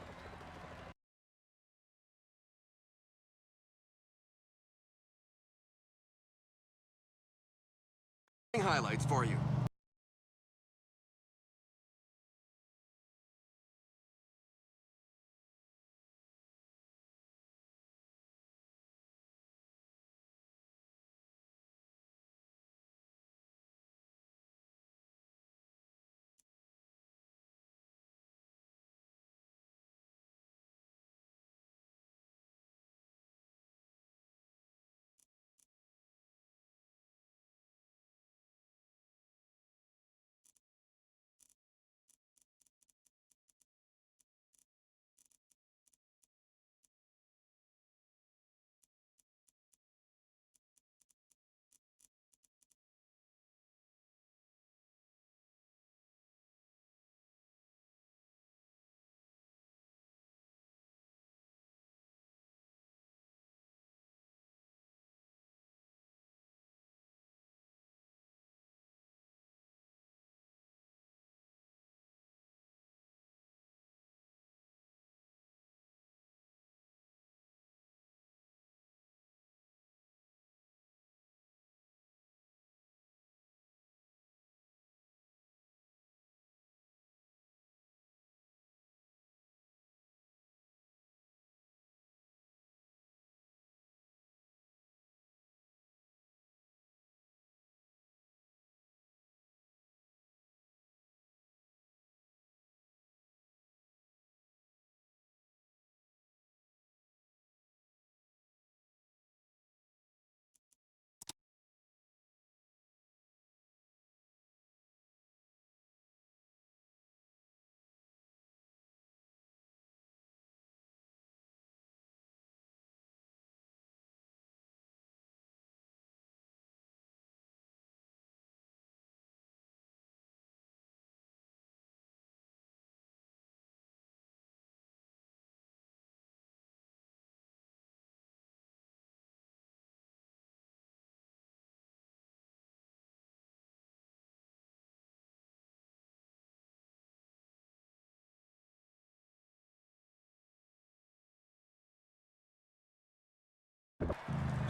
Highlights for you.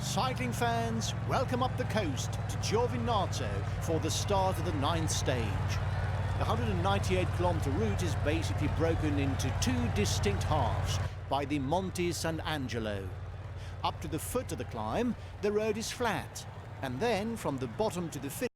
Cycling fans, welcome up the coast to Giovinazzo for the start of the 9th stage. The 198-kilometre route is basically broken into two distinct halves by the Monte San Angelo. Up to the foot of the climb, the road is flat, and then from the bottom to the finish,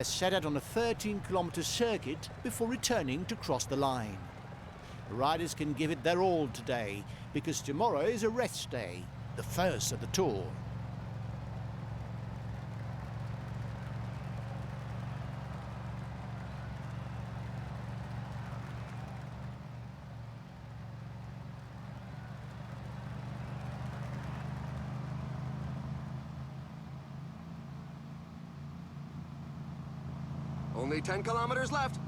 set out on a 13-kilometre circuit before returning to cross the line. The riders can give it their all today, because tomorrow is a rest day, the first of the Tour. Only 10 kilometers left.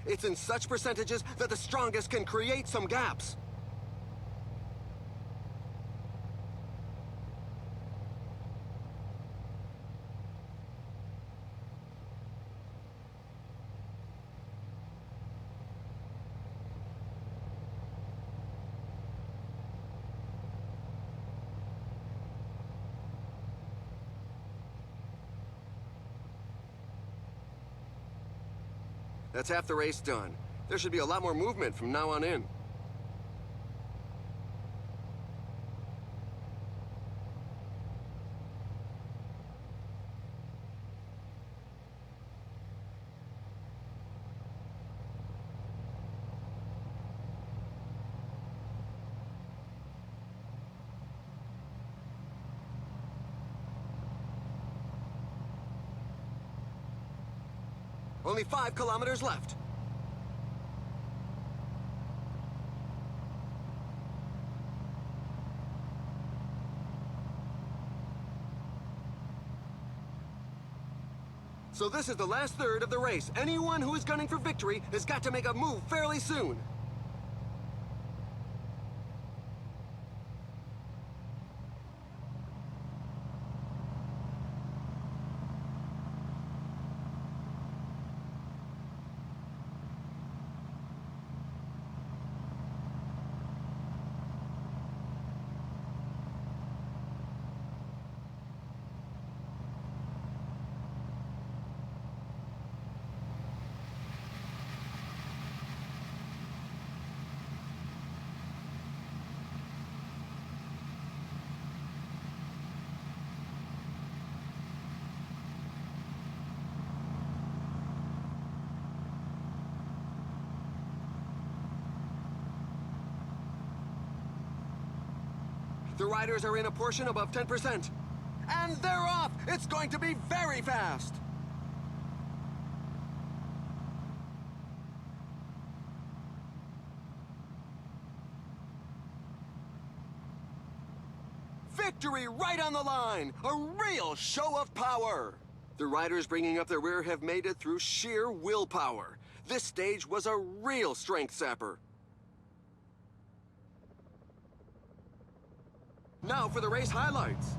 It's in such percentages that the strongest can create some gaps. That's half the race done. There should be a lot more movement from now on in. Only 5 kilometers left. – So this is the last third of the race. Anyone who is gunning for victory has got to make a move fairly soon. The riders are in a portion above 10%. And they're off! It's going to be very fast! Victory right on the line! A real show of power! The riders bringing up the rear have made it through sheer willpower. This stage was a real strength sapper. Now for the race highlights.